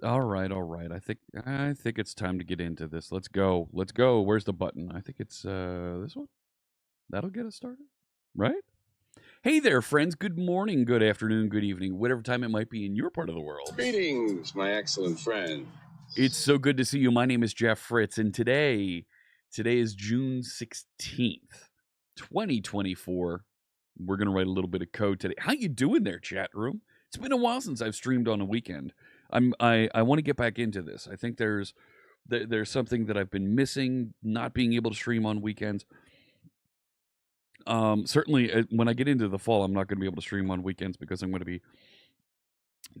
All right, all right. I think it's time to get into this. Let's go. Let's go. Where's the button? I think it's this one. That'll get us started. Right? Hey there, friends. Good morning, good afternoon, good evening, whatever time it might be in your part of the world. Greetings, my excellent friend. It's so good to see you. My name is Jeff Fritz, and today is June 16th, 2024. We're gonna write a little bit of code today. How you doing there, chat room? It's been a while since I've streamed on a weekend. I want to get back into this. I think there's something that I've been missing, not being able to stream on weekends. Certainly, when I get into the fall, I'm not going to be able to stream on weekends because I'm going to be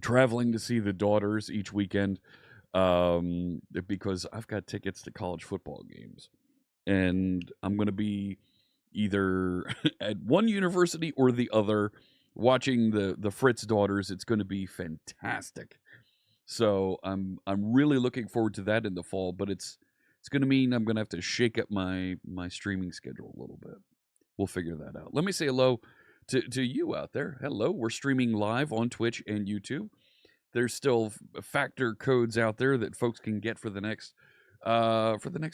traveling to see the daughters each weekend. Because I've got tickets to college football games, and I'm going to be either at one university or the other watching the Fritz daughters. It's going to be fantastic. So I'm really looking forward to that in the fall, but it's going to mean I'm going to have to shake up my streaming schedule a little bit. We'll figure that out. Let me say hello to you out there. Hello, we're streaming live on Twitch and YouTube. There's still factor codes out there that folks can get for the next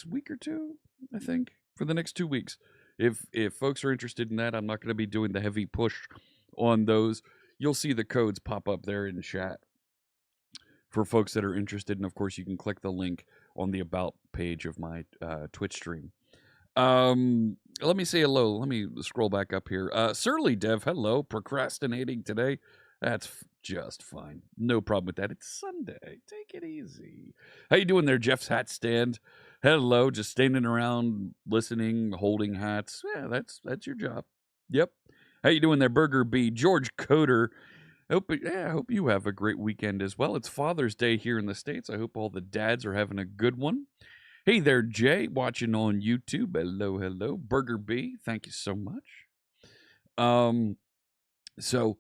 week or two. I think for the next 2 weeks. If folks are interested in that, I'm not going to be doing the heavy push on those. You'll see the codes pop up there in chat for folks that are interested, and of course, you can click the link on the about page of my Twitch stream. Let me say hello. Let me scroll back up here. Surly Dev, hello. Procrastinating today. That's just fine. No problem with that. It's Sunday. Take it easy. How you doing there, Jeff's Hat Stand? Hello. Just standing around, listening, holding hats. Yeah, that's your job. Yep. How you doing there, Burger B? George Coder. I hope you have a great weekend as well. It's Father's Day here in the States. I hope all the dads are having a good one. Hey there, Jay, watching on YouTube. Hello, hello. Burger B, thank you so much. So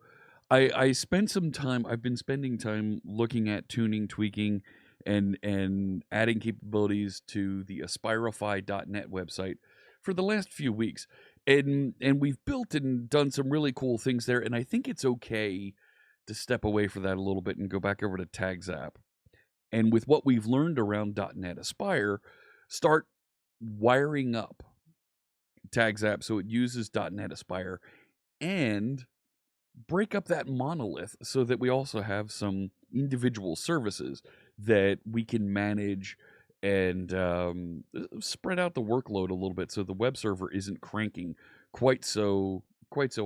I spent some time, I've been spending time looking at tuning, tweaking, and adding capabilities to the aspirify.net website for the last few weeks. And we've built and done some really cool things there, and I think it's okay to step away for that a little bit and go back over to Tags app. And with what we've learned around .NET Aspire, start wiring up Tags app so it uses .NET Aspire and break up that monolith so that we also have some individual services that we can manage and spread out the workload a little bit so the web server isn't cranking quite so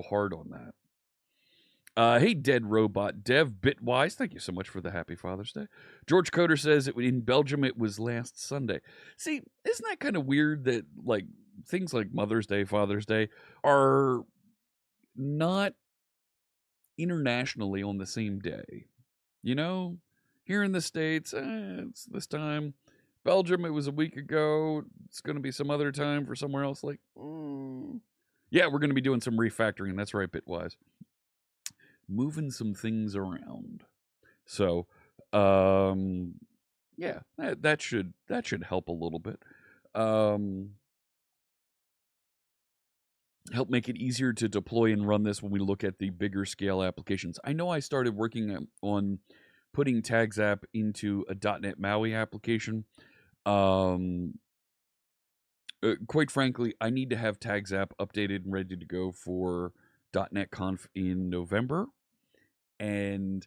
hard on that. Hey, Dead Robot Dev Bitwise, thank you so much for the Happy Father's Day. George Coder says in Belgium it was last Sunday. See, isn't that kind of weird that like things like Mother's Day, Father's Day are not internationally on the same day? You know, here in the States, it's this time. Belgium, it was a week ago. It's going to be some other time for somewhere else. Like, yeah, we're going to be doing some refactoring. That's right, Bitwise. Moving some things around. So, yeah, that should help a little bit. Help make it easier to deploy and run this when we look at the bigger scale applications. I know I started working on putting Tags app into a .NET MAUI application. Quite frankly, I need to have Tags app updated and ready to go for .NET Conf in November. And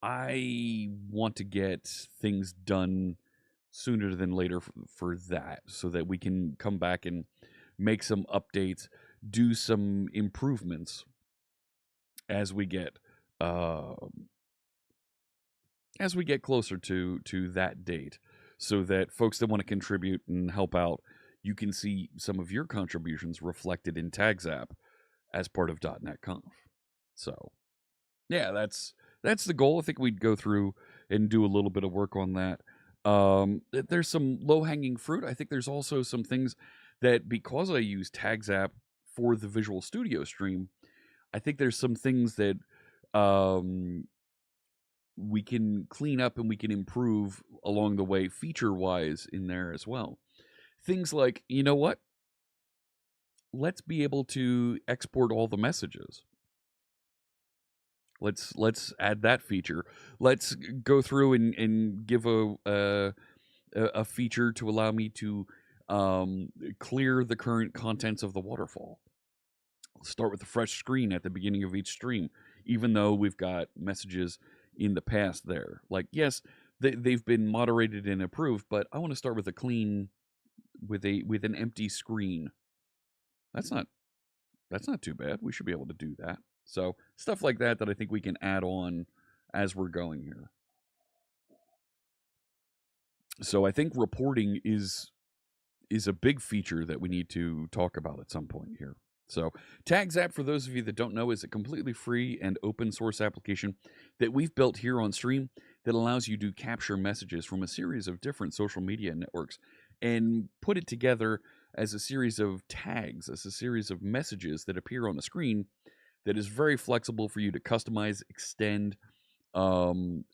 I want to get things done sooner than later for that so that we can come back and make some updates, do some improvements as we get closer to that date, so that folks that want to contribute and help out, you can see some of your contributions reflected in Tags app as part of .NET Conf. So, yeah, that's the goal. I think we'd go through and do a little bit of work on that. There's some low-hanging fruit. I think there's also some things that, because I use Tags app for the Visual Studio stream, I think there's some things that we can clean up and we can improve along the way feature-wise in there as well. Things like, you know what? Let's be able to export all the messages. Let's add that feature. Let's go through and give a feature to allow me to clear the current contents of the waterfall. Start with a fresh screen at the beginning of each stream, even though we've got messages in the past there. Like, yes, they've been moderated and approved, but I want to start with a clean, with an empty screen. That's not too bad. We should be able to do that. So stuff like that I think we can add on as we're going here. So I think reporting is a big feature that we need to talk about at some point here. So Tags app, for those of you that don't know, is a completely free and open source application that we've built here on stream that allows you to capture messages from a series of different social media networks and put it together as a series of tags, as a series of messages that appear on a screen that is very flexible for you to customize, extend, and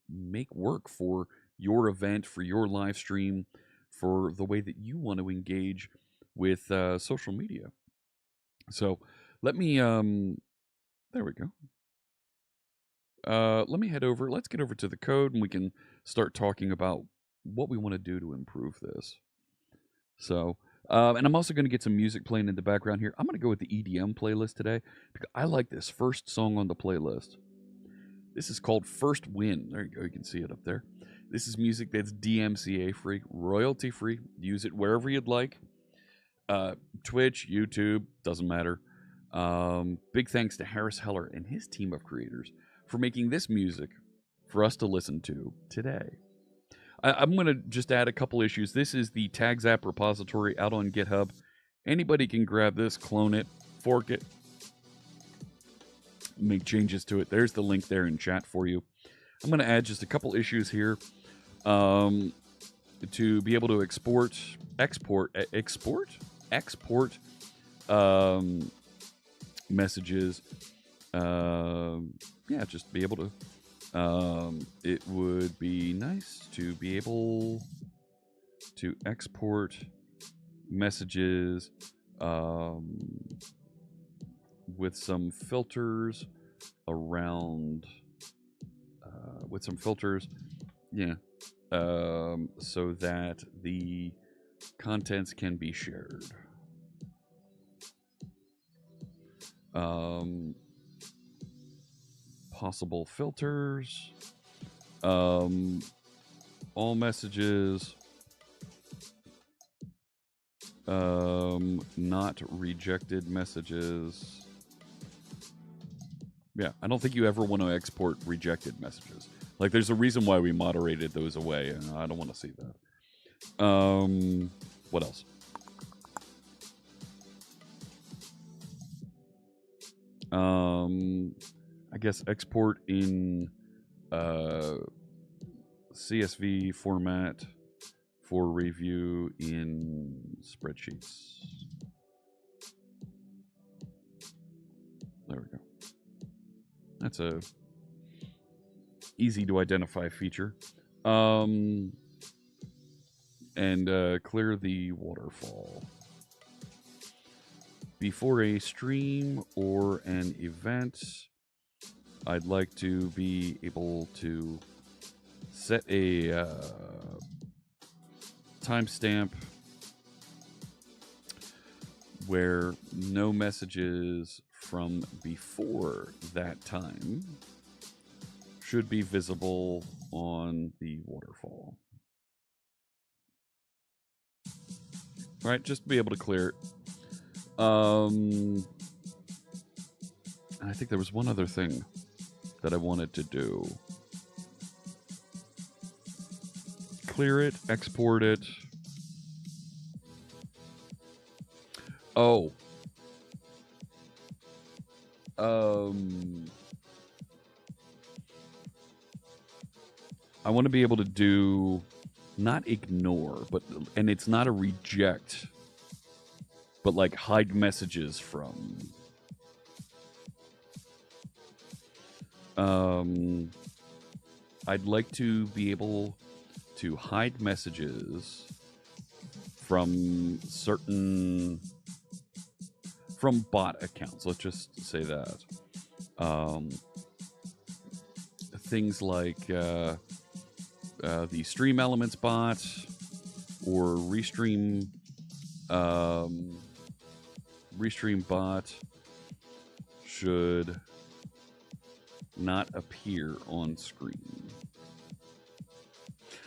make work for your event, for your live stream, for the way that you want to engage with social media. So let me there we go. Let me head over. Let's get over to the code and we can start talking about what we want to do to improve this. So, and I'm also going to get some music playing in the background here. I'm going to go with the EDM playlist today because I like this first song on the playlist. This is called First Win. There you go. You can see it up there. This is music that's DMCA free, royalty free. Use it wherever you'd like. Twitch, YouTube, doesn't matter. Big thanks to Harris Heller and his team of creators for making this music for us to listen to today. I'm going to just add a couple issues. This is the Tags app repository out on GitHub. Anybody can grab this, clone it, fork it, make changes to it. There's the link there in chat for you. I'm going to add just a couple issues here to be able to export messages. Yeah, just be able to. It would be nice to be able to export messages with some filters around, yeah, so that the contents can be shared. Possible filters, all messages, not rejected messages. Yeah, I don't think you ever want to export rejected messages. Like, there's a reason why we moderated those away, and I don't want to see that. What else? I guess export in CSV format for review in spreadsheets. There we go. That's a easy to identify feature. And clear the waterfall. Before a stream or an event, I'd like to be able to set a timestamp where no messages from before that time should be visible on the waterfall. All right, just to be able to clear it. And I think there was one other thing that I wanted to do. Clear it, export it. Oh. I want to be able to do, not ignore, but, and it's not a reject, but like hide messages from. I'd like to be able to hide messages from certain, from bot accounts. Let's just say that. Um, things like the Stream Elements bot or um, Restream bot should not appear on screen.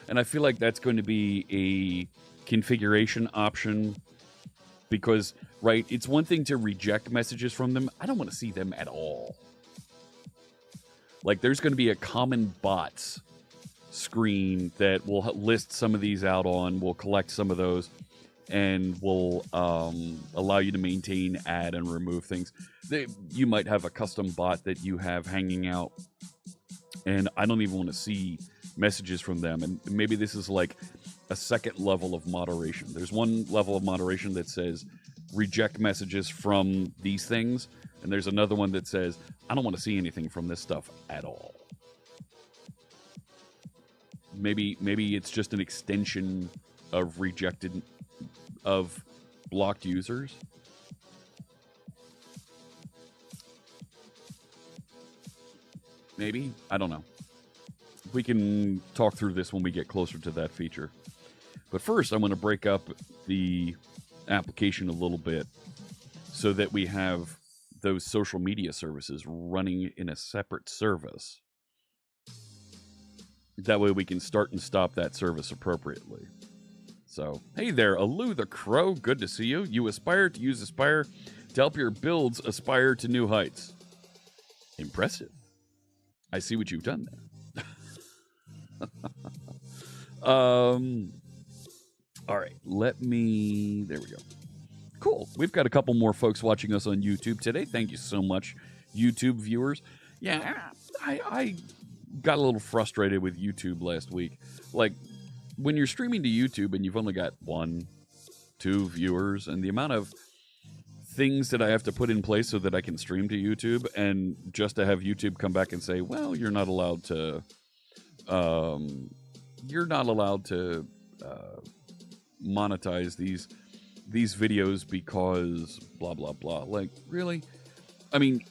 And I feel like that's going to be a configuration option because, right, it's one thing to reject messages from them. I don't want to see them at all. Like, there's going to be a common bots screen that will list some of these out on, will collect some of those, and will allow you to maintain, add, and remove things. You might have a custom bot that you have hanging out, and I don't even want to see messages from them. And maybe this is like a second level of moderation. There's one level of moderation that says reject messages from these things, and there's another one that says I don't want to see anything from this stuff at all. Maybe it's just an extension of blocked users. Maybe, I don't know. We can talk through this when we get closer to that feature. But first, I want to break up the application a little bit so that we have those social media services running in a separate service. That way we can start and stop that service appropriately. So, hey there, Alu the Crow, good to see you. You aspire to use Aspire to help your builds aspire to new heights. Impressive. I see what you've done there. All right, there we go. Cool. We've got a couple more folks watching us on YouTube today. Thank you so much, YouTube viewers. Yeah, I got a little frustrated with YouTube last week. Like, when you're streaming to YouTube and you've only got 1, 2 viewers, and the amount of things that I have to put in place so that I can stream to YouTube, and just to have YouTube come back and say, well, you're not allowed to monetize these videos because blah blah blah. Like, really? I mean,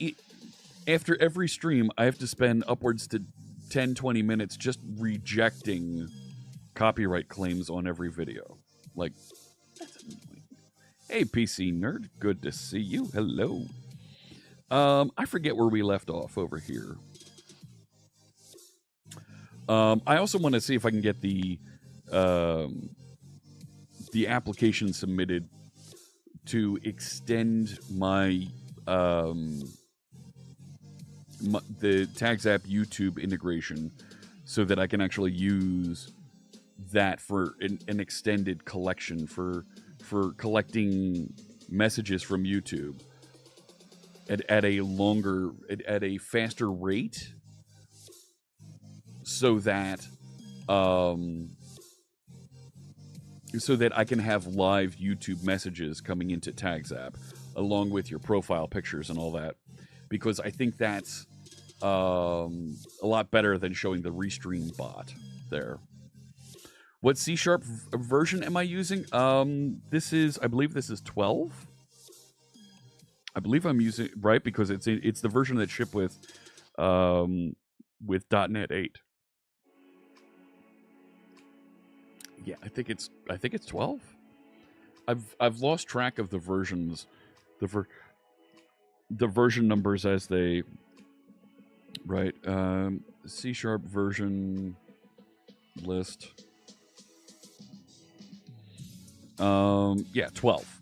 after every stream I have to spend upwards to 10-20 minutes just rejecting copyright claims on every video. Like, that's annoying. Hey PC nerd, good to see you. Hello. I forget where we left off over here. I also want to see if I can get the application submitted to extend my the TagsApp YouTube integration so that I can actually use that for an extended collection for collecting messages from YouTube at a faster rate, so that I can have live YouTube messages coming into TagsApp along with your profile pictures and all that, because I think that's a lot better than showing the Restream bot there. What C# version am I using? I believe this is 12. I believe I'm using right because it's the version that shipped with .NET 8. Yeah, I think it's 12. I've lost track of the versions, the version numbers as they right. C# version list. Yeah, 12.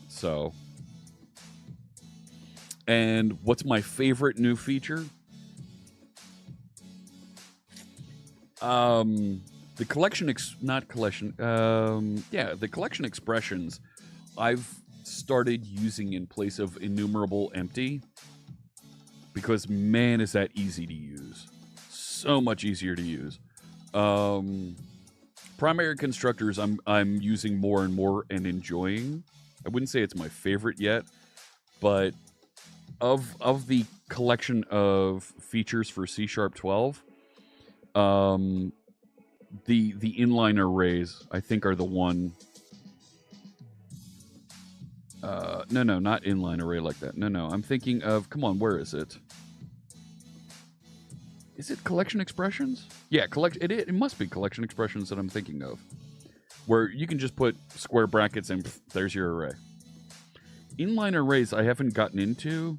So, and what's my favorite new feature? The collection the collection expressions I've started using in place of enumerable empty, because man, is that easy to use. So much easier to use. Primary constructors I'm using more and more and enjoying. I wouldn't say it's my favorite yet, but of the collection of features for C# 12, the inline arrays I think are the one No, not inline array like that. No, I'm thinking of, come on, where is it? Is it collection expressions? Yeah, it must be collection expressions that I'm thinking of, where you can just put square brackets and pff, there's your array. Inline arrays I haven't gotten into.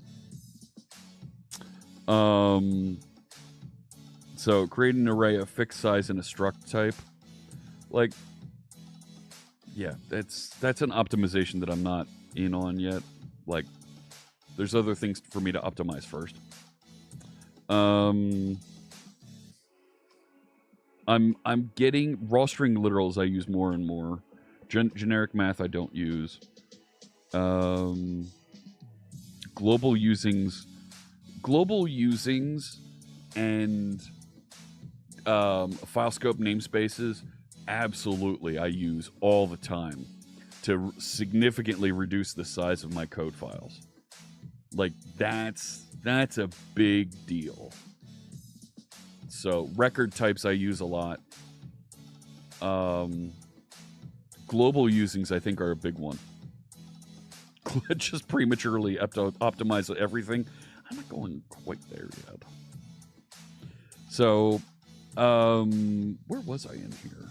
So create an array of fixed size and a struct type. Like, yeah, that's an optimization that I'm not in on yet. Like, there's other things for me to optimize first. I'm getting raw string literals I use more and more. Generic math I don't use. Global usings and file scope namespaces, absolutely I use all the time to significantly reduce the size of my code files. Like, that's a big deal. So record types I use a lot. Global usings I think are a big one. Just prematurely optimize everything. I'm not going quite there yet. So, where was I in here?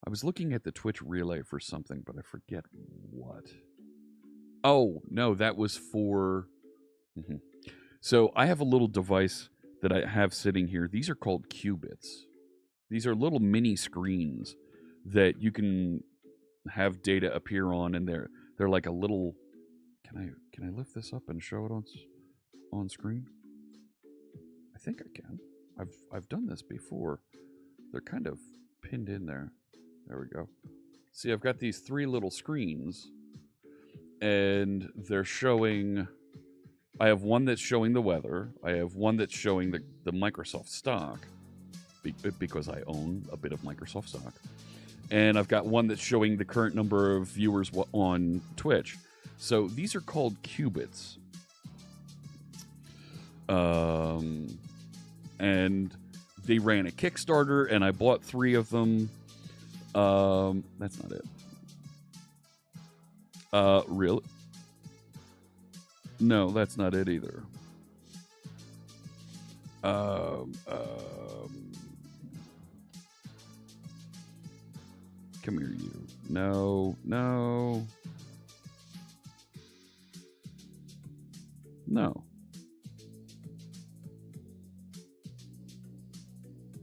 I was looking at the Twitch relay for something, but I forget what. Oh, no, that was for... So I have a little device that I have sitting here. These are called qubits. These are little mini screens that you can have data appear on, and they're like a little... Can I lift this up and show it on screen? I think I can. I've done this before. They're kind of pinned in there. There we go. See, I've got these 3 little screens, and they're showing... I have one that's showing the weather. I have one that's showing the Microsoft stock, because I own a bit of Microsoft stock. And I've got one that's showing the current number of viewers on Twitch. So these are called qubits. And they ran a Kickstarter, and I bought 3 of them. That's not it. Really? No, that's not it either. Come here, you. No.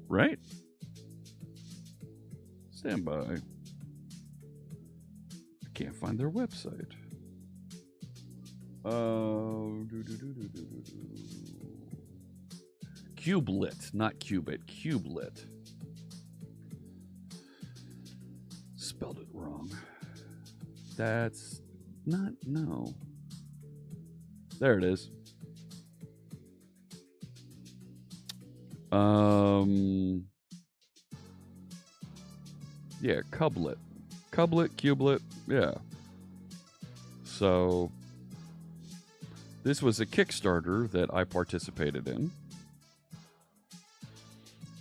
Right? Stand by. I can't find their website. Cubelit, not qubit. Cubelit. Spelled it wrong. That's not... No. There it is. Yeah, cublet. Cubelit, yeah. So... This was a Kickstarter that I participated in.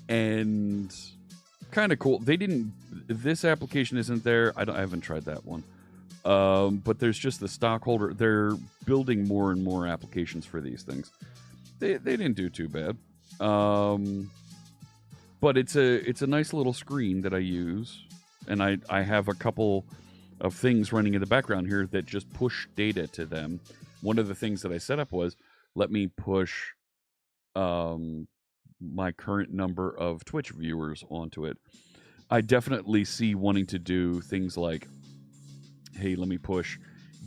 And kind of cool. They didn't... This application isn't there. I haven't tried that one. But there's just the stockholder. They're building more and more applications for these things. They didn't do too bad. But it's a nice little screen that I use. And I have a couple of things running in the background here that just push data to them. One of the things that I set up was, let me push my current number of Twitch viewers onto it. I definitely see wanting to do things like, hey, let me push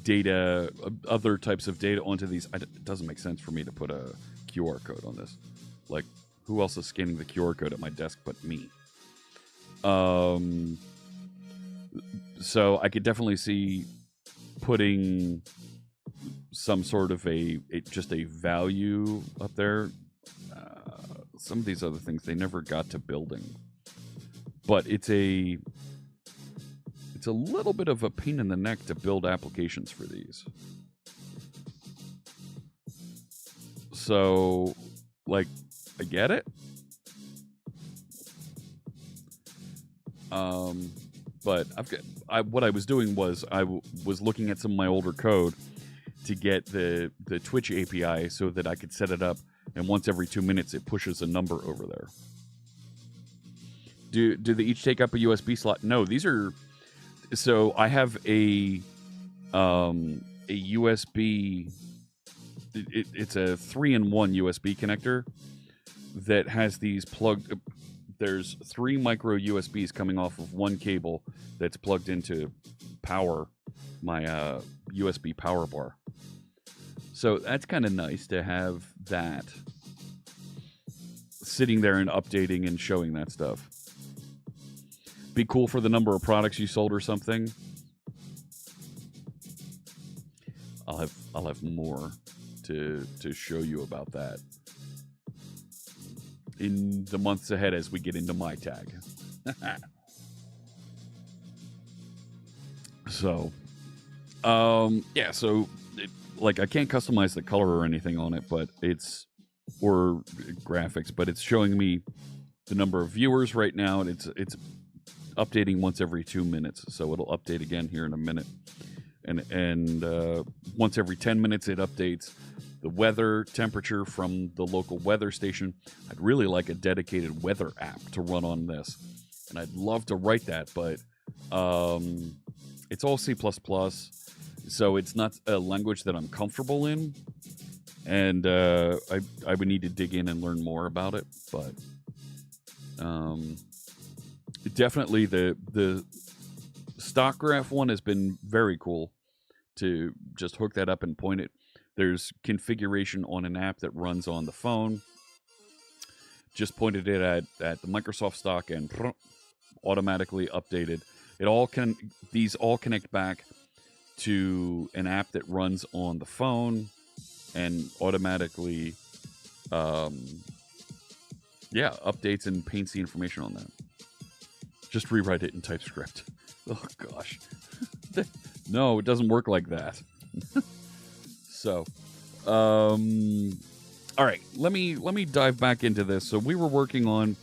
data, other types of data onto these. It doesn't make sense for me to put a QR code on this. Like, who else is scanning the QR code at my desk but me? So I could definitely see putting some sort of just a value up there. Some of these other things, they never got to building. But it's a little bit of a pain in the neck to build applications for these. So, like, I get it. But what I was doing was was looking at some of my older code to get the Twitch API so that I could set it up, and once every 2 minutes it pushes a number over there. Do they each take up a USB slot? No, these are. So I have a USB. It's a 3-in-1 USB connector that has these plugged. There's 3 micro USBs coming off of one cable that's plugged into power my USB power bar. So that's kind of nice to have that sitting there and updating and showing that stuff. Be cool for the number of products you sold or something. I'll have more to show you about that in the months ahead as we get into my tag. So, yeah. So, like, I can't customize the color or anything on it, but or graphics, but it's showing me the number of viewers right now, and it's updating once every 2 minutes. So it'll update again here in a minute, and once every 10 minutes it updates the weather temperature from the local weather station. I'd really like a dedicated weather app to run on this, and I'd love to write that, but it's all C++, so it's not a language that I'm comfortable in, and I would need to dig in and learn more about it. But definitely the stock graph one has been very cool to just hook that up and point it. There's configuration on an app that runs on the phone. Just pointed it at the Microsoft stock and automatically updated. These all connect back to an app that runs on the phone and automatically updates and paints the information on that. Just rewrite it in TypeScript. Oh gosh. No, it doesn't work like that. So, all right, let me dive back into this. So we were working on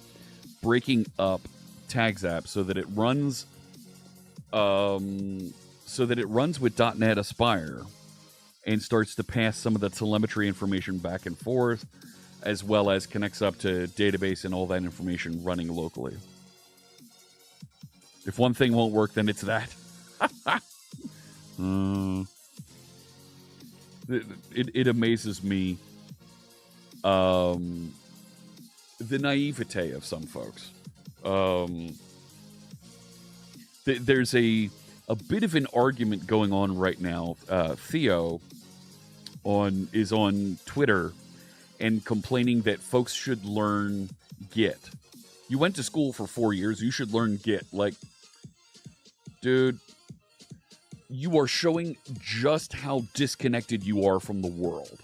breaking up Tags app so that it runs with .NET Aspire and starts to pass some of the telemetry information back and forth, as well as connects up to database and all that information running locally. If one thing won't work, then it's that. It amazes me the naivete of some folks. There's a bit of an argument going on right now. Theo is on Twitter and complaining that folks should learn Git. You went to school for 4 years, you should learn Git. Like, dude, you are showing just how disconnected you are from the world.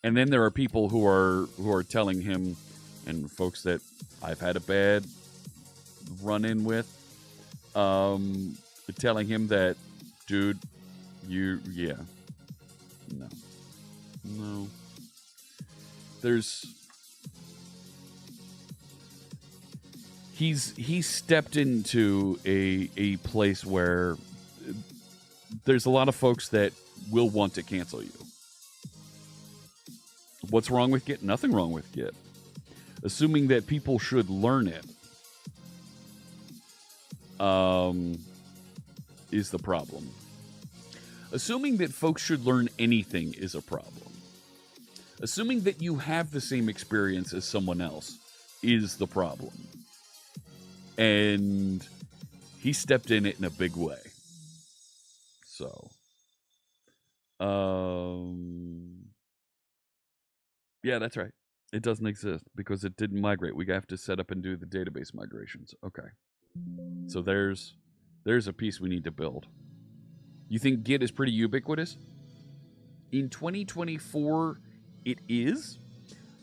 And then there are people who are telling him, and folks that I've had a bad run-in with, telling him that, dude, no. He's stepped into a place where there's a lot of folks that will want to cancel you. What's wrong with Git? Nothing wrong with Git. Assuming that people should learn it is the problem. Assuming that folks should learn anything is a problem. Assuming that you have the same experience as someone else is the problem. And he stepped in it in a big way. So, yeah, that's right. It doesn't exist because it didn't migrate. We have to set up and do the database migrations. Okay. So there's a piece we need to build. You think Git is pretty ubiquitous? In 2024, it is.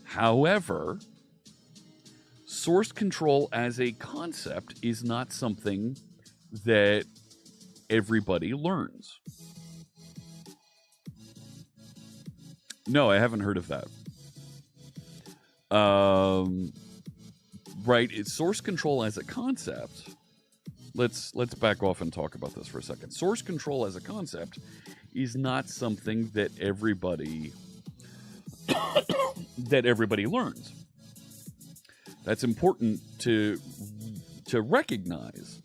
However, source control as a concept is not something that everybody learns. No, I haven't heard of that. right? It's source control as a concept. Let's back off and talk about this for a second. Source control as a concept is not something that everybody learns. That's important to recognize.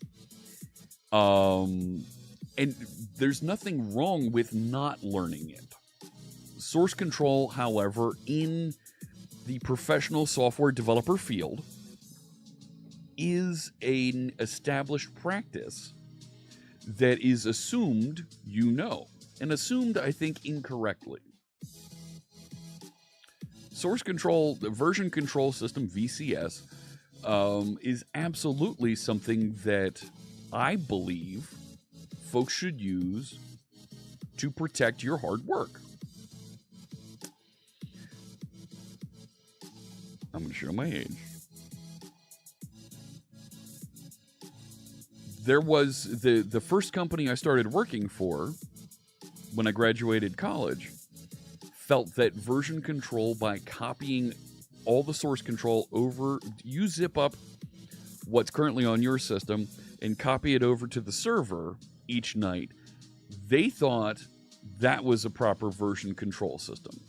And there's nothing wrong with not learning it. Source control, however, in the professional software developer field is an established practice that is assumed and assumed, I think, incorrectly. Source control, the version control system, VCS, is absolutely something that I believe folks should use to protect your hard work. I'm going to show my age. There was the first company I started working for when I graduated college felt that version control, by copying all the source control over, you zip up what's currently on your system and copy it over to the server each night. They thought that was a proper version control system.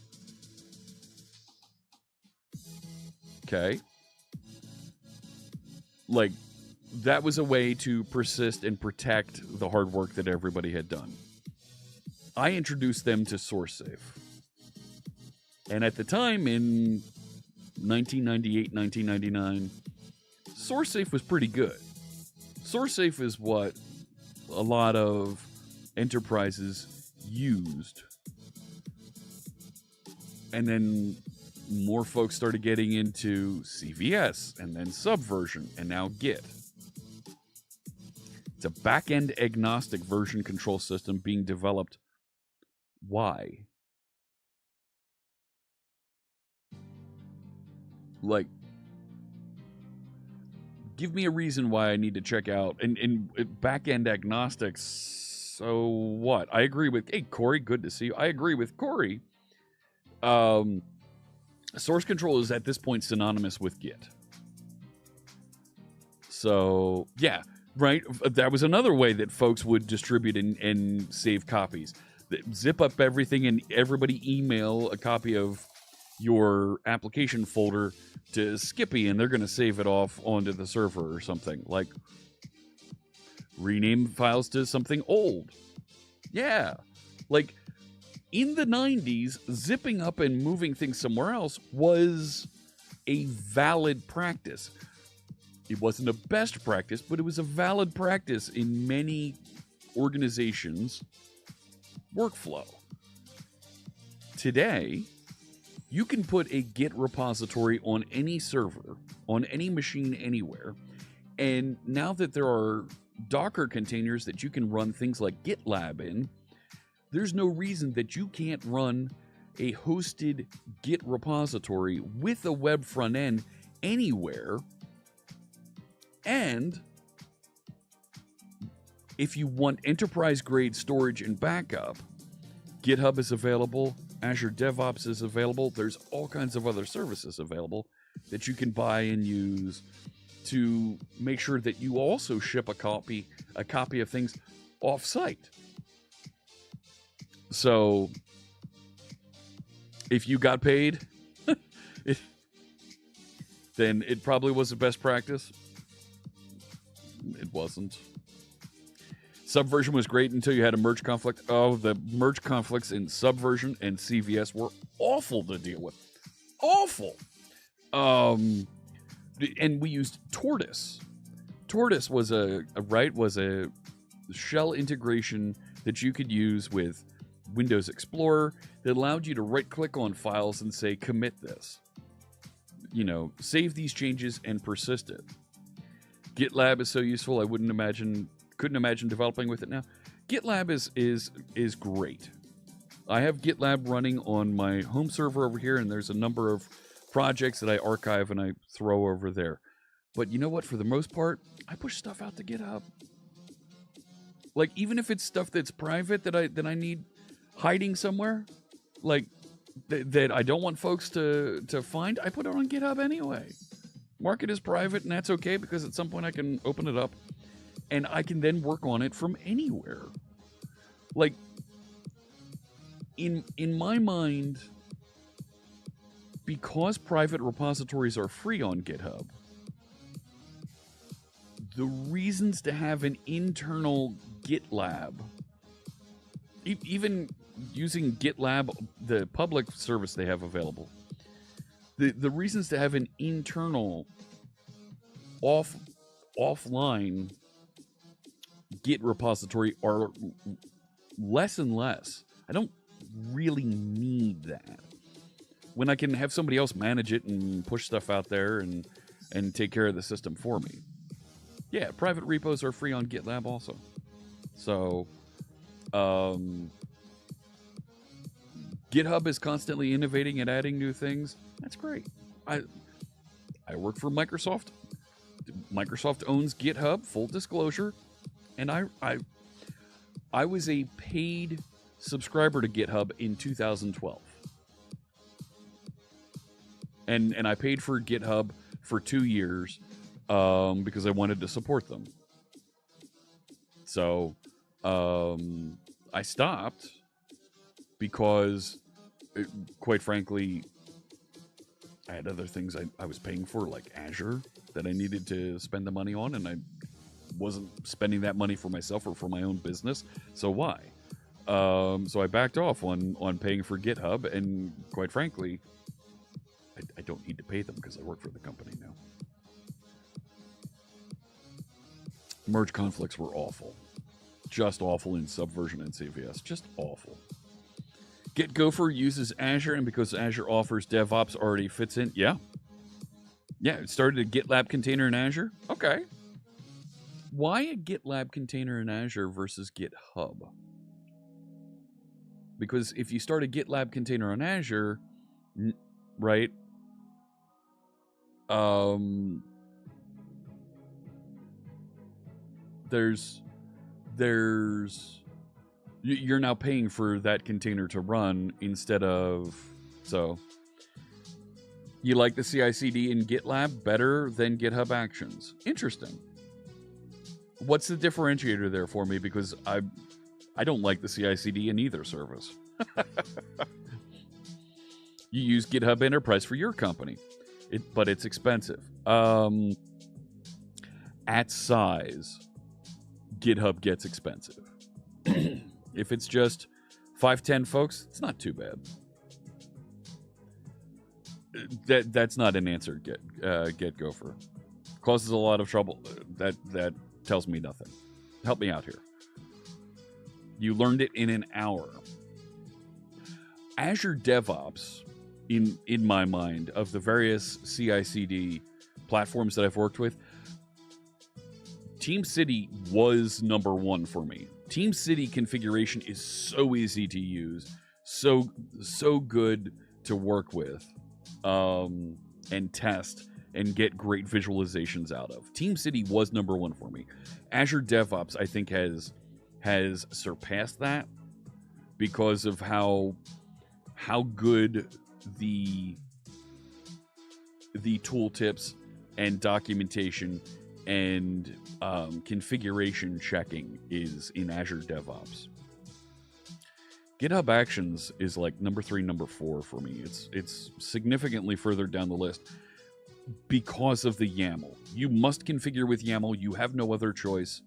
Okay? Like, that was a way to persist and protect the hard work that everybody had done. I introduced them to SourceSafe. And at the time, in 1998, 1999, SourceSafe was pretty good. SourceSafe is what a lot of enterprises used. And then more folks started getting into CVS, and then Subversion, and now Git. It's a back-end agnostic version control system being developed. Why? Like, give me a reason why I need to check out. And back-end agnostics, so what? I agree with... Hey, Corey, good to see you. I agree with Corey. Source control is at this point synonymous with Git. So, yeah, right? That was another way that folks would distribute and save copies. Zip up everything and everybody email a copy of your application folder to Skippy, and they're going to save it off onto the server or something. Like, rename files to something old. Yeah. Like, in the 90s, zipping up and moving things somewhere else was a valid practice. It wasn't a best practice, but it was a valid practice in many organizations' workflow. Today, you can put a Git repository on any server, on any machine anywhere, and now that there are Docker containers that you can run things like GitLab in, there's no reason that you can't run a hosted Git repository with a web front end anywhere. And if you want enterprise-grade storage and backup, GitHub is available, Azure DevOps is available, there's all kinds of other services available that you can buy and use to make sure that you also ship a copy of things off-site. So, if you got paid, then it probably was the best practice. It wasn't. Subversion was great until you had a merge conflict. Oh, the merge conflicts in Subversion and CVS were awful to deal with. Awful. And we used Tortoise. Tortoise was a shell integration that you could use with Windows Explorer that allowed you to right-click on files and say, commit this. You know, save these changes and persist it. GitLab is so useful. I couldn't imagine developing with it now. GitLab is great. I have GitLab running on my home server over here, and there's a number of projects that I archive and I throw over there. But you know what? For the most part, I push stuff out to GitHub. Like, even if it's stuff that's private that I need hiding somewhere, like that I don't want folks to find, I put it on GitHub anyway. Mark it as private, and that's okay because at some point I can open it up and I can then work on it from anywhere. Like, in my mind, because private repositories are free on GitHub, the reasons to have an internal GitLab, even using GitLab, the public service they have available, the reasons to have an internal offline Git repository are less and less. I don't really need that. When I can have somebody else manage it and push stuff out there and take care of the system for me. Yeah, private repos are free on GitLab also. So, GitHub is constantly innovating and adding new things. That's great. I work for Microsoft. Microsoft owns GitHub, full disclosure, and I was a paid subscriber to GitHub in 2012. And I paid for GitHub for 2 years because I wanted to support them. So I stopped because, quite frankly, I had other things I was paying for, like Azure, that I needed to spend the money on, and I wasn't spending that money for myself or for my own business. So why? So I backed off on paying for GitHub, and quite frankly, I don't need to pay them because I work for the company now. Merge conflicts were awful. Just awful in Subversion and CVS. Just awful. GitGopher uses Azure, and because Azure offers DevOps already fits in. Yeah. Yeah, it started a GitLab container in Azure. Okay. Why a GitLab container in Azure versus GitHub? Because if you start a GitLab container on Azure, right? You're now paying for that container to run instead of, so you like the CI/CD in GitLab better than GitHub Actions. Interesting. What's the differentiator there for me? Because I don't like the CI/CD in either service. You use GitHub Enterprise for your company, but it's expensive. At size, GitHub gets expensive. If it's just 5-10 folks, it's not too bad. That's not an answer. Get Gopher causes a lot of trouble. That tells me nothing. Help me out here. You learned it in an hour. Azure DevOps, in my mind, of the various CI/CD platforms that I've worked with, TeamCity was number one for me. TeamCity configuration is so easy to use, so good to work with, and test and get great visualizations out of. TeamCity was number one for me. Azure DevOps, I think, has surpassed that because of how good the tooltips and documentation and configuration checking is in Azure DevOps. GitHub Actions is like number 3, number 4 for me. It's significantly further down the list because of the YAML. You must configure with YAML. You have no other choice,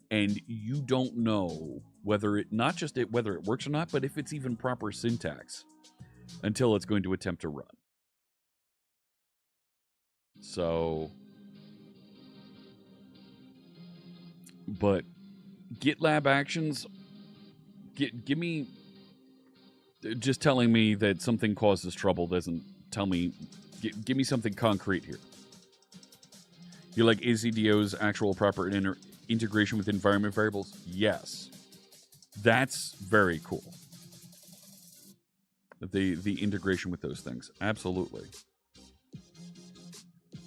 and you don't know whether it works or not, but if it's even proper syntax until it's going to attempt to run. So, but GitLab Actions, give me, just telling me that something causes trouble doesn't tell me, give me something concrete here. You like AZDO's actual proper integration with environment variables? Yes. That's very cool. The integration with those things. Absolutely.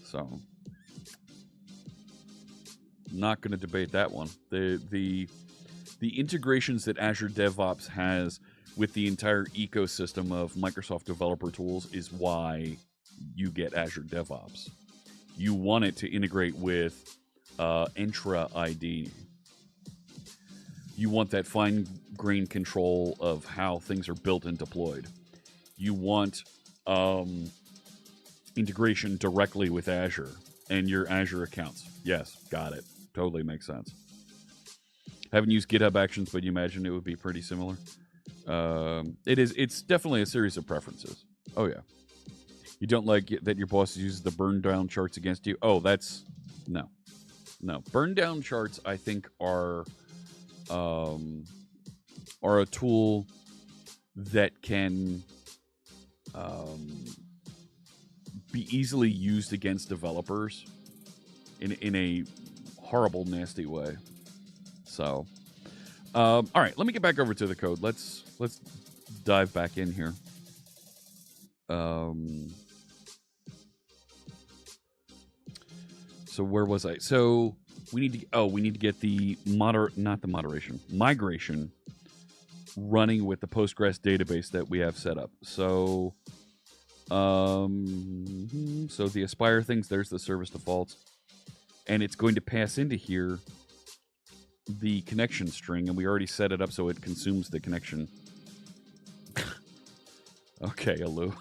So, not going to debate that one. The integrations that Azure DevOps has with the entire ecosystem of Microsoft developer tools is why you get Azure DevOps. You want it to integrate with Entra ID. You want that fine-grained control of how things are built and deployed. You want integration directly with Azure and your Azure accounts. Yes, got it. Totally makes sense. Haven't used GitHub Actions, but you imagine it would be pretty similar. It's definitely a series of preferences. Oh, yeah. You don't like that your boss uses the burn down charts against you? Oh, that's... No. Burn down charts, I think, are a tool that can be easily used against developers in a horrible, nasty way. So, all right, let me get back over to the code. Let's dive back in here. So where was I? So we need to get the migration running with the Postgres database that we have set up. So so the Aspire things, there's the service defaults, and it's going to pass into here the connection string, and we already set it up so it consumes the connection. Okay, Alu.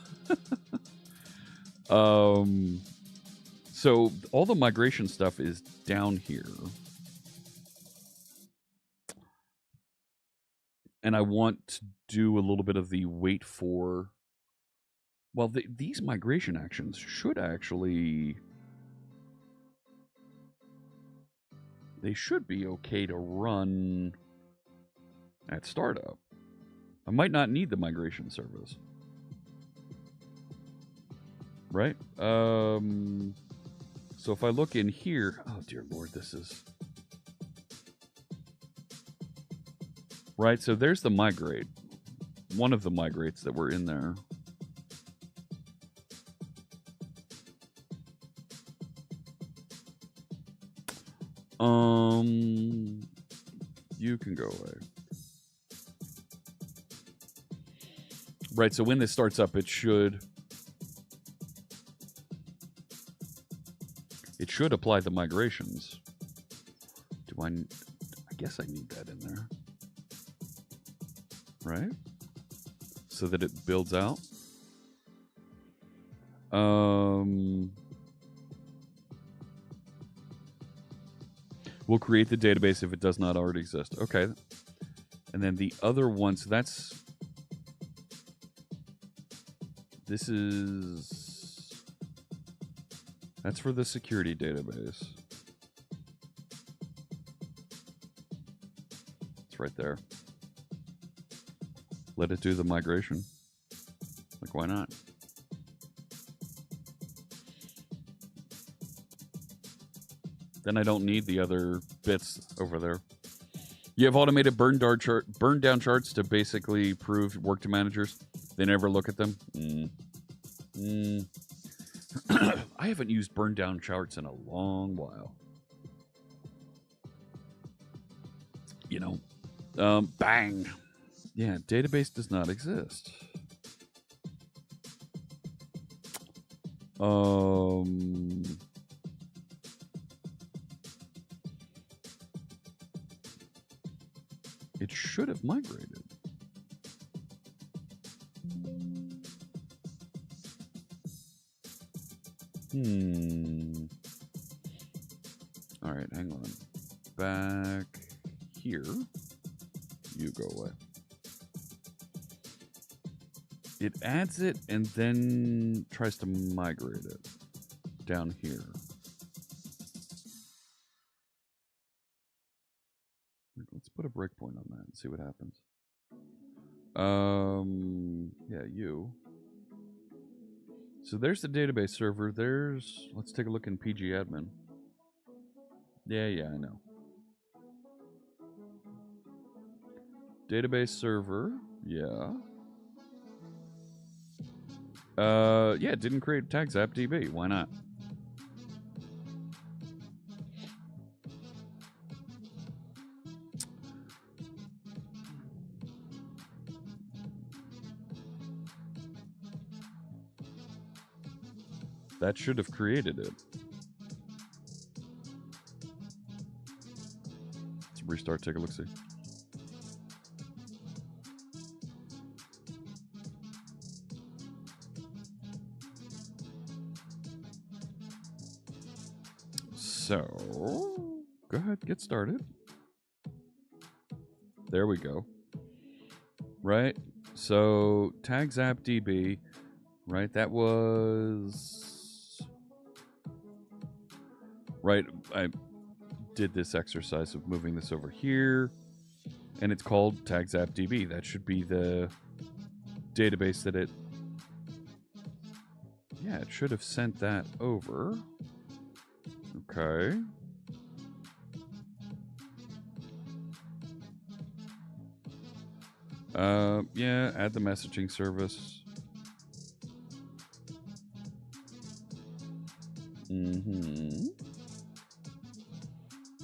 So all the migration stuff is down here. And I want to do a little bit of the wait for... Well, these migration actions should actually... They should be okay to run at startup. I might not need the migration service. Right? So if I look in here... Oh, dear Lord, this is... Right, so there's the migrate. One of the migrates that were in there. You can go away. Right, so when this starts up, it should apply the migrations. I guess I need that in there. Right? So that it builds out. We'll create the database if it does not already exist. Okay. And then the other one, so that's for the security database. It's right there. Let it do the migration. Like, why not? Then I don't need the other bits over there. You have automated burn down charts to basically prove work to managers. They never look at them. I haven't used burn down charts in a long while. You know, bang. Yeah, database does not exist. It should have migrated. All right, hang on. Back here. You go away. It adds it and then tries to migrate it down here. Let's put a breakpoint on that and see what happens. Yeah, you. So there's the database server. Let's take a look in PG admin. Yeah, I know. Database server, yeah. Yeah, it didn't create tags appdb. Why not? That should have created it. restart, take a look-see. So, go ahead, get started. There we go. Right? So, tags app DB, right? That was... Right, I did this exercise of moving this over here, and it's called tags app DB. That should be the database that it... Yeah, it should have sent that over. Okay. Yeah, add the messaging service.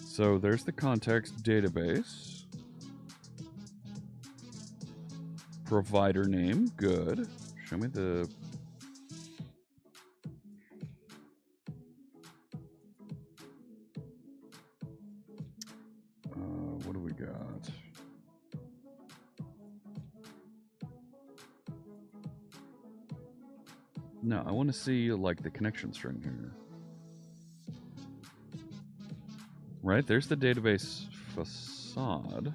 So there's the context database. Provider name, good. Show me the... what do we got? No, I want to see like the connection string here. Right, there's the database facade.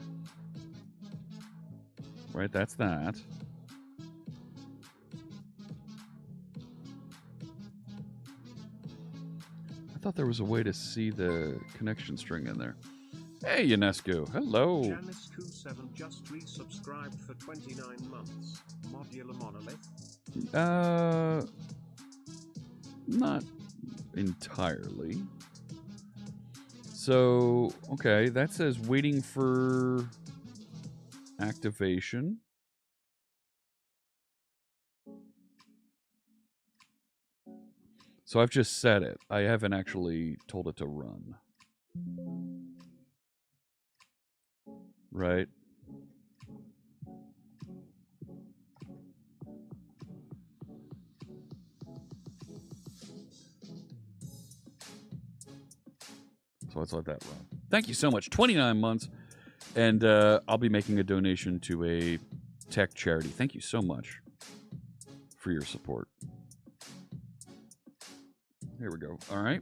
Right, that's that. I thought there was a way to see the connection string in there. Hey, UNESCO. Hello. Janice27 just resubscribed for 29 months. Modular monolith? Not entirely. So, okay, that says waiting for activation. So I've just set it. I haven't actually told it to run. Right? So let's let that run. Thank you so much. 29 months. And I'll be making a donation to a tech charity. Thank you so much for your support. Here we go. All right.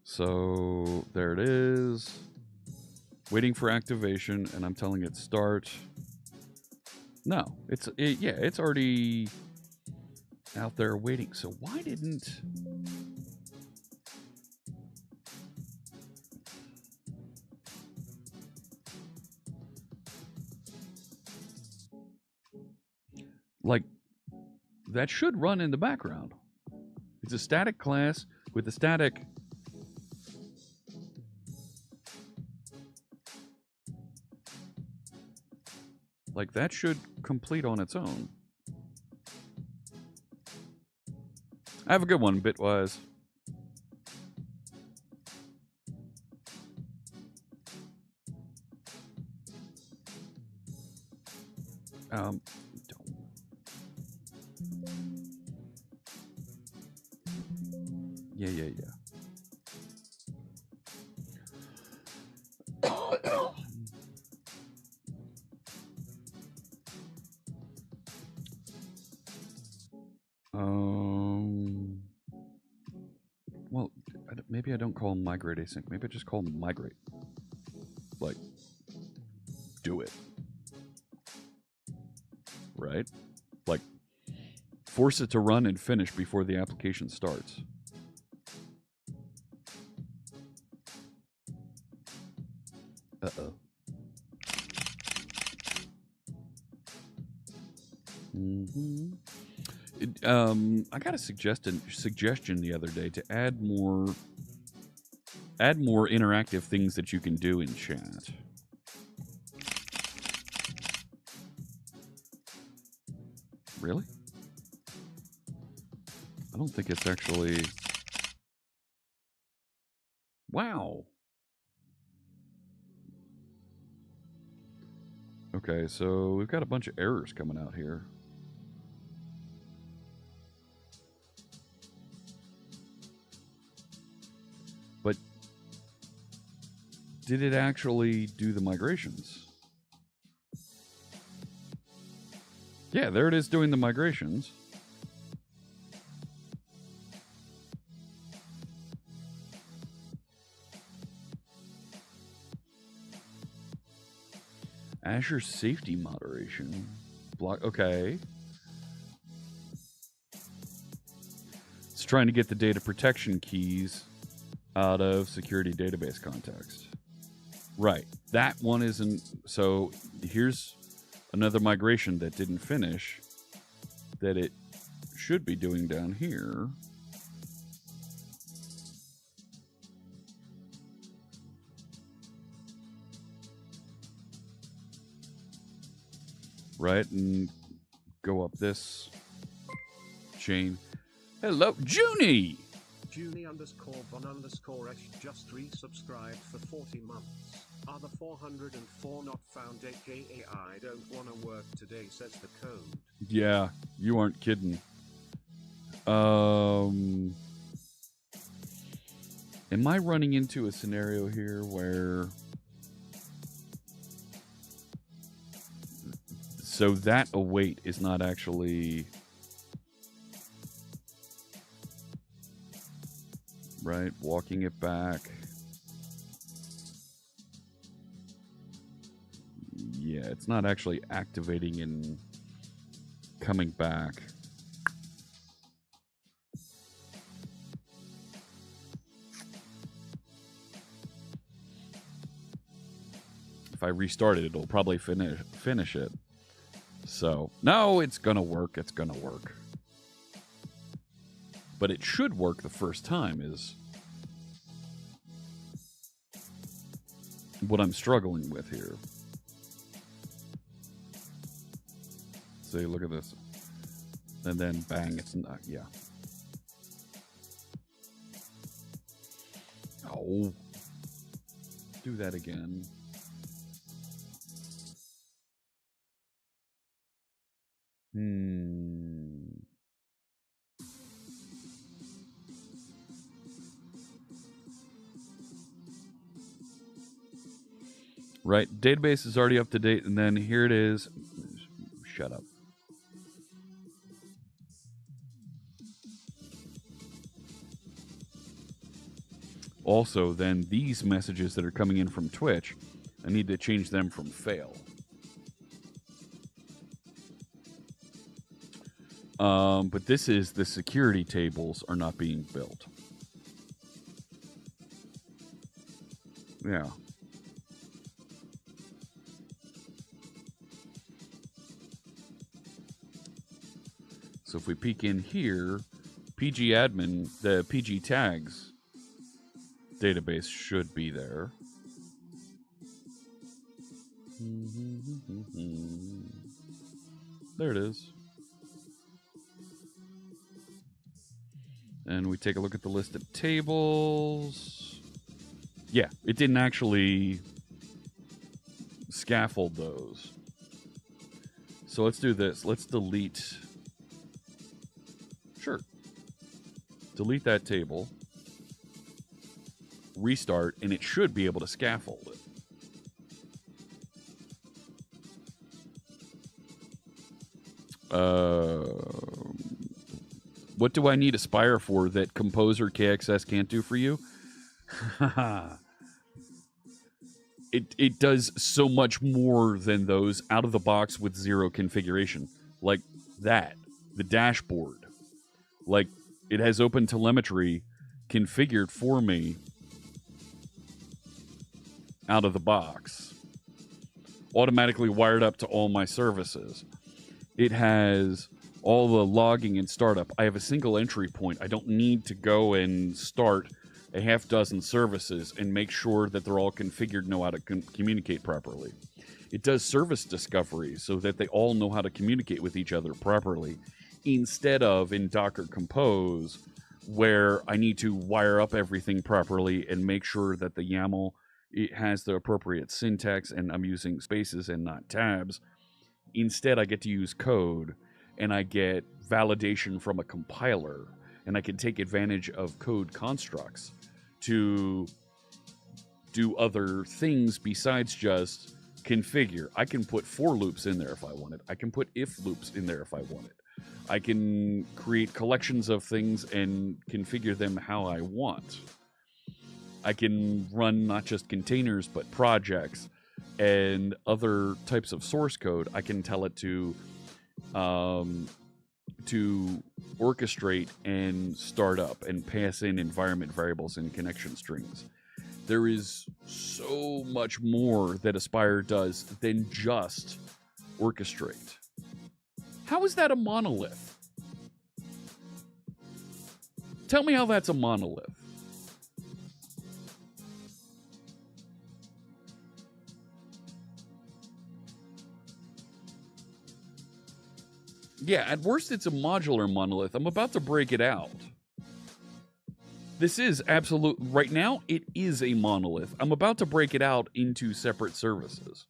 So there it is. Waiting for activation, and I'm telling it start. No, it's already out there waiting. So why didn't... Like, that should run in the background. It's a static class with a static... Like, that should complete on its own. Have a good one, Bitwise. Don't. Yeah. Well, maybe I don't call them migrate async. Maybe I just call them migrate. Like, do it. Right? Like, force it to run and finish before the application starts. Uh-oh. I got a suggestion the other day to add more interactive things that you can do in chat. Really? I don't think it's actually... Wow. Okay, so we've got a bunch of errors coming out here. But did it actually do the migrations? Yeah, there it is doing the migrations. Azure safety moderation. Block. Okay. It's trying to get the data protection keys out of security database context. Right. That one isn't. So here's another migration that didn't finish that it should be doing down here. Right, and go up this chain. Hello, Junie! Junie_von_s just resubscribed for 40 months. Other 404 not found, aka I don't wanna work today, says the code. Yeah, you aren't kidding. Am I running into a scenario here where... So that await is not actually... Right, walking it back. Yeah, it's not actually activating and coming back. If I restart it, it'll probably finish it. So, no, it's gonna work. It's gonna work. But it should work the first time is what I'm struggling with here. See, look at this. And then bang, it's not, yeah. Oh. Do that again. Right, database is already up to date, and then here it is. Shut up. Also, then these messages that are coming in from Twitch, I need to change them from fail. But this is the security tables are not being built. Yeah. So if we peek in here, PG admin, the PG tags database should be there. There it is. And we take a look at the list of tables. Yeah, it didn't actually scaffold those. So let's do this. Let's delete. Sure. Delete that table. Restart, and it should be able to scaffold it. What do I need Aspire for that Composer KXS can't do for you? It does so much more than those out of the box with zero configuration. Like that. The dashboard. Like, it has open telemetry configured for me out of the box. Automatically wired up to all my services. It has all the logging and startup. I have a single entry point. I don't need to go and start a half dozen services and make sure that they're all configured, know how to communicate properly. It does service discovery so that they all know how to communicate with each other properly, instead of in Docker Compose, where I need to wire up everything properly and make sure that the YAML it has the appropriate syntax and I'm using spaces and not tabs. Instead, I get to use code, and I get validation from a compiler, and I can take advantage of code constructs to do other things besides just configure. I can put for loops in there if I wanted. I can put if loops in there if I wanted. I can create collections of things and configure them how I want. I can run not just containers, but projects and other types of source code. I can tell it to orchestrate and start up and pass in environment variables and connection strings. There is so much more that Aspire does than just orchestrate. How is that a monolith? Tell me how that's a monolith. Yeah, at worst it's a modular monolith. I'm about to break it out. This is absolute. Right now, it is a monolith. I'm about to break it out into separate services.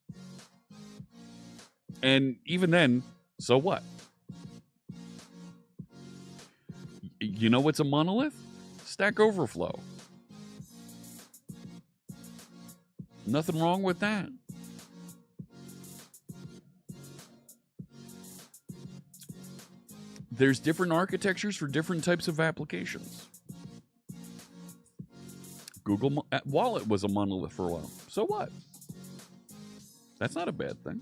And even then, so what? You know what's a monolith? Stack Overflow. Nothing wrong with that. There's different architectures for different types of applications. Google Wallet was a monolith for a while. So what? That's not a bad thing.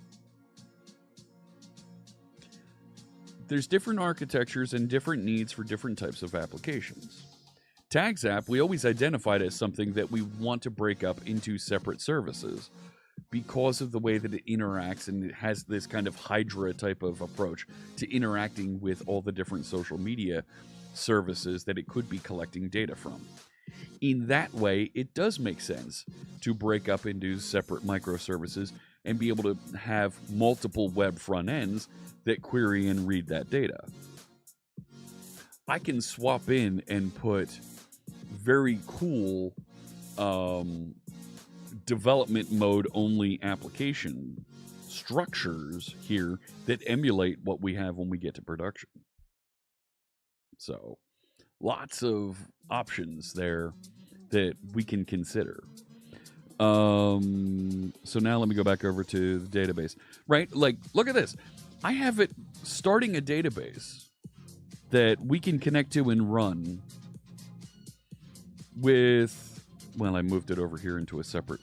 There's different architectures and different needs for different types of applications. Tags app, we always identified as something that we want to break up into separate services because of the way that it interacts, and it has this kind of Hydra type of approach to interacting with all the different social media services that it could be collecting data from. In that way, it does make sense to break up into separate microservices and be able to have multiple web front ends that query and read that data. I can swap in and put very cool development mode only application structures here that emulate what we have when we get to production. So lots of options there that we can consider. So now let me go back over to the database. Right? Like, look at this. I have it starting a database that we can connect to and run with, well, I moved it over here into a separate,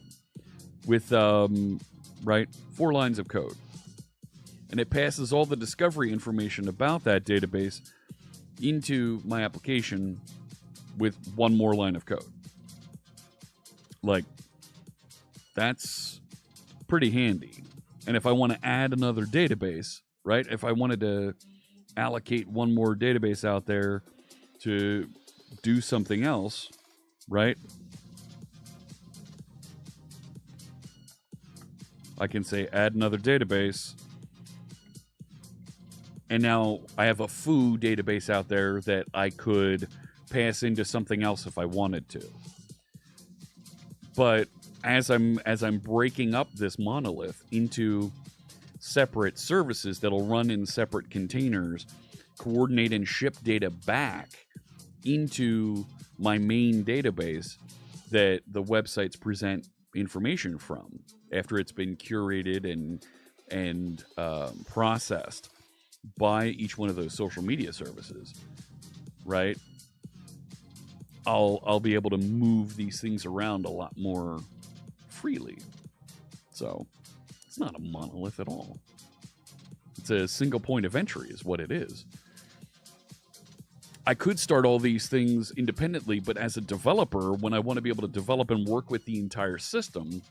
with, right, 4 lines of code. And it passes all the discovery information about that database into my application with 1 more line of code. Like, that's pretty handy. And if I want to add another database, right, if I wanted to allocate 1 more database out there to do something else, right, I can say add another database, and now I have a foo database out there that I could pass into something else if I wanted to. But as I'm breaking up this monolith into separate services that'll run in separate containers, coordinate and ship data back into my main database that the websites present information from after it's been curated and processed by each one of those social media services, right? I'll be able to move these things around a lot more freely. So it's not a monolith at all. It's a single point of entry is what it is. I could start all these things independently, but as a developer, when I want to be able to develop and work with the entire system,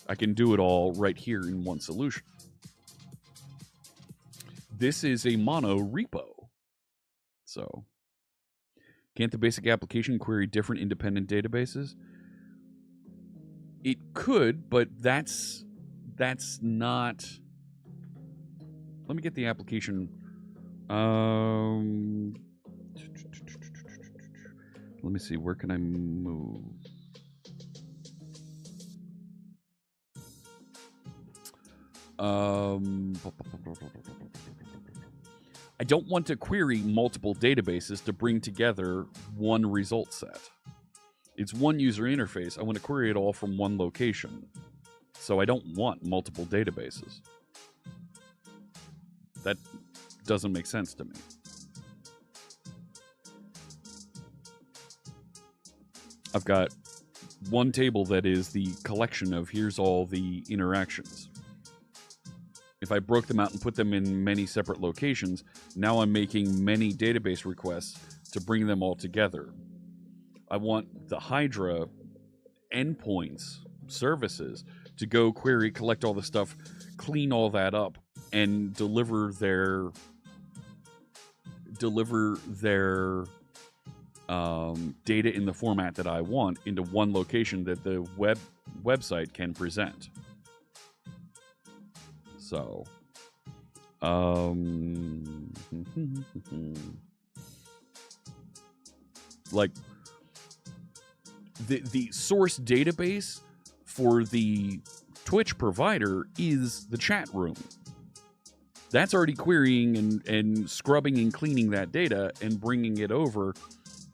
I can do it all right here in one solution. This is a mono repo. So, can't the basic application query different independent databases? It could, but that's not... Let me get the application... Let me see, where can I move? I don't want to query multiple databases to bring together one result set. It's one user interface. I want to query it all from one location. So I don't want multiple databases. That doesn't make sense to me. I've got one table that is the collection of here's all the interactions. If I broke them out and put them in many separate locations, now I'm making many database requests to bring them all together. I want the Hydra endpoints, services, to go query, collect all the stuff, clean all that up, and deliver their data in the format that I want into one location that the website can present. So, like the source database for the Twitch provider is the chat room. That's already querying and scrubbing and cleaning that data and bringing it over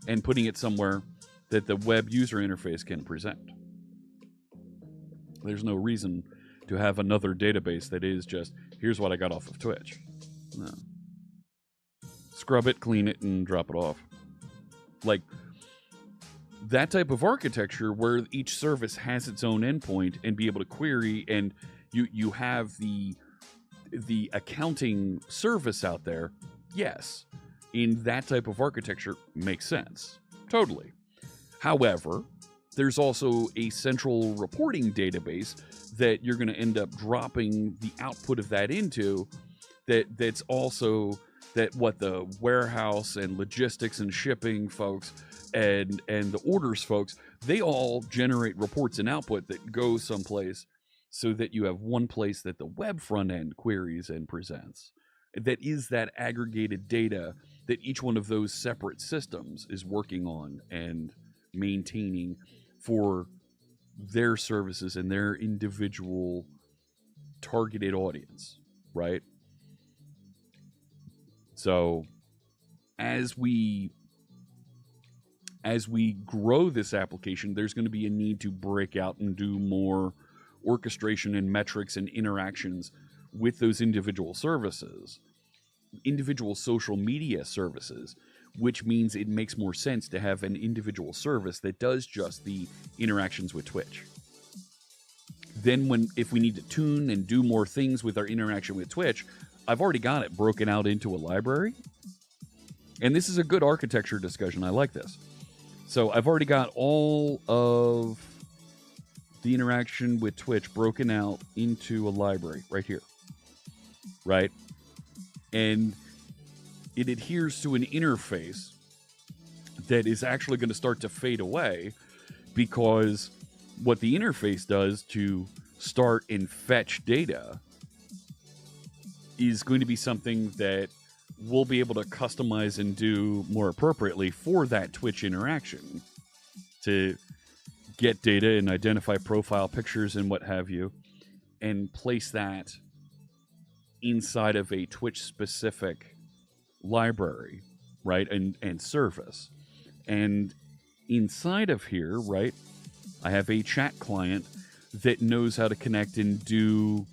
and putting it somewhere that the web user interface can present. There's no reason to have another database that is just, here's what I got off of Twitch. No. Scrub it, clean it, and drop it off. Like, that type of architecture where each service has its own endpoint and be able to query, and you have the accounting service out there, yes, in that type of architecture makes sense. Totally. However, there's also a central reporting database that you're going to end up dropping the output of that into, that's also that what the warehouse and logistics and shipping folks and the orders folks, they all generate reports and output that go someplace so that you have one place that the web front end queries and presents. That is that aggregated data that each one of those separate systems is working on and maintaining for their services and their individual targeted audience, right? So as we grow this application, there's going to be a need to break out and do more orchestration and metrics and interactions with those individual services, individual social media services, which means it makes more sense to have an individual service that does just the interactions with Twitch. Then if we need to tune and do more things with our interaction with Twitch, I've already got it broken out into a library. And this is a good architecture discussion. I like this. So I've already got all of the interaction with Twitch broken out into a library right here. Right? And it adheres to an interface that is actually going to start to fade away, because what the interface does to start and fetch data is going to be something that we'll be able to customize and do more appropriately for that Twitch interaction to get data and identify profile pictures and what have you, and place that inside of a Twitch specific library, right, and service. And inside of here, right, I have a chat client that knows how to connect and do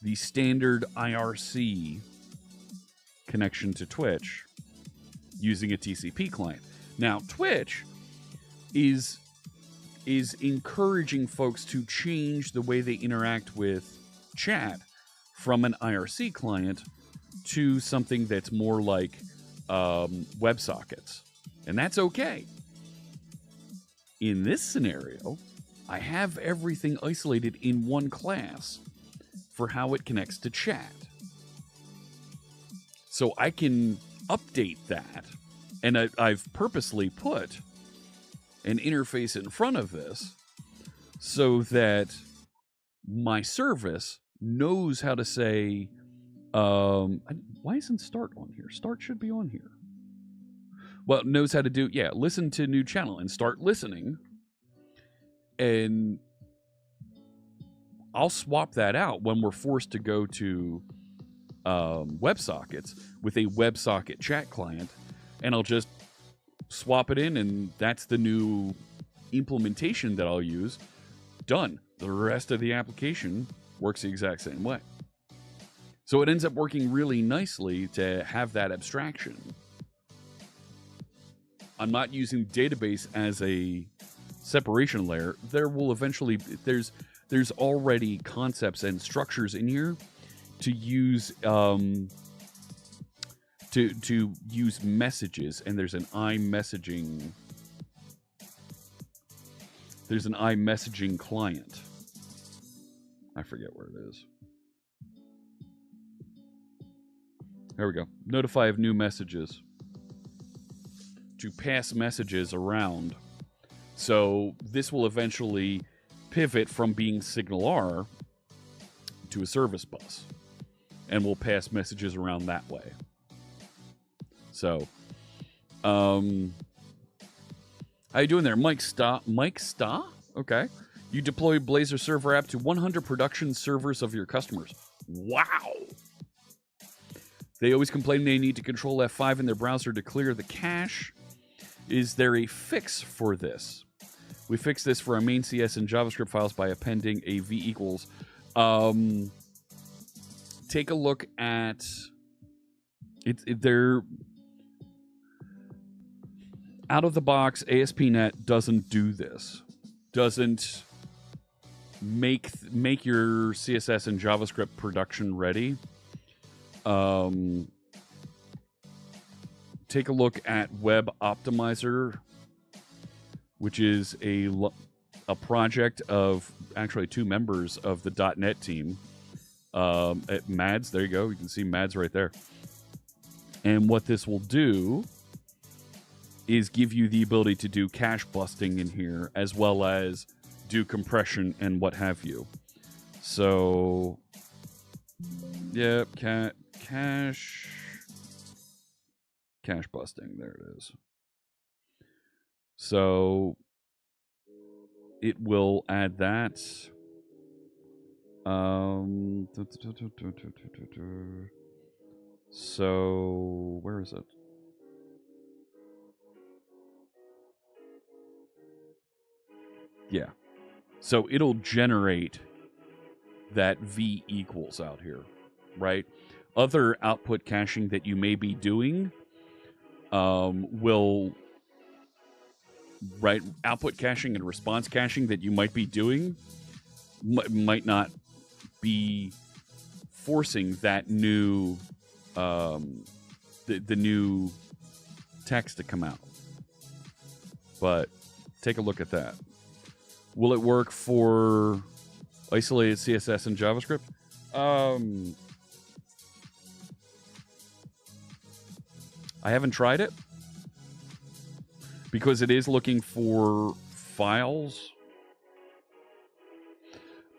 the standard IRC connection to Twitch using a TCP client. Now, Twitch is encouraging folks to change the way they interact with chat from an IRC client to something that's more like WebSockets. And that's okay. In this scenario, I have everything isolated in one class for how it connects to chat. So I can update that. And I've purposely put an interface in front of this so that my service knows how to say, why isn't start on here? Start should be on here. Well, it knows how to do, listen to new channel and start listening. And I'll swap that out when we're forced to go to WebSockets with a WebSocket chat client, and I'll just swap it in, and that's the new implementation that I'll use, done. The rest of the application works the exact same way. So it ends up working really nicely to have that abstraction. I'm not using database as a separation layer. There will eventually, there's already concepts and structures in here to use to use messages, and there's an iMessaging client. I forget where it is. There we go. Notify of new messages to pass messages around. So this will eventually pivot from being Signal R to a service bus, and we'll pass messages around that way. So, how you doing there, Mike Sta? Mike Sta? Okay. You deploy Blazor Server app to 100 production servers of your customers. Wow. They always complain they need to control F5 in their browser to clear the cache. Is there a fix for this? We fix this for our main CS and JavaScript files by appending a v equals. Take a look at they're out of the box. ASP.NET doesn't do this. Doesn't make your CSS and JavaScript production ready. Take a look at Web Optimizer, which is a project of actually 2 members of the .NET team. At Mads, there you go. You can see Mads right there. And what this will do is give you the ability to do cache busting in here, as well as do compression and what have you. So, yep, cache busting. There it is. So it will add that. So where is it? Yeah. So it'll generate that v equals out here, right? Other output caching that you may be doing will, right? Output caching and response caching that you might be doing might not be forcing that new the new text to come out. But take a look at that. Will it work for isolated CSS and JavaScript? I haven't tried it because it is looking for files.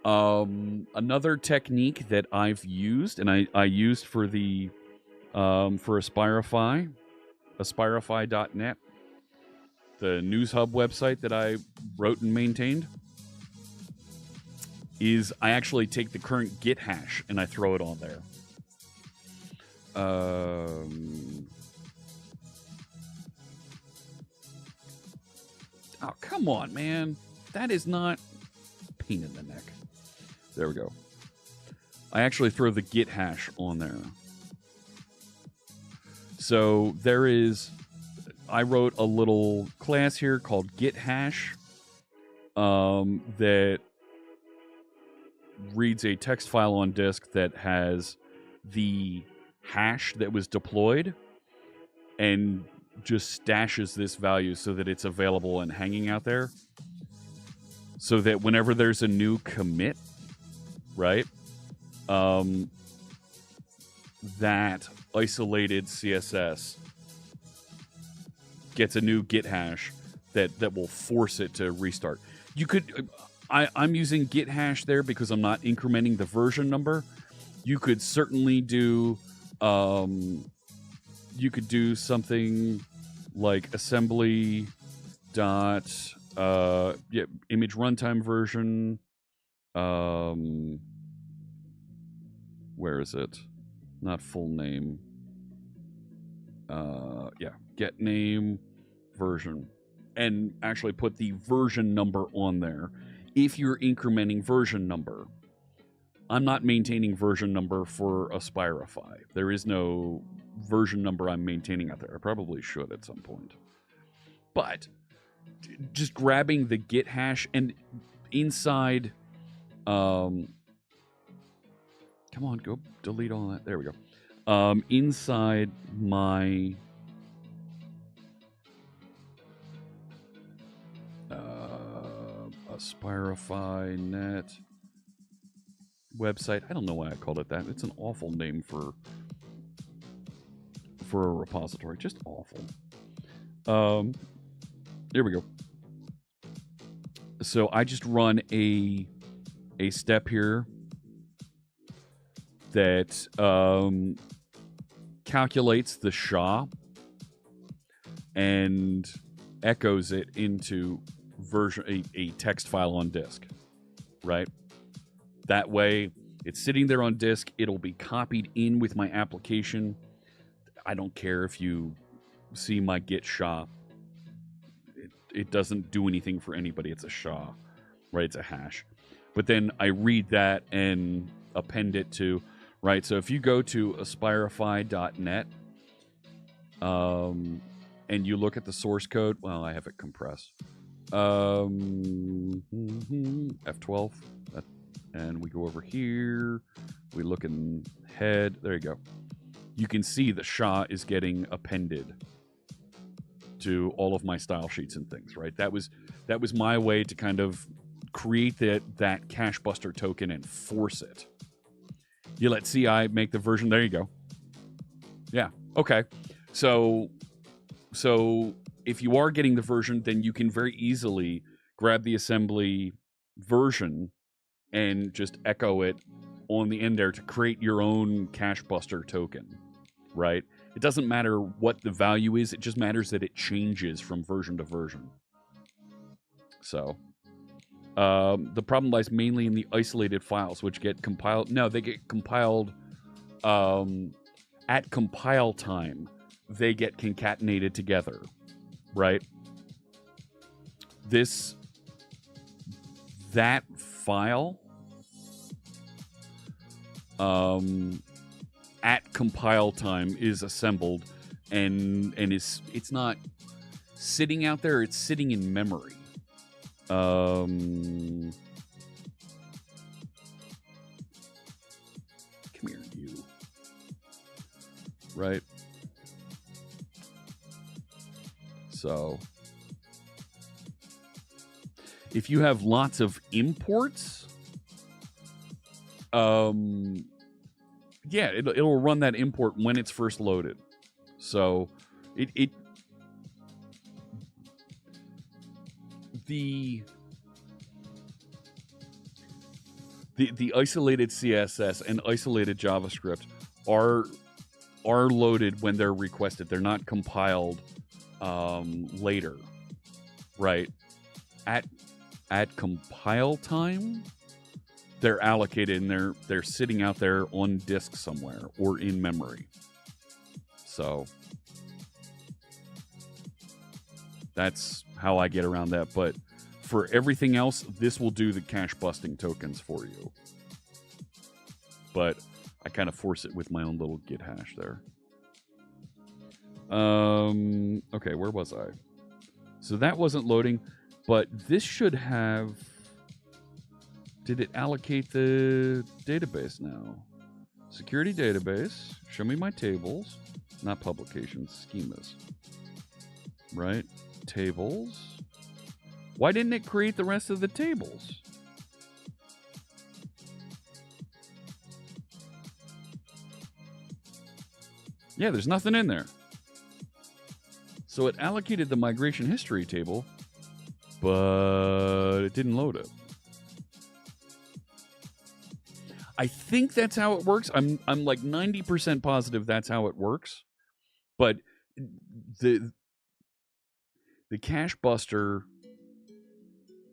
Another technique that I've used, and I used for the for Aspirify.net, the News Hub website that I wrote and maintained, is I actually take the current Git hash and I throw it on there. Oh, come on, man. That is not pain in the neck. There we go. I actually throw the Git hash on there. So there is, I wrote a little class here called Git hash that reads a text file on disk that has the hash that was deployed and just stashes this value so that it's available and hanging out there, so that whenever there's a new commit, right, that isolated CSS gets a new Git hash that will force it to restart. You could, I'm using Git hash there because I'm not incrementing the version number. You could certainly do, you could do something like assembly dot image runtime version. Where is it? Not full name. Yeah, get name version. and actually put the version number on there. If you're incrementing version number, I'm not maintaining version number for Aspirify. There is no version number I'm maintaining out there. I probably should at some point. But just grabbing the git hash and inside, come on, go delete all that. There we go. Inside my Aspirify net website. I don't know why I called it that. It's an awful name for a repository. Just awful. Here we go. So I just run a step here that calculates the SHA and echoes it into a text file on disk, right? That way, it's sitting there on disk. It'll be copied in with my application. I don't care if you see my git SHA. It doesn't do anything for anybody. It's a SHA, right? It's a hash. But then I read that and append it to, right? So if you go to aspirify.net and you look at the source code, well, I have it compressed. F12. And we go over here. We look in head. There you go. You can see the SHA is getting appended to all of my style sheets and things, right? That was my way to kind of create that cache buster token and force it. You let CI make the version. There you go. Yeah. Okay. So if you are getting the version, then you can very easily grab the assembly version and just echo it on the end there to create your own cache buster token, right? It doesn't matter what the value is. It just matters that it changes from version to version. So the problem lies mainly in the isolated files, which get compiled. No, they get compiled at compile time. They get concatenated together, right? That file at compile time is assembled and it's not sitting out there, it's sitting in memory. Come here, you. Right? So if you have lots of imports, yeah, it'll run that import when it's first loaded. So the isolated CSS and isolated JavaScript are loaded when they're requested. They're not compiled later, right? At compile time, they're allocated and they're sitting out there on disk somewhere or in memory. So that's how I get around that. But for everything else, this will do the cache busting tokens for you. But I kind of force it with my own little git hash there. Okay, where was I? So that wasn't loading, but this should have... Did it allocate the database now? Security database. Show me my tables. Not publications, schemas. Right? Tables. Why didn't it create the rest of the tables? Yeah, there's nothing in there. So it allocated the migration history table, but it didn't load it. I think that's how it works. I'm like 90% positive that's how it works. But the cache buster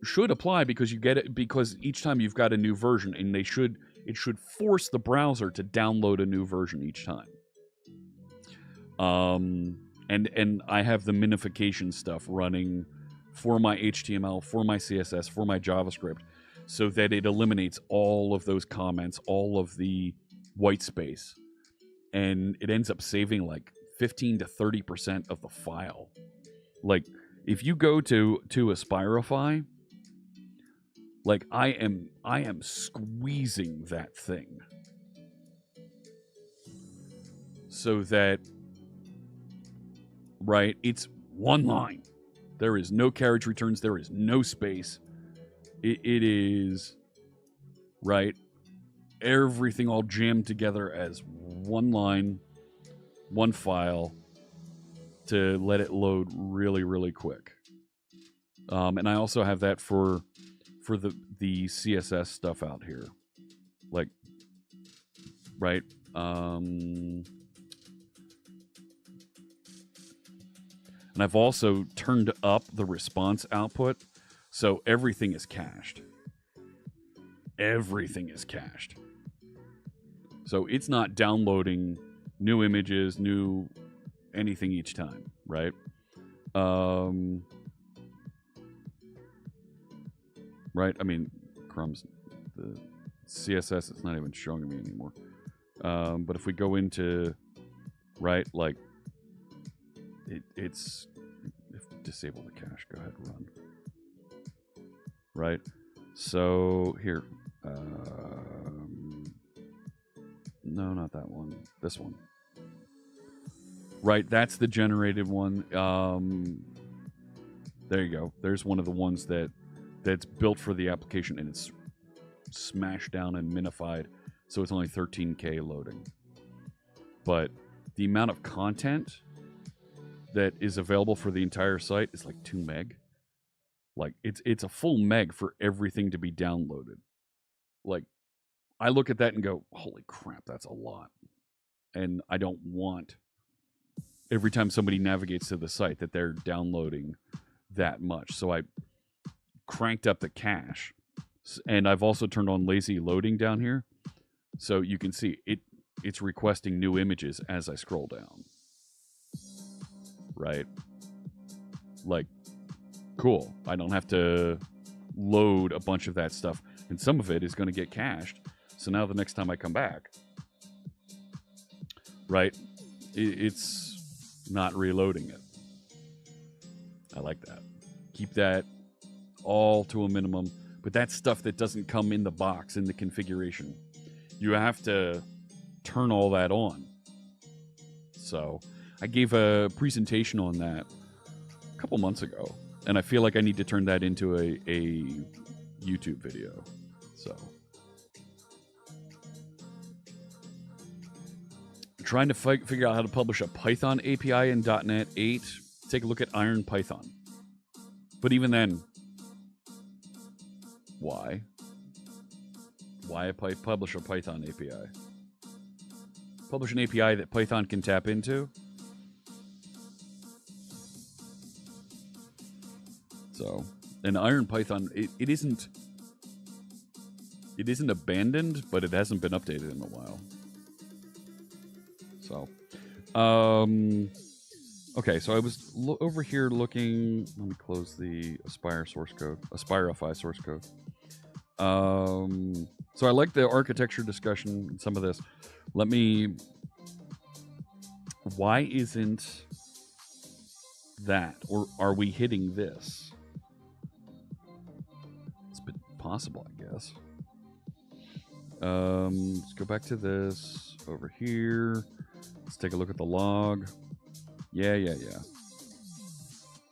should apply because you get it because each time you've got a new version, and it should force the browser to download a new version each time. And I have the minification stuff running for my HTML, for my CSS, for my JavaScript, so that it eliminates all of those comments, all of the white space, and it ends up saving like 15 to 30% of the file. Like if you go to Aspirify, like I am squeezing that thing so that, right, it's one line. There is no carriage returns. There is no space. It is, right, everything all jammed together as one line, one file, to let it load really, really quick. And I also have that for the CSS stuff out here. Like, right? And I've also turned up the response output, so everything is cached. Everything is cached. So it's not downloading new images, new anything each time, right? Right? I mean, crumbs. The CSS is not even showing me anymore. But if we go into, right, like, it's disable the cache. Go ahead, run. Right? So here. No, not that one. This one. Right, that's the generated one. There you go. There's one of the ones that's built for the application, and it's smashed down and minified, so it's only 13K loading. But the amount of content that is available for the entire site is like 2 meg. Like it's a full meg for everything to be downloaded. Like I look at that and go, holy crap, that's a lot. And I don't want every time somebody navigates to the site that they're downloading that much. So I cranked up the cache, and I've also turned on lazy loading down here. So you can see it's requesting new images as I scroll down. Right? Like, cool. I don't have to load a bunch of that stuff. And some of it is going to get cached. So now the next time I come back, right, it's not reloading it. I like that. Keep that all to a minimum. But that's stuff that doesn't come in the box, in the configuration. You have to turn all that on. So I gave a presentation on that a couple months ago, and I feel like I need to turn that into a YouTube video. So trying to figure out how to publish a Python API in .NET 8. Take a look at Iron Python. But even then, why? Why publish a Python API? Publish an API that Python can tap into? So, and Iron Python, it isn't abandoned, but it hasn't been updated in a while. So, okay, so I was over here looking. Let me close the Aspirify source code. So I like the architecture discussion and some of this. Why isn't that, or are we hitting this? It's possible, I guess. Let's go back to this over here. Let's take a look at the log. Yeah.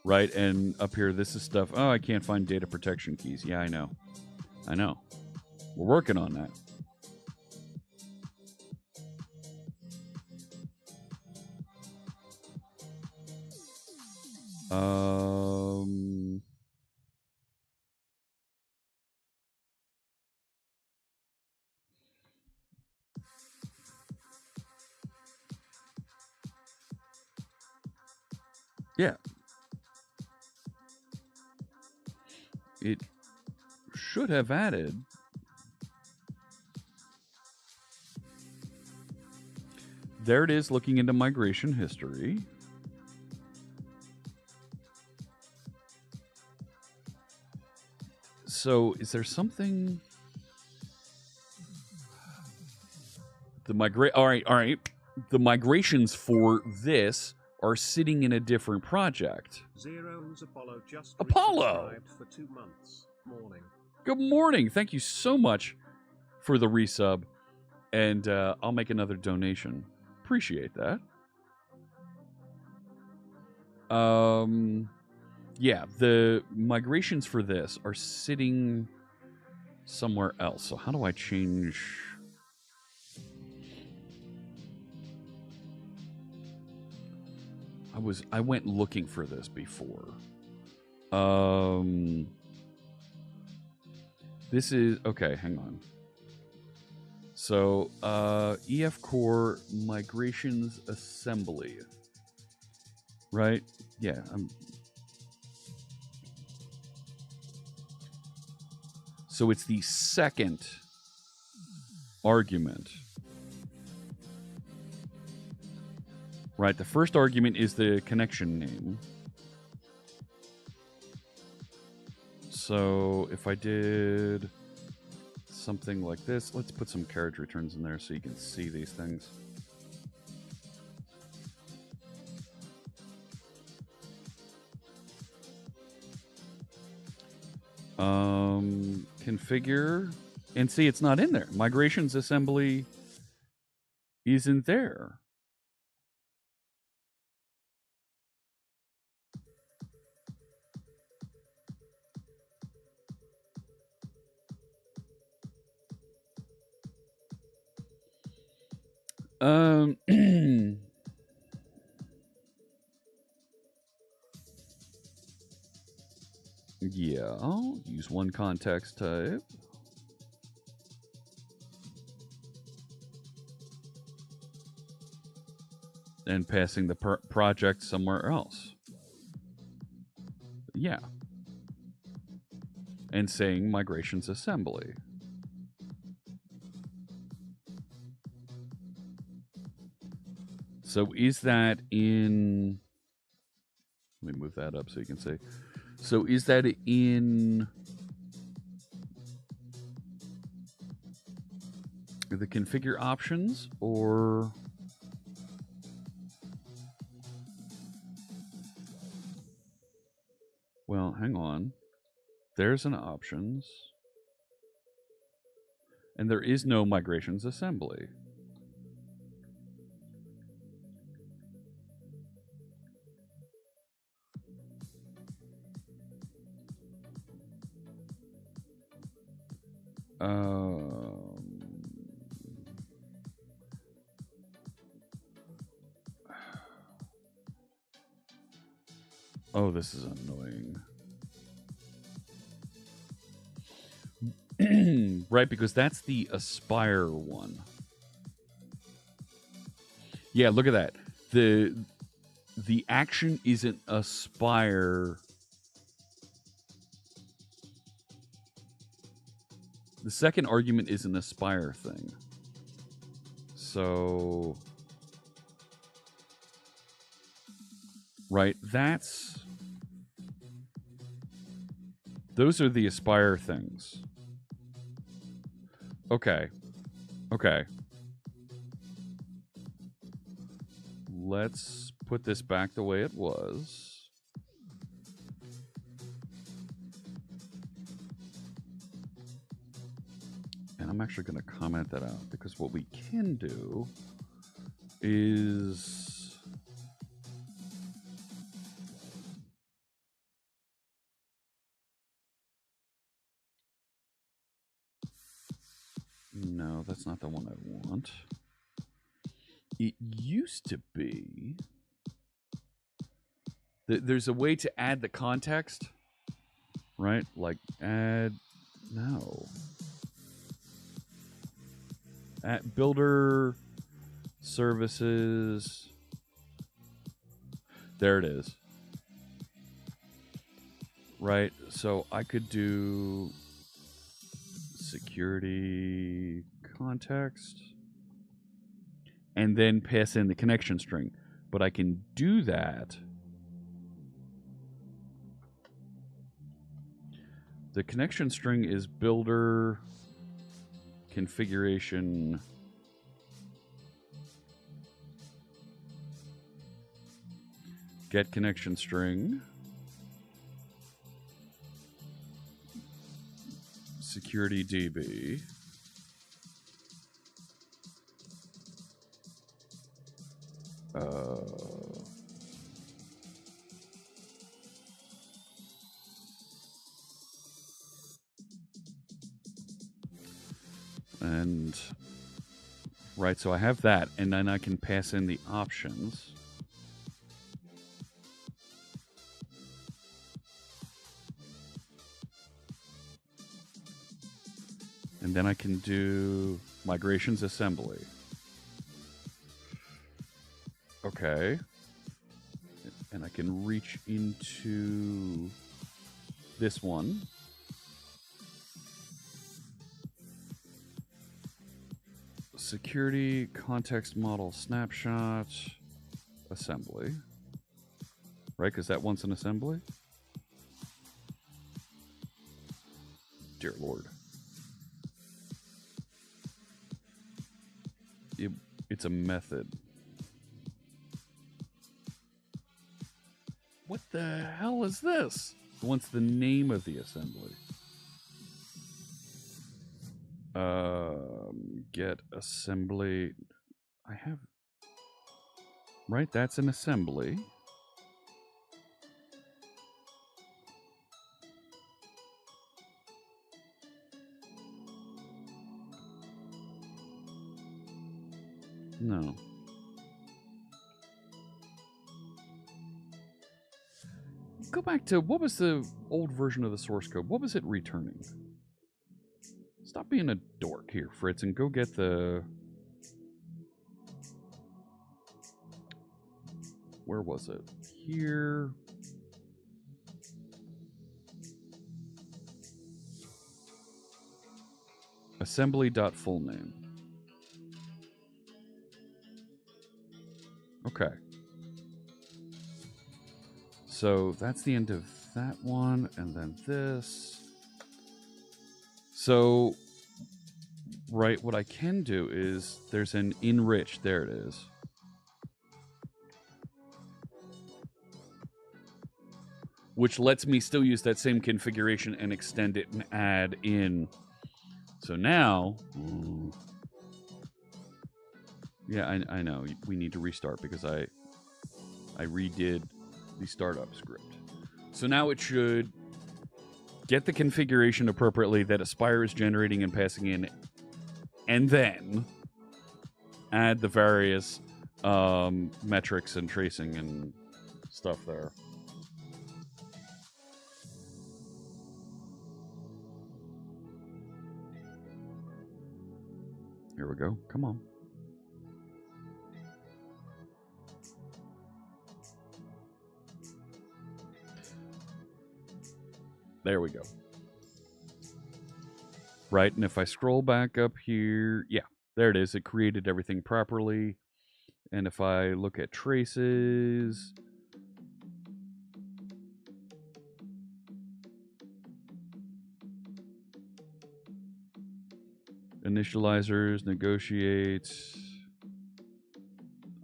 Right, and up here, this is stuff. Oh, I can't find data protection keys. Yeah, I know. We're working on that. Yeah. It should have added. There it is, looking into migration history. So is there something? All right. The migrations for this are sitting in a different project. Zero's Apollo just Apollo! resubscribed for 2 months. Morning. Good morning. Thank you so much for the resub. And I'll make another donation. Appreciate that. Yeah, the migrations for this are sitting somewhere else. So how do I change? I went looking for this before. This is okay, hang on. So, EF Core Migrations Assembly. Right? Yeah, so it's the second argument. Right, the first argument is the connection name. So if I did something like this, let's put some carriage returns in there so you can see these things. Configure, and see it's not in there. Migrations assembly isn't there. Yeah, I'll use one context type. And passing the project somewhere else. Yeah. And saying migrations assembly. So is that in... Let me move that up so you can see. So is that in the configure options or... Well, hang on. There's an options. And there is no migrations assembly. Oh, this is annoying. Right, because that's the Aspire one. Yeah, look at that. The action isn't Aspire. The second argument is an Aspire thing. So... Right, those are the Aspire things. Okay. Okay. Let's put this back the way it was. And I'm actually going to comment that out because what we can do is... No, that's not the one I want. It used to be... There's a way to add the context, right? Like add... No. At builder services. There it is. Right, so I could do security context and then pass in the connection string. But I can do that The connection string is builder configuration. Get connection string. Security DB. And right, so I have that, and then I can pass in the options. And then I can do migrations assembly. Okay. And I can reach into this one. Security context model snapshot assembly. Right, because that one's an assembly. Dear Lord. It's a method. What the hell is this? What's the name of the assembly? Get assembly. I have. Right, that's an assembly. No. Go back to, what was the old version of the source code? What was it returning? Stop being a dork here, Fritz, and go get the... Where was it? Here. Assembly.fullname. Okay. So that's the end of that one, and then this. So, right, what I can do is there's an enrich. There it is. Which lets me still use that same configuration and extend it and add in. So now, yeah, I know we need to restart because I redid the startup script. So now it should get the configuration appropriately that Aspire is generating and passing in, and then add the various metrics and tracing and stuff there. Here we go. Come on. There we go. Right, and if I scroll back up here, yeah, there it is. It created everything properly. And if I look at traces, initializers, negotiate,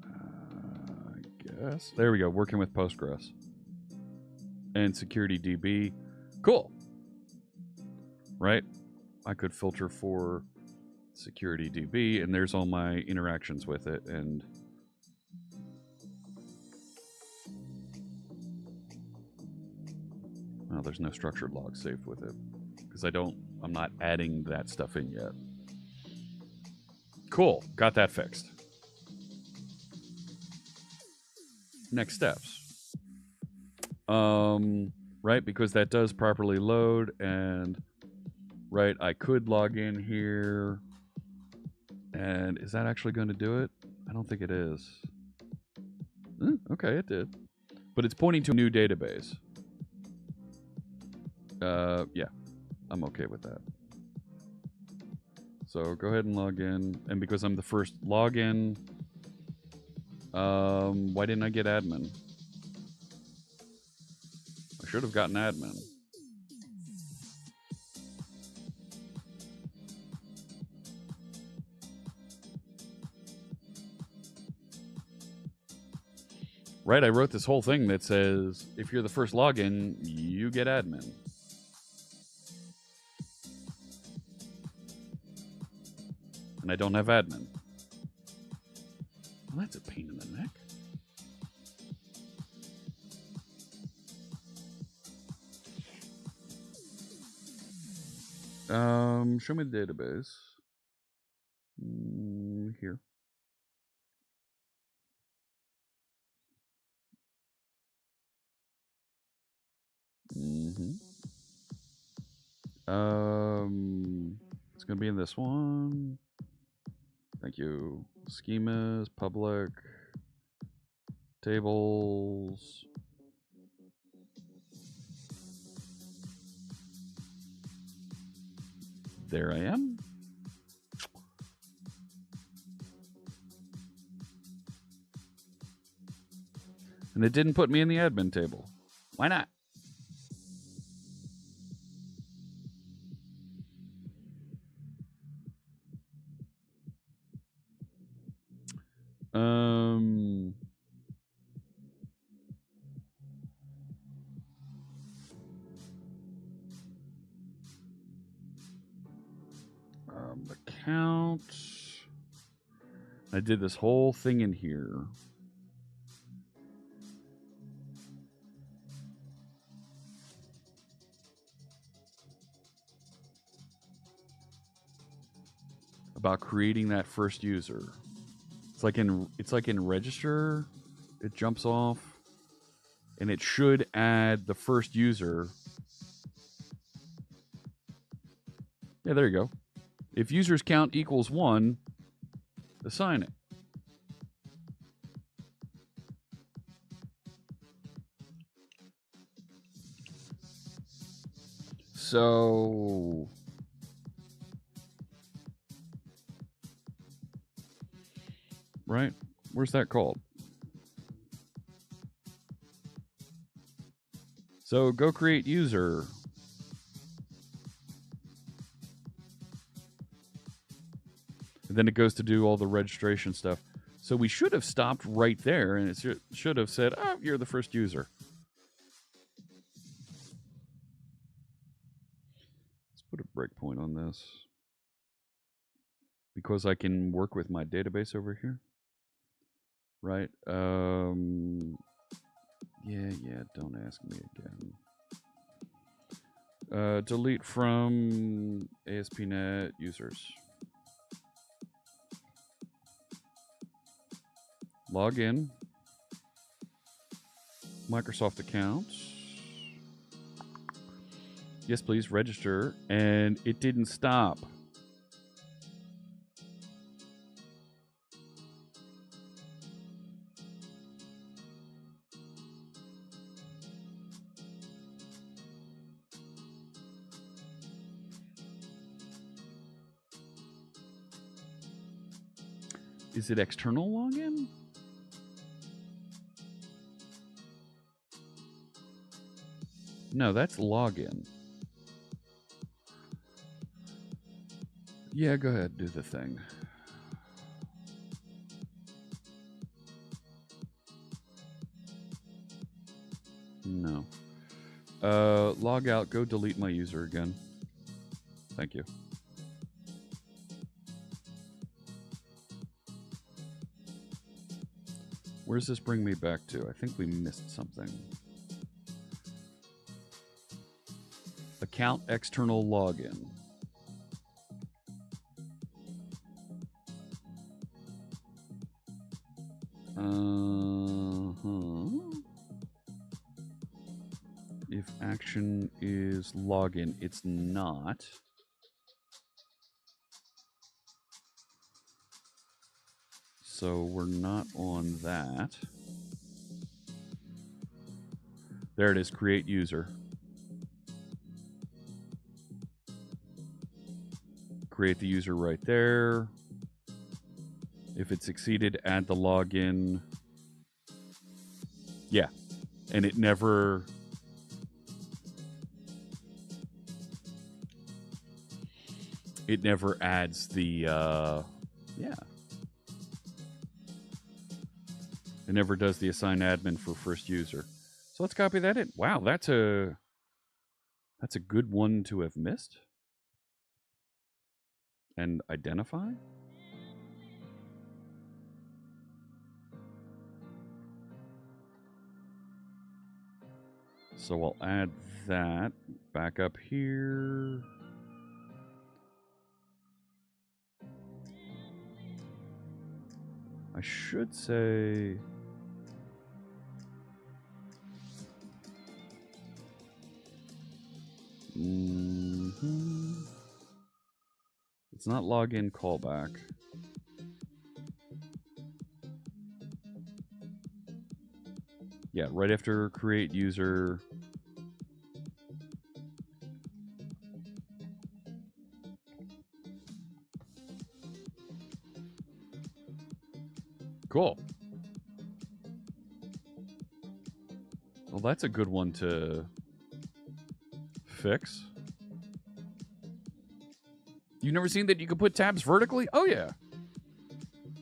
I guess. There we go, working with Postgres. And security DB. Cool. Right? I could filter for security DB, and there's all my interactions with it, and well, there's no structured log saved with it because I'm not adding that stuff in yet. Cool, got that fixed. Next steps. Right, because that does properly load, and right, I could log in here, and is that actually going to do it? I don't think it is. Okay, it did, but it's pointing to a new database. Yeah, I'm okay with that. So go ahead and log in, and because I'm the first login, why didn't I get admin? I should have gotten admin. Right, I wrote this whole thing that says if you're the first login, you get admin. And I don't have admin. Well, that's a pain in the neck. Show me the database. Here. It's gonna be in this one. Thank you. Schemas, public, tables. There I am. And it didn't put me in the admin table. Why not? Account. I did this whole thing in here. About creating that first user. It's like in register, it jumps off, and it should add the first user. Yeah, there you go. If users count equals 1, assign it. So right, where's that called? So go create user. And then it goes to do all the registration stuff. So we should have stopped right there, and it should have said, oh, you're the first user. Let's put a breakpoint on this. Because I can work with my database over here. Right? Yeah, don't ask me again. Delete from ASP.NET users. Log in. Microsoft accounts. Yes, please, register. And it didn't stop. Is it external login? No, that's login. Yeah, go ahead, do the thing. No. Log out, go delete my user again. Thank you. Where's this bring me back to? I think we missed something. Account external login. If action is login, it's not. So we're not on that. There it is, create user. Create the user right there. If it succeeded, add the login. Yeah, and it never... It never adds the, yeah. It never does the assign admin for first user. So let's copy that in. Wow, that's a good one to have missed. And identify? So I'll add that back up here. I should say... It's not login callback. Yeah, right after create user. Cool. Well, that's a good one to fix. You've never seen that you can put tabs vertically? Oh, yeah.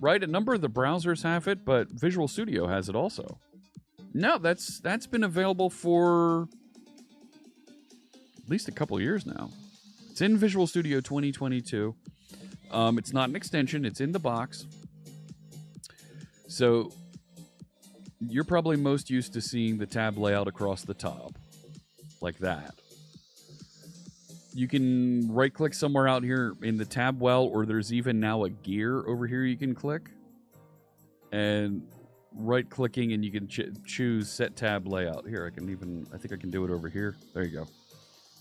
Right, a number of the browsers have it, but Visual Studio has it also. No, that's been available for at least a couple years now. It's in Visual Studio 2022. It's not an extension. It's in the box. So you're probably most used to seeing the tab layout across the top, like that. You can right-click somewhere out here in the tab well, or there's even now a gear over here you can click. And right-clicking, and you can choose Set Tab Layout. Here, I think I can do it over here. There you go.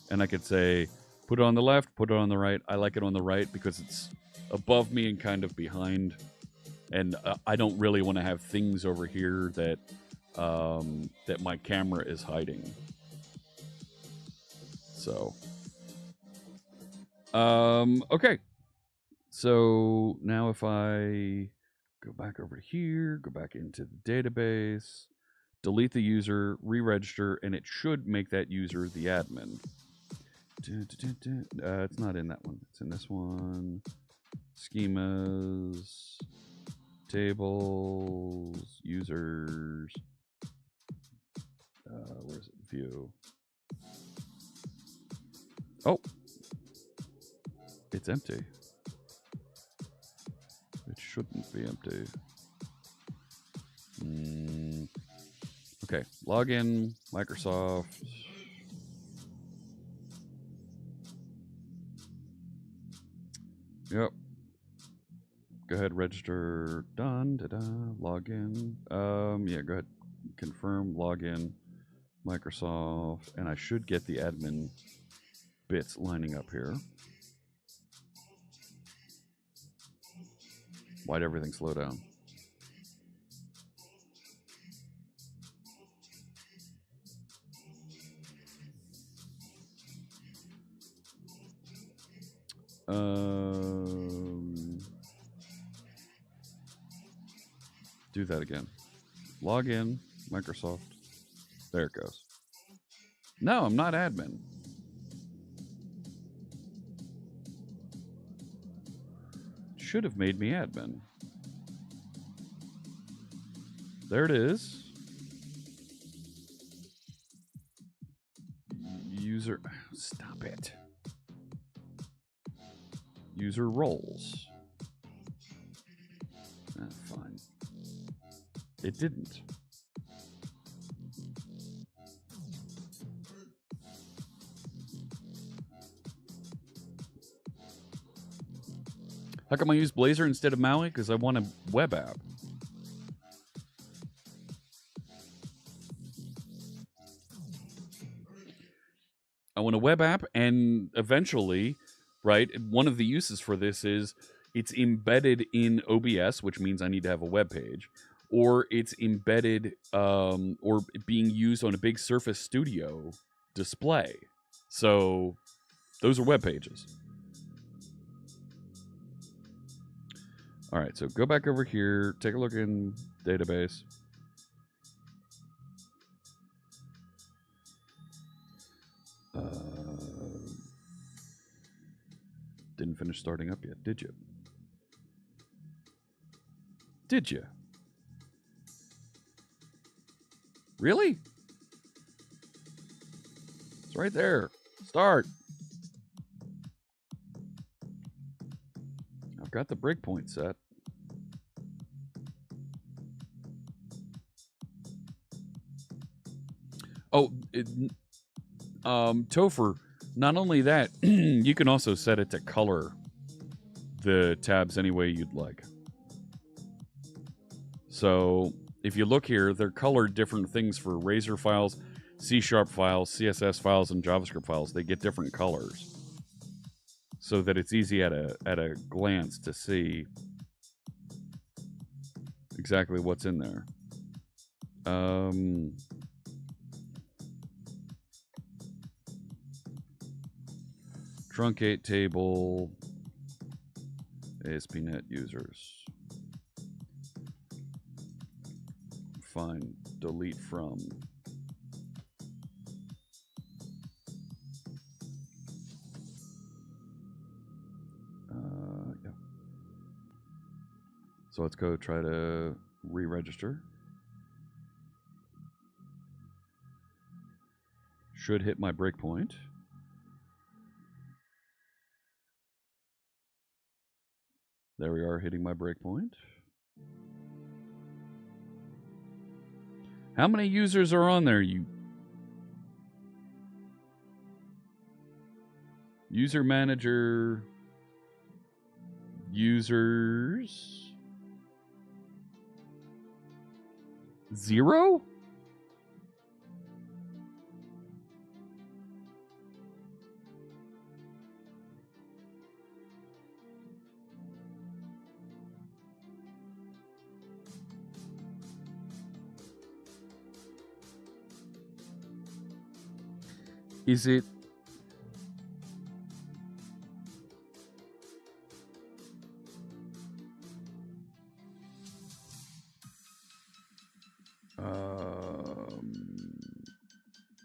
And I could say, put it on the left, put it on the right. I like it on the right because it's above me and kind of behind. And I don't really want to have things over here that that my camera is hiding. So... okay. So now if I go back over here, go back into the database, delete the user, re-register, and it should make that user the admin. It's not in that one. It's in this one. Schemas, tables, users. Where's it? View. Oh. It's empty. It shouldn't be empty. Okay, login, Microsoft. Yep. Go ahead, register. Done. Login. Yeah, go ahead. Confirm, login, Microsoft. And I should get the admin bits lining up here. Why'd everything slow down? Do that again. Log in, Microsoft. There it goes. No, I'm not admin. Should have made me admin. There it is. User, stop it. User roles. Fine. It didn't. How come I use Blazor instead of Maui? Because I want a web app. I want a web app, and eventually, right, one of the uses for this is it's embedded in OBS, which means I need to have a web page, or it's embedded or being used on a big Surface Studio display. So those are web pages. All right, so go back over here, take a look in database. Didn't finish starting up yet, did you? Did you? Really? It's right there. Start. I've got the breakpoint set. Oh, Topher, not only that, you can also set it to color the tabs any way you'd like. So if you look here, they're colored different things for Razor files, C# files, CSS files, and JavaScript files. They get different colors so that it's easy at a glance to see exactly what's in there. Truncate table, ASP.NET users. Find, delete from. Yeah. So let's go try to re-register. Should hit my breakpoint. There we are, hitting my breakpoint. How many users are on there, you? User manager. Users. 0? Is it?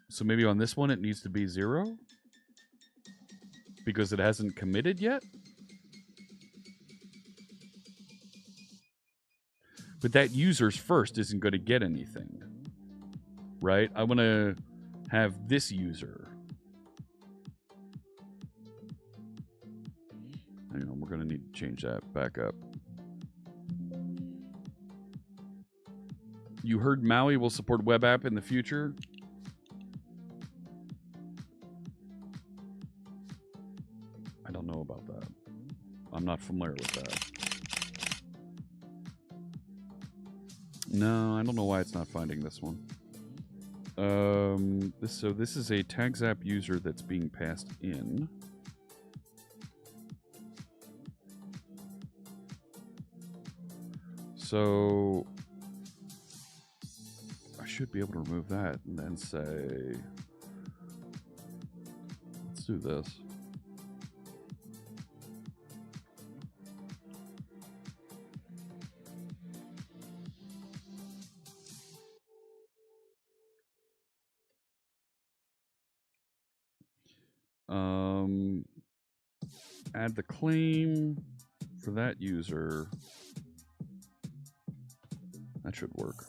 So maybe on this one it needs to be 0? Because it hasn't committed yet? But that user's first isn't going to get anything. Right? I want to have this user. Hang on, we're going to need to change that back up. You heard Maui will support web app in the future? I don't know about that. I'm not familiar with that. No, I don't know why it's not finding this one. So this is a TagZap user that's being passed in. So I should be able to remove that and then say, let's do this. Add the claim for that user. That should work.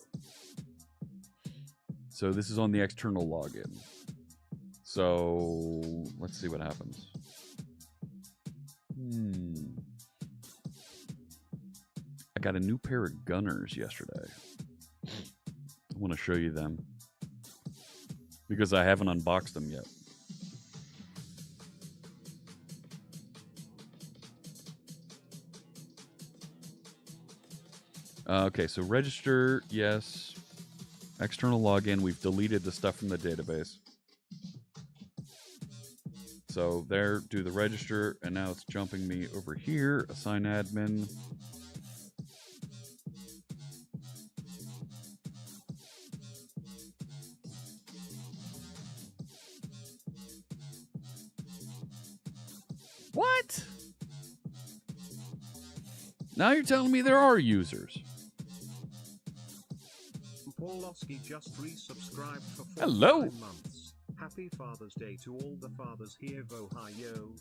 So this is on the external login. So let's see what happens. I got a new pair of gunners yesterday. I want to show you them because I haven't unboxed them yet. Okay, so register, yes. External login, we've deleted the stuff from the database. So there, do the register, and now it's jumping me over here, assign admin. What? Now you're telling me there are users. Paulowski just resubscribed for 49 Hello. months. Happy Father's Day to all the fathers here, Ohio.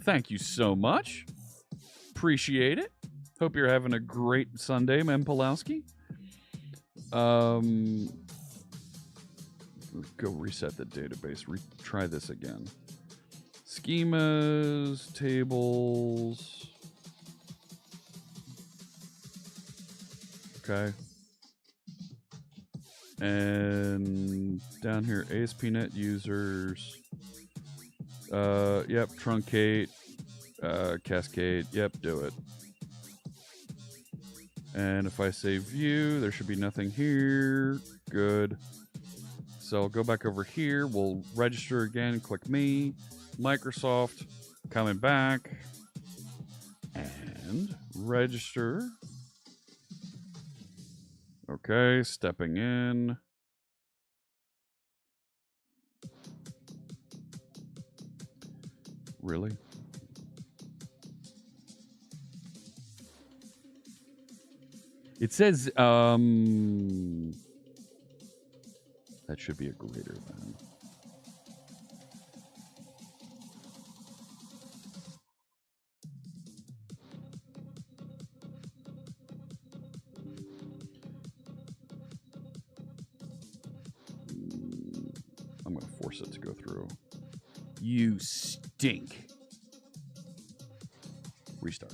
Thank you so much. Appreciate it. Hope you're having a great Sunday, Mem Pulowski. Go reset the database. Try this again. Schemas, tables. Okay. And down here, ASP.NET users. Yep, truncate, cascade. Yep, do it. And if I say view, there should be nothing here. Good. So I'll go back over here. We'll register again. Click me. Microsoft. Coming back. And register. Okay, stepping in. Really? It says, that should be a greater than. I'm going to force it to go through. You stink. Restart.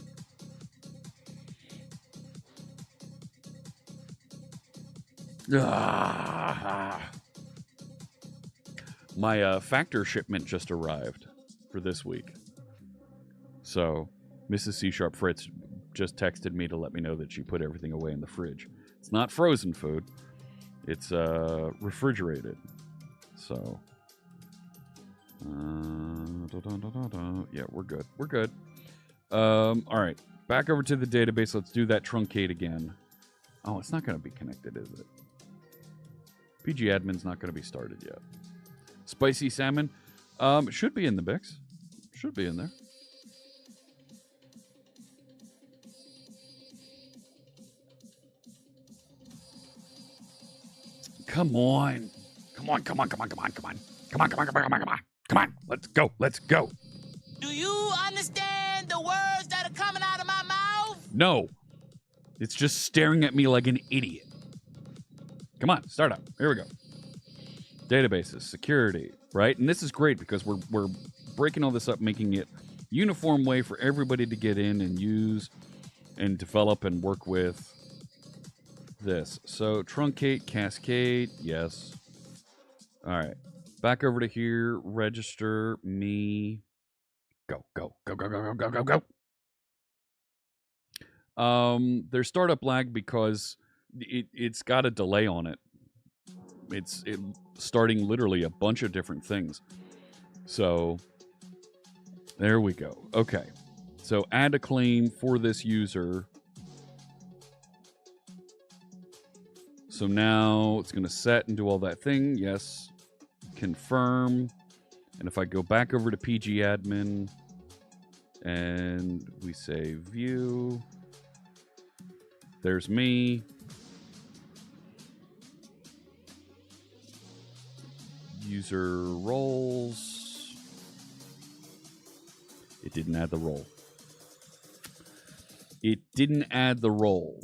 My factor shipment just arrived for this week. So, Mrs. C Sharp Fritz just texted me to let me know that she put everything away in the fridge. It's not frozen food. It's refrigerated. So, yeah, we're good. We're good. All right. Back over to the database. Let's do that truncate again. Oh, it's not going to be connected, is it? PG admin's not going to be started yet. Spicy salmon. It should be in the mix. Should be in there. Come on. Come on, come on, come on, come on, come on. Come on, come on, come on, come on, come on. Come on. Let's go. Let's go. Do you understand the words that are coming out of my mouth? No. It's just staring at me like an idiot. Come on, start up. Here we go. Databases, security, right? And this is great because we're breaking all this up, making it uniform way for everybody to get in and use and develop and work with this. So truncate, cascade, yes. All right. Back over to here, register me. Go, go, go, go, go, go, go, go, go. There's startup lag because it's got a delay on it. It's starting literally a bunch of different things. So there we go. Okay. So add a claim for this user. So now it's going to set and do all that thing. Yes. Confirm. And if I go back over to PG admin and we say view, there's me. User roles. It didn't add the role. It didn't add the role.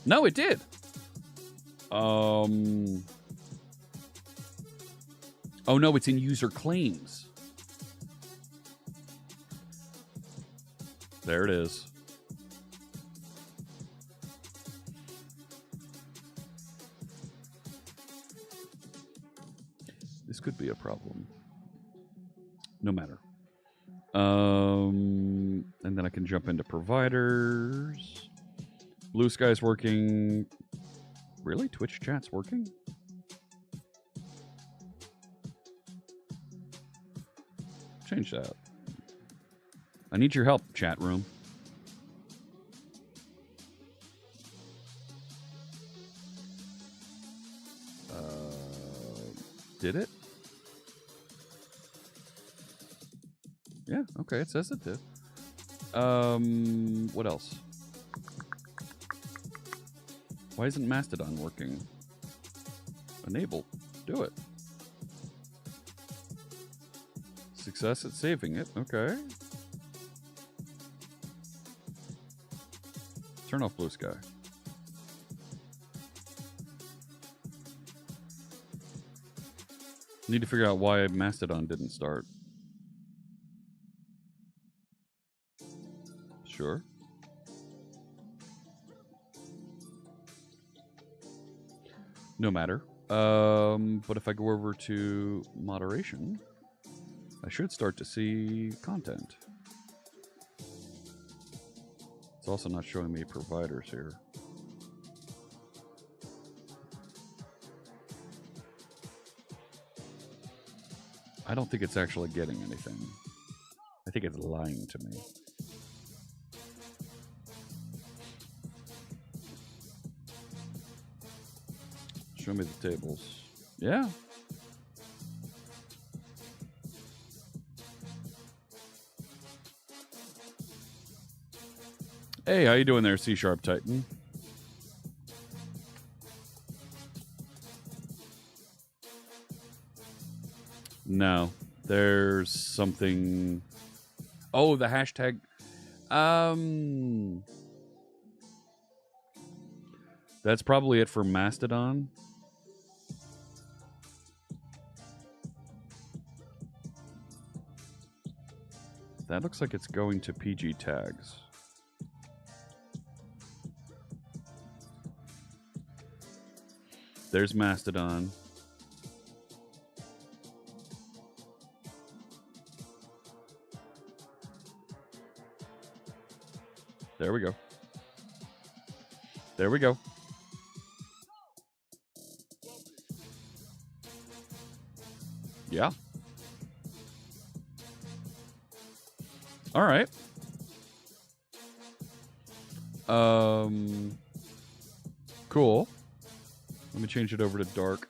No, it did. Oh no, it's in user claims. There it is. This could be a problem. No matter. And then I can jump into providers. Blue Sky's working. Really? Twitch chat's working? Change that. I need your help, chat room. Did it? Yeah, okay, it says it did. What else? Why isn't Mastodon working? Enable. Do it. Success at saving it. Okay. turn off blue sky. Need to figure out why Mastodon didn't start. Sure. No matter. But if I go over to moderation, I should start to see content. It's also not showing me providers here. I don't think it's actually getting anything. I think it's lying to me. Show me the tables. Yeah. Hey, how you doing there, C# Titan? No, there's something. Oh, the hashtag. That's probably it for Mastodon. That looks like it's going to PG tags. There's Mastodon. There we go. There we go. Yeah. All right. Cool. Let me change it over to dark.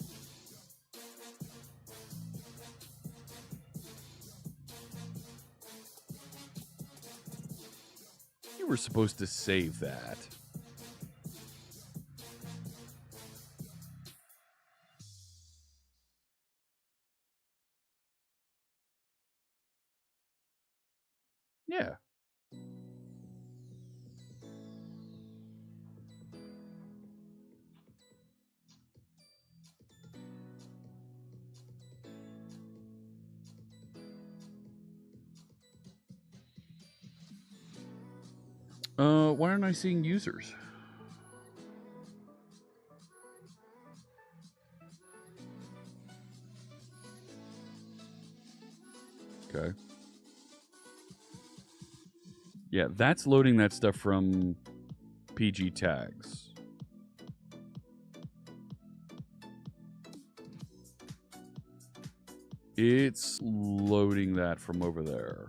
You were supposed to save that. Yeah. Why aren't I seeing users? Okay. Yeah, that's loading that stuff from PG tags. It's loading that from over there.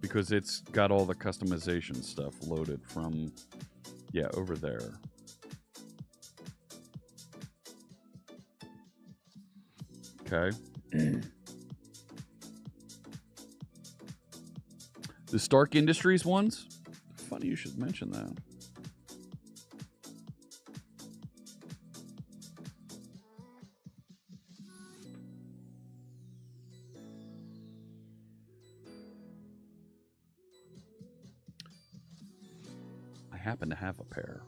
Because it's got all the customization stuff loaded from, yeah, over there. Okay. The Stark Industries ones? Funny you should mention that. I happen to have a pair.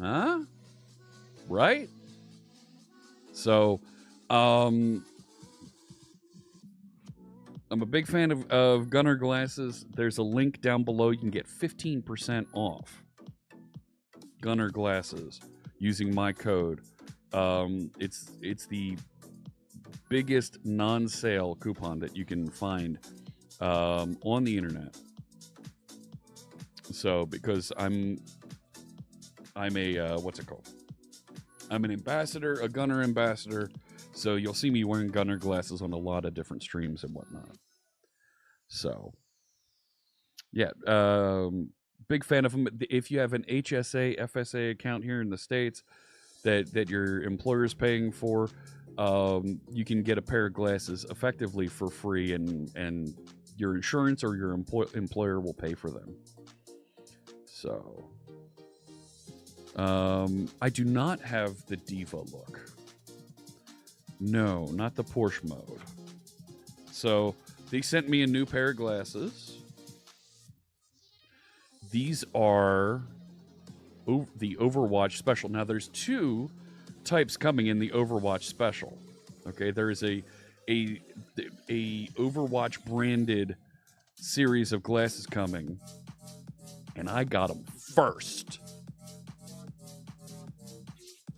Huh? Right? So, I'm a big fan of Gunner glasses. There's a link down below. You can get 15% off Gunner glasses using my code. It's the biggest non-sale coupon that you can find on the internet. So, because I'm a what's it called? I'm an ambassador, a Gunner ambassador. So you'll see me wearing Gunner glasses on a lot of different streams and whatnot. So, yeah, big fan of them. If you have an HSA, FSA account here in the States that your employer is paying for, you can get a pair of glasses effectively for free, and your insurance or your employer will pay for them. So, I do not have the Diva look. No, not the Porsche mode. So they sent me a new pair of glasses. These are the Overwatch special. Now there's two types coming in the Overwatch special. Okay, there is a Overwatch branded series of glasses coming, and I got them first.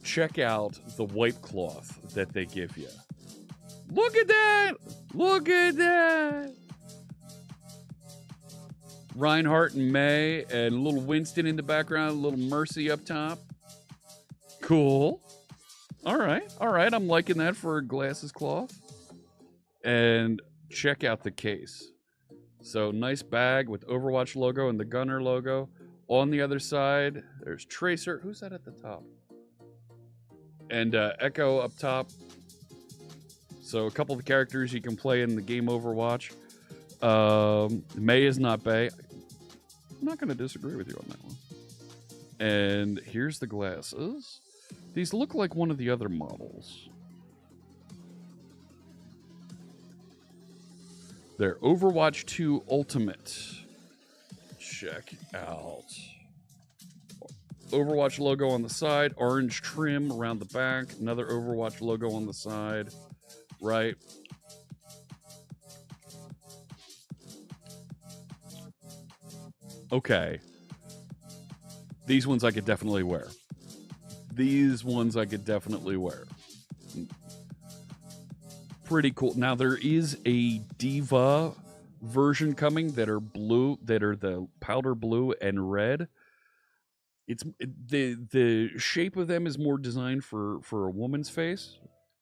Check out the wipe cloth that they give you. Look at that! Look at that! Reinhardt and May, and a little Winston in the background, a little Mercy up top. Cool. All right. I'm liking that for a glasses cloth. And check out the case. So nice bag with Overwatch logo and the Gunner logo. On the other side, there's Tracer. Who's that at the top? And Echo up top. So a couple of the characters you can play in the game Overwatch. May is not Bay. I'm not going to disagree with you on that one. And here's the glasses. These look like one of the other models. They're Overwatch 2 Ultimate. Check out. Overwatch logo on the side, orange trim around the back, another Overwatch logo on the side, right? Okay. These ones I could definitely wear. Pretty cool. Now there is a Diva version coming that are blue, that are the powder blue and red. It's the shape of them is more designed for a woman's face,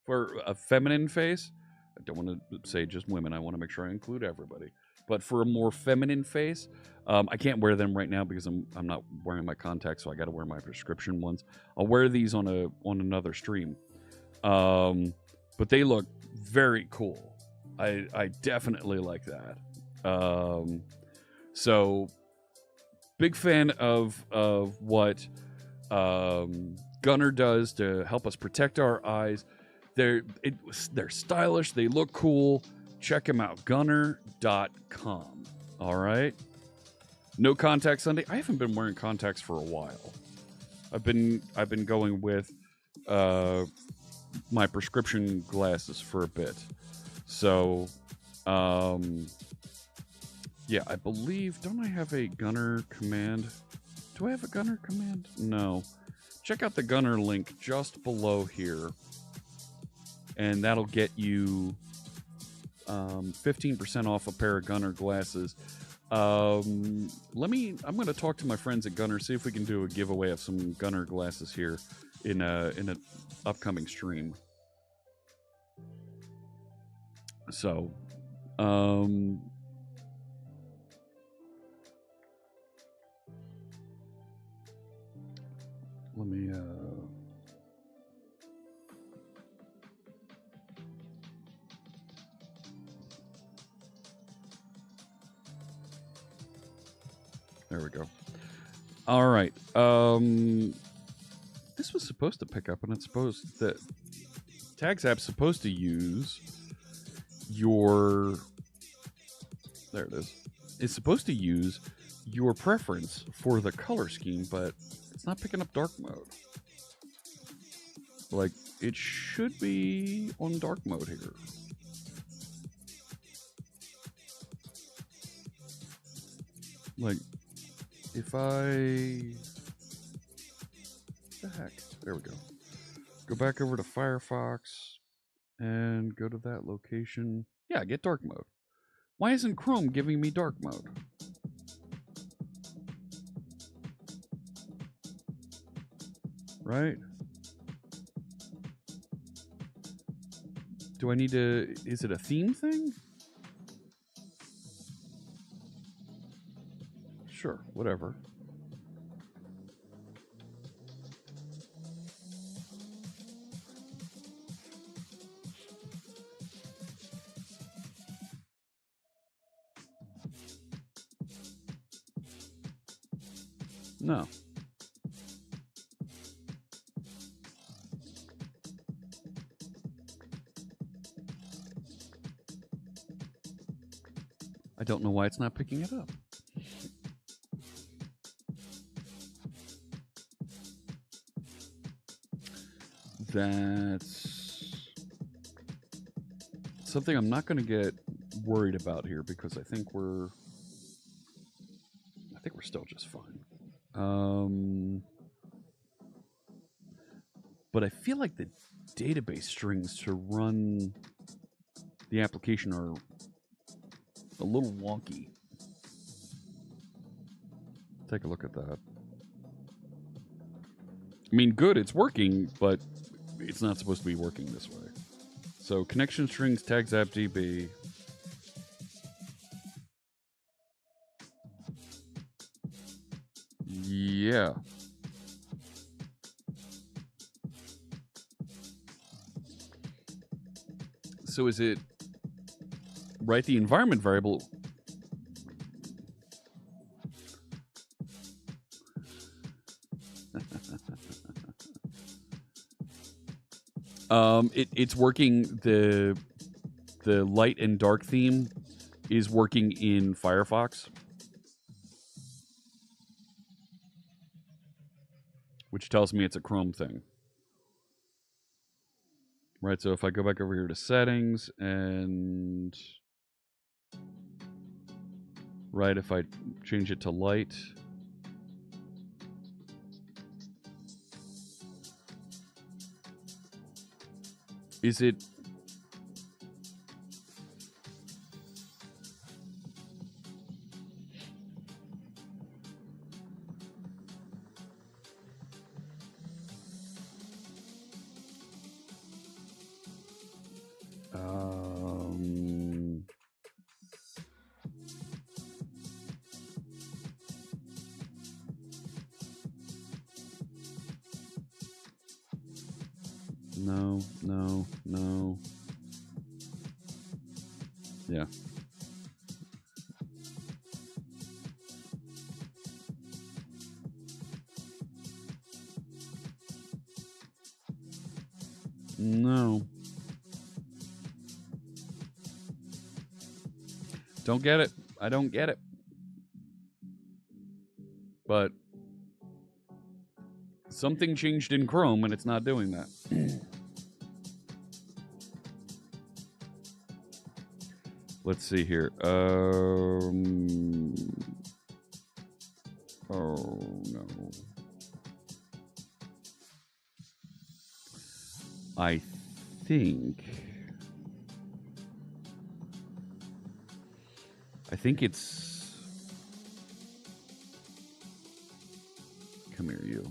for a feminine face. I don't want to say just women. I want to make sure I include everybody. But for a more feminine face, I can't wear them right now because I'm not wearing my contacts, so I got to wear my prescription ones. I'll wear these on another stream. But they look very cool. I definitely like that. So big fan of what Gunner does to help us protect our eyes. They're stylish. They look cool. Check them out. Gunner.com. All right. No contact Sunday. I haven't been wearing contacts for a while. I've been going with my prescription glasses for a bit. So yeah, I believe, don't I have a Gunner command? Do I have a Gunner command? No. Check out the Gunner link just below here. And that'll get you 15% off a pair of Gunner glasses. I'm going to talk to my friends at Gunner, see if we can do a giveaway of some Gunner glasses here in an upcoming stream. So, let me, there we go. All right. This was supposed to pick up, and it's supposed that Tags app's supposed to use your, there it is. It's supposed to use your preference for the color scheme, but it's not picking up dark mode. Like, it should be on dark mode here. Like, if I... What the heck? There we go. Go back over to Firefox and go to that location. Yeah, get dark mode. Why isn't Chrome giving me dark mode? Right? Do I need to... Is it a theme thing? Sure, whatever. No. I don't know why it's not picking it up. That's something I'm not going to get worried about here because I think we're still just fine. But I feel like the database strings to run the application are a little wonky. Take a look at that. I mean, good, it's working, but it's not supposed to be working this way. So connection strings tags appdb. Yeah. So is it write the environment variable? It's working. The light and dark theme is working in Firefox, which tells me it's a Chrome thing. Right, so if I go back over here to settings and right, if I change it to light, is it no. Yeah. No. Don't get it. I don't get it. But something changed in Chrome and it's not doing that. Let's see here. Oh no. I think it's. Come here, you.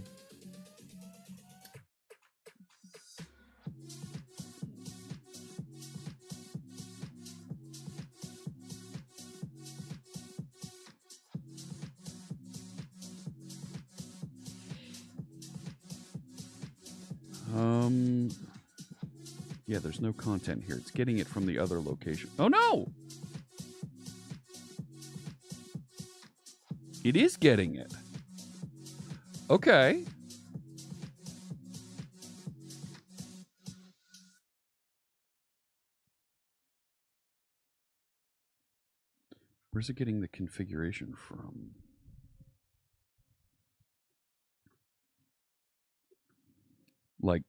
Yeah, there's no content here. It's getting it from the other location. Oh no! It is getting it. Okay. Where's it getting the configuration from? Like,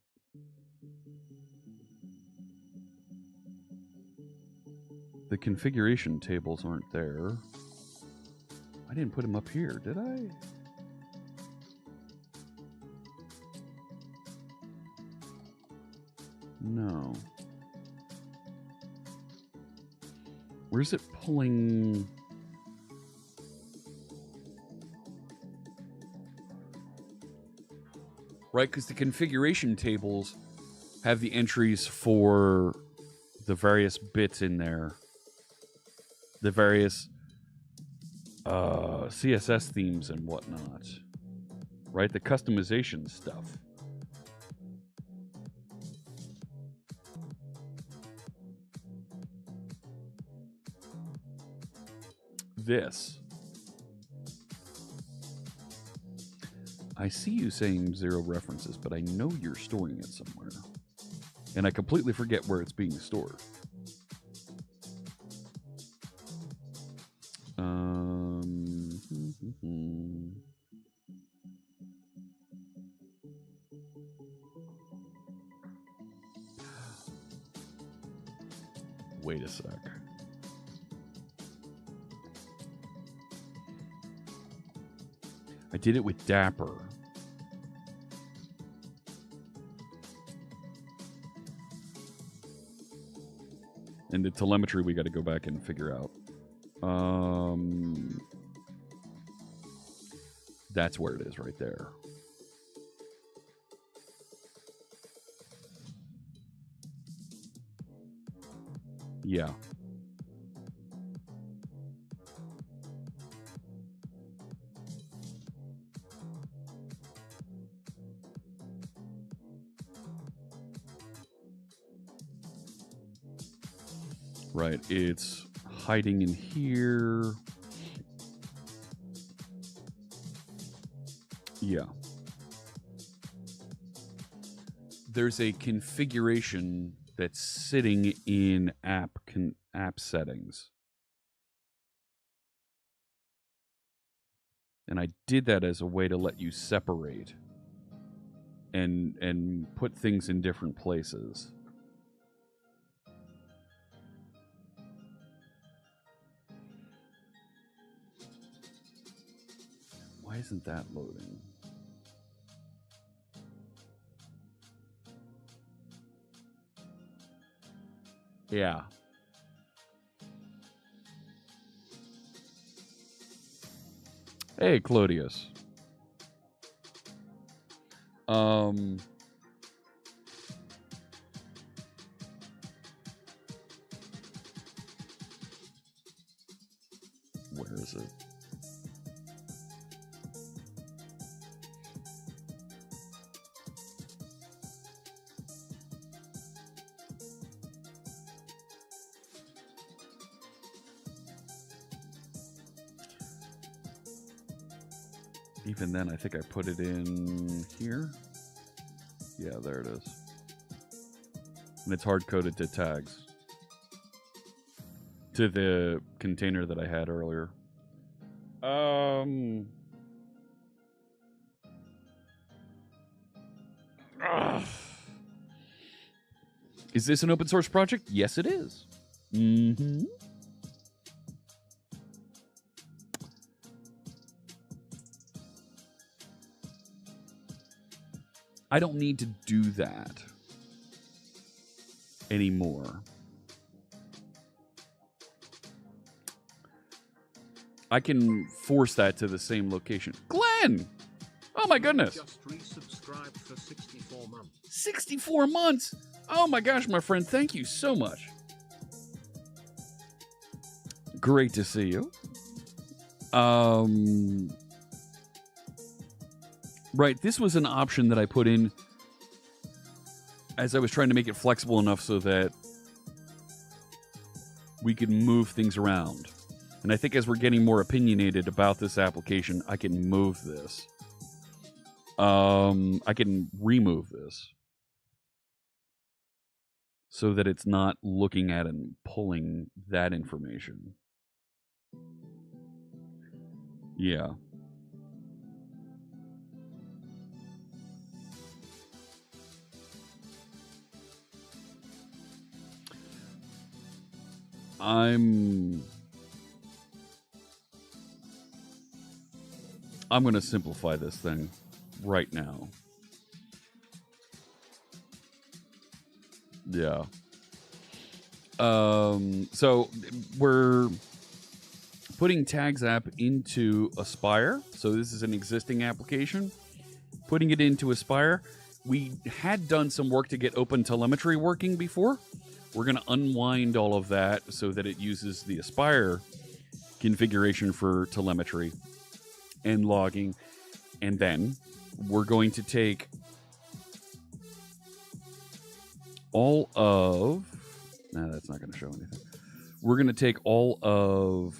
the configuration tables aren't there. I didn't put them up here, did I? No. Where's it pulling? Right, because the configuration tables have the entries for the various bits in there. The various CSS themes and whatnot. Right, the customization stuff. This. I see you saying 0 references, but I know you're storing it somewhere. And I completely forget where it's being stored. Wait a sec. I did it with Dapper. And the telemetry we got to go back and figure out. That's where it is right there. Yeah. Right, it's hiding in here. Yeah. There's a configuration that's sitting in app settings. And I did that as a way to let you separate and put things in different places. Why isn't that loading? Yeah. Hey, Claudius. Where is it? Even then, I think I put it in here. Yeah, there it is. And it's hard-coded to tags. To the container that I had earlier. Is this an open source project? Yes, it is. Mm-hmm. I don't need to do that anymore. I can force that to the same location. Glenn! Oh my goodness. Just resubscribed for 64 months. 64 months? Oh my gosh, my friend, thank you so much. Great to see you. Right, this was an option that I put in as I was trying to make it flexible enough so that we could move things around. And I think as we're getting more opinionated about this application, I can move this. I can remove this so that it's not looking at and pulling that information. Yeah. I'm going to simplify this thing right now. Yeah. So we're putting Tags app into Aspire. So this is an existing application. Putting it into Aspire. We had done some work to get Open Telemetry working before. We're going to unwind all of that so that it uses the Aspire configuration for telemetry and logging. And then we're going to take all of... No, that's not going to show anything. We're going to take all of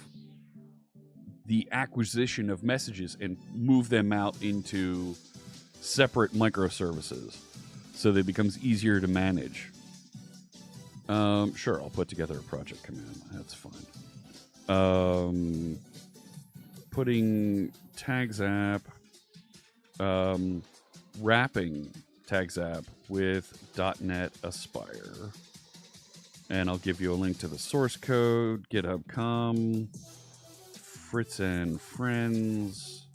the acquisition of messages and move them out into separate microservices so that it becomes easier to manage. Sure, I'll put together a project command. That's fine. Putting Tags app, wrapping Tags app with .NET Aspire. And I'll give you a link to the source code, github.com, Fritz and Friends,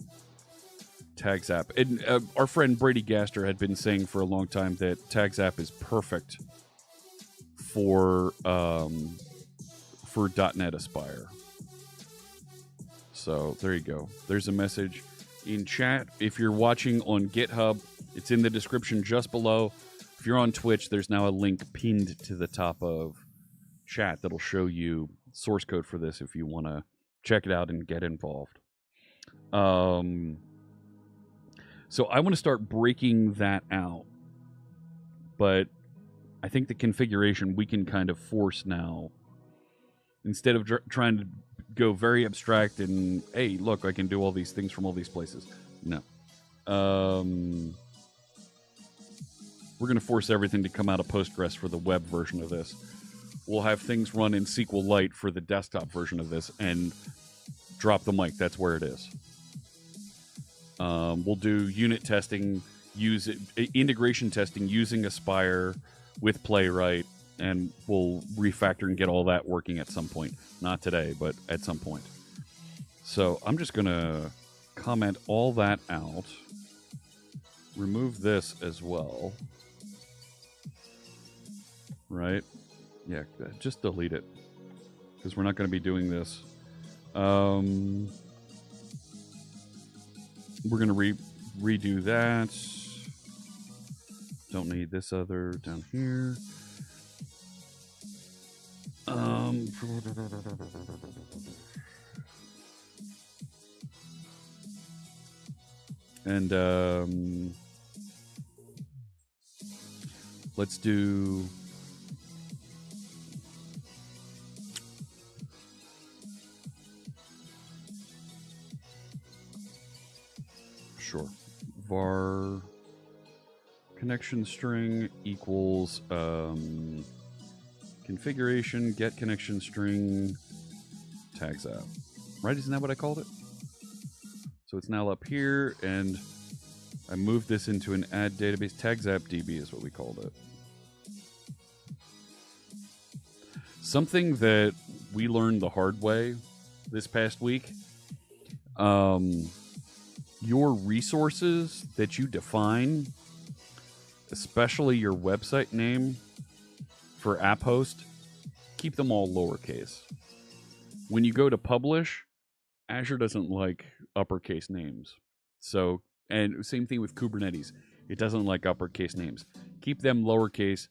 TagsApp. And our friend Brady Gaster had been saying for a long time that TagsApp is perfect for .NET Aspire. So there you go. There's a message in chat. If you're watching on GitHub, it's in the description just below. If you're on Twitch, there's now a link pinned to the top of chat that'll show you source code for this if you want to check it out and get involved. So I want to start breaking that out. But I think the configuration we can kind of force now. Instead of trying to go very abstract and, hey, look, I can do all these things from all these places. No. We're going to force everything to come out of Postgres for the web version of this. We'll have things run in SQLite for the desktop version of this and drop the mic. That's where it is. We'll do unit testing, integration testing using Aspire with Playwright, and we'll refactor and get all that working at some point. Not today, but at some point. So I'm just going to comment all that out. Remove this as well. Right? Yeah, just delete it. Because we're not going to be doing this. We're going to redo that. Don't need this other down here. And let's do sure var connection string equals configuration get connection string tags app, right? Isn't that what I called it? So it's now up here, and I moved this into an add database. Tags app DB is what we called it. Something that we learned the hard way this past week. Your resources that you define, especially your website name for app host, keep them all lowercase. When you go to publish, Azure doesn't like uppercase names. So, and same thing with Kubernetes. It doesn't like uppercase names. Keep them lowercase.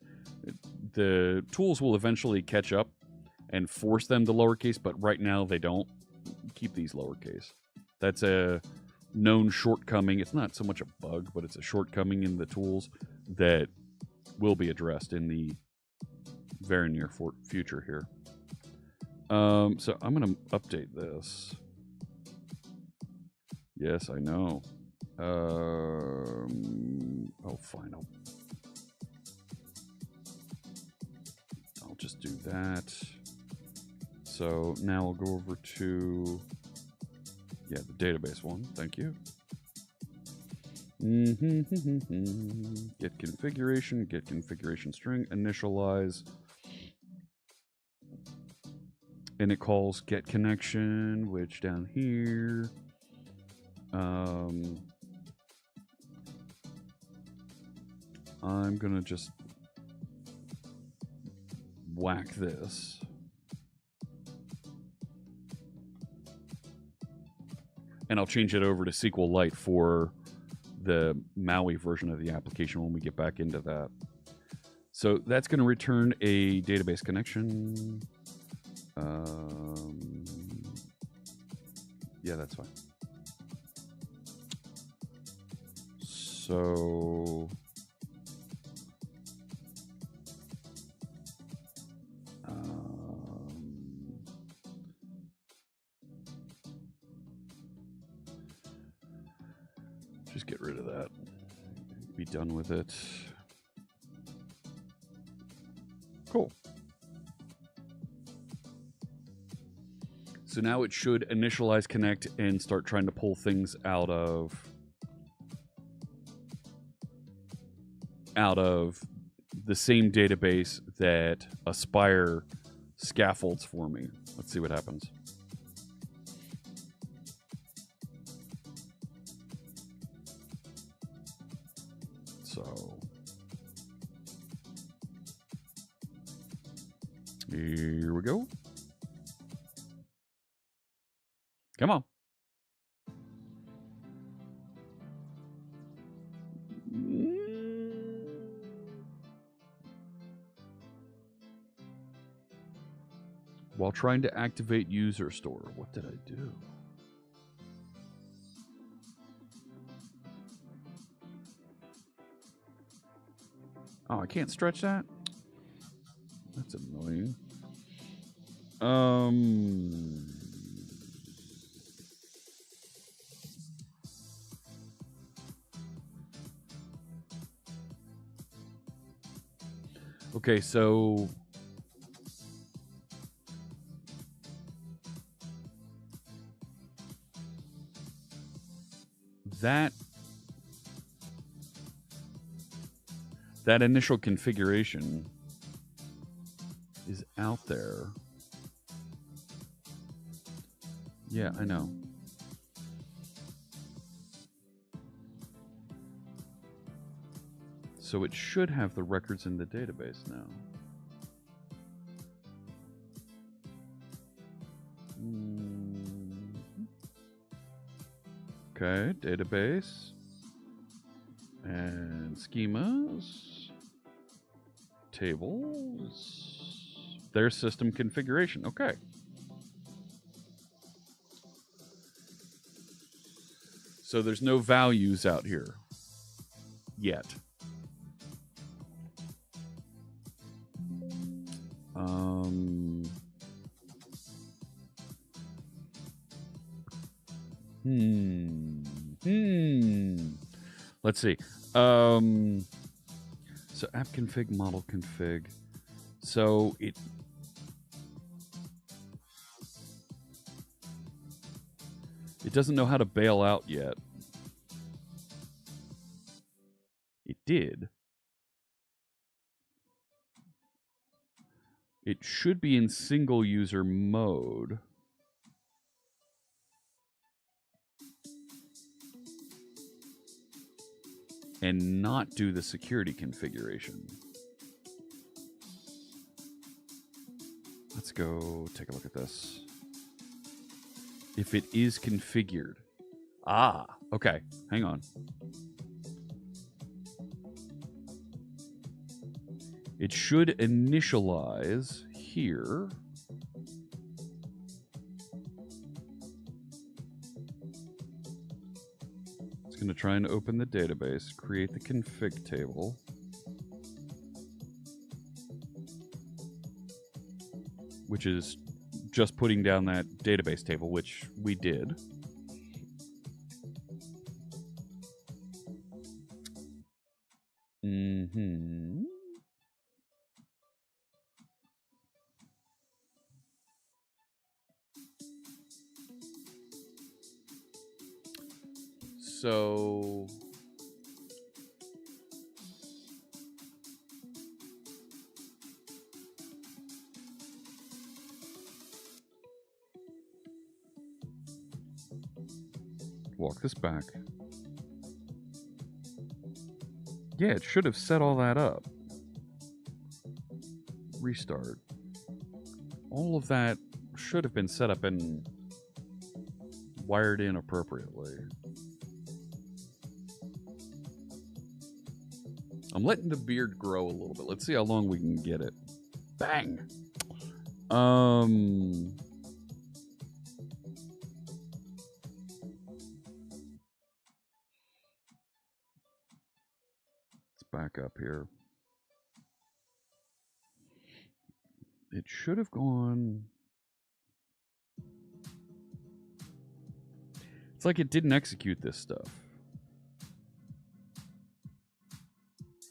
The tools will eventually catch up and force them to lowercase, but right now they don't. Keep these lowercase. That's a known shortcoming. It's not so much a bug, but it's a shortcoming in the tools that will be addressed in the very near future here. So I'm going to update this. Yes, I know. Oh, fine. I'll just do that. So now I'll go over to, the database one. Thank you. Get configuration string, initialize. And it calls get connection, which down here, I'm gonna just whack this. And I'll change it over to SQLite for the Maui version of the application when we get back into that. So that's going to return a database connection. Yeah, that's fine. So just get rid of that. Be done with it. Cool. So now it should initialize connect and start trying to pull things out of the same database that Aspire scaffolds for me. Let's see what happens. So here we go. Come on. While trying to activate user store, what did I do? Oh, I can't stretch that? That's annoying. Okay, so that initial configuration is out there. Yeah, I know. So it should have the records in the database now. Okay, database and schemas, tables, there's system configuration. Okay. So there's no values out here yet. Let's see. So app config, model config. So it doesn't know how to bail out yet. It did. It should be in single user mode. And not do the security configuration. Let's go take a look at this. If it is configured. Ah, okay. Hang on. It should initialize here. It's going to try and open the database, create the config table. Which is just putting down that database table, which we did. So walk this back. Yeah, it should have set all that up. Restart. All of that should have been set up and wired in appropriately. I'm letting the beard grow a little bit. Let's see how long we can get it. Bang! Let's back up here. It should have gone... It's like it didn't execute this stuff.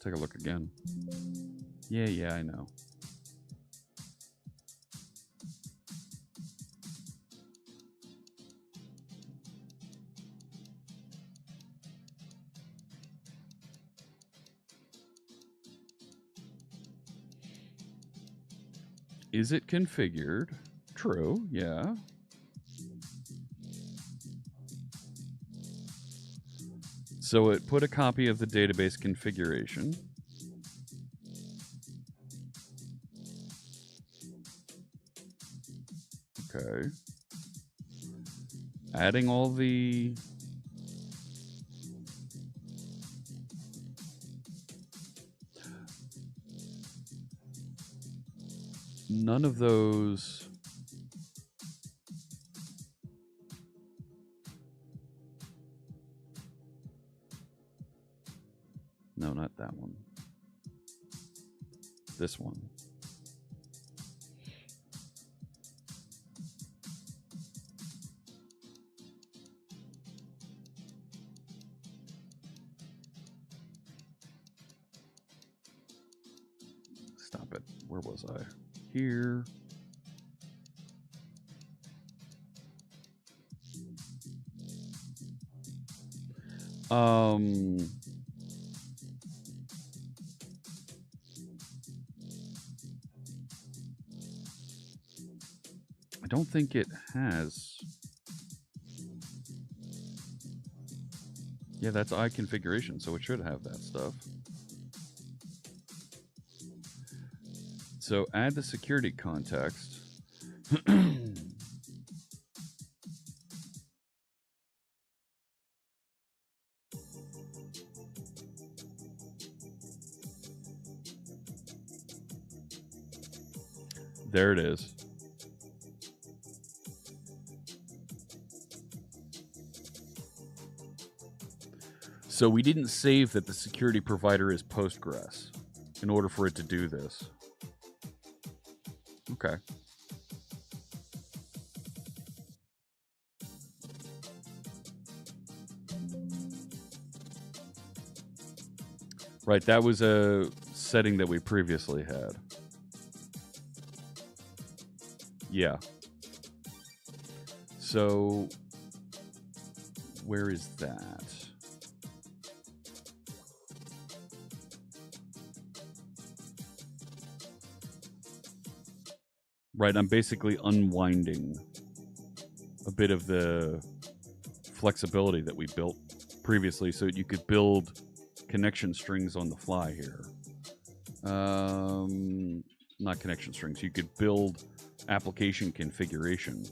Take a look again. Yeah, I know. Is it configured? True, yeah. So it put a copy of the database configuration. Okay. Adding all the... None of those... No, not that one. This one. Stop it. Where was I? Here. I don't think it has. Yeah, that's I configuration, so it should have that stuff. So add the security context. There it is. So we didn't save that the security provider is Postgres in order for it to do this. Okay. Right, that was a setting that we previously had. Yeah. So, where is that? Right, I'm basically unwinding a bit of the flexibility that we built previously so you could build connection strings on the fly here. Not connection strings. You could build application configuration.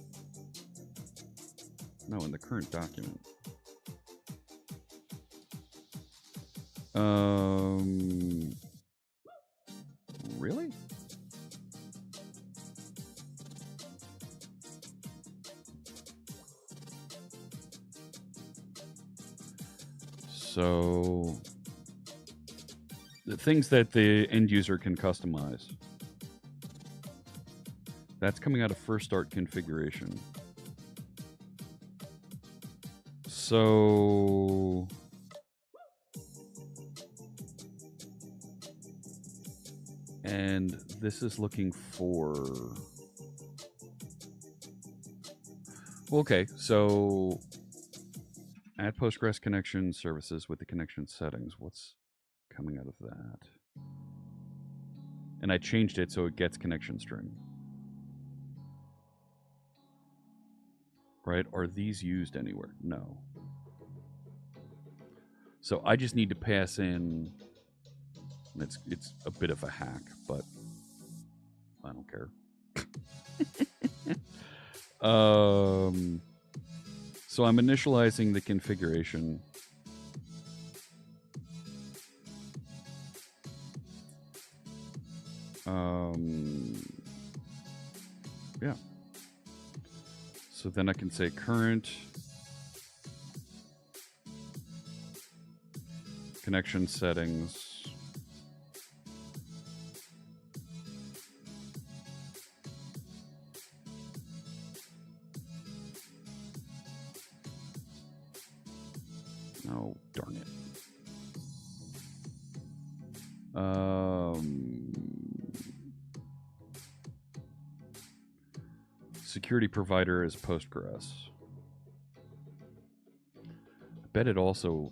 No, in the current document. Really? So the things that the end user can customize. That's coming out of first start configuration. So and this is looking for, okay, so add Postgres connection services with the connection settings. What's coming out of that? And I changed it so it gets connection string. Right? Are these used anywhere? No. So I just need to pass in, it's a bit of a hack, but I don't care. So I'm initializing the configuration. Yeah. So then I can say current connection settings. Oh, darn it. Security provider is Postgres. I bet it also...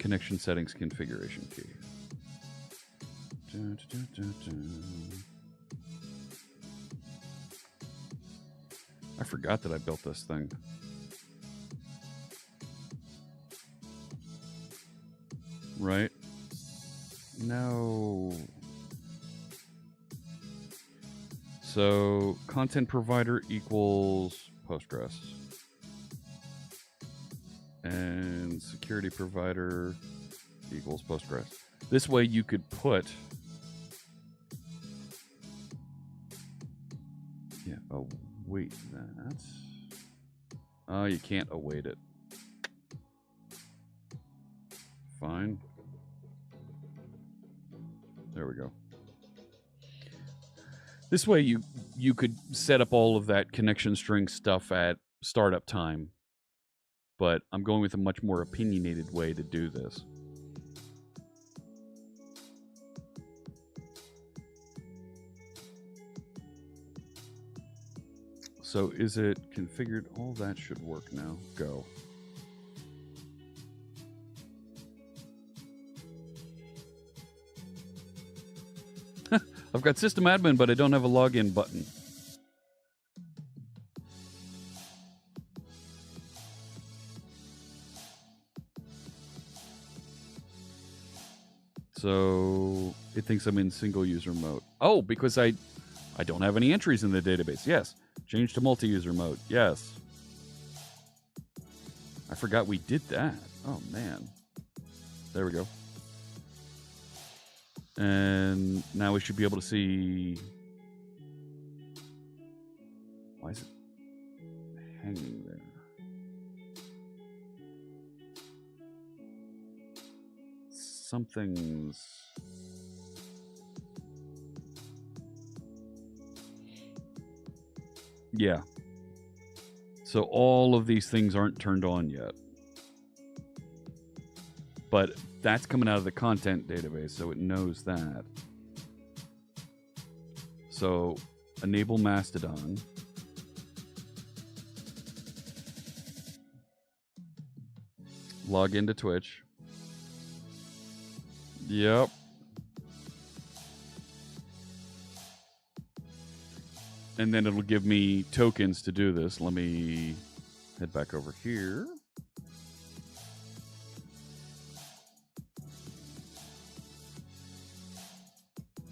Connection settings configuration key. Dun, dun, dun, dun. I forgot that I built this thing. Right? No. So, content provider equals Postgres. And security provider equals Postgres. This way you could put... Yeah, await that. Oh, you can't await it. Fine. There we go. This way you could set up all of that connection string stuff at startup time. But I'm going with a much more opinionated way to do this. So is it configured? All that should work now. Go. I've got system admin, but I don't have a login button. So it thinks I'm in single user mode. Oh, because I don't have any entries in the database. Yes. Change to multi-user mode. Yes. I forgot we did that. Oh, man. There we go. And now we should be able to see... Why is it hanging there? Something's... Yeah. So all of these things aren't turned on yet. But that's coming out of the content database, so it knows that. So enable Mastodon. Log into Twitch. Yep. And then it'll give me tokens to do this. Let me head back over here.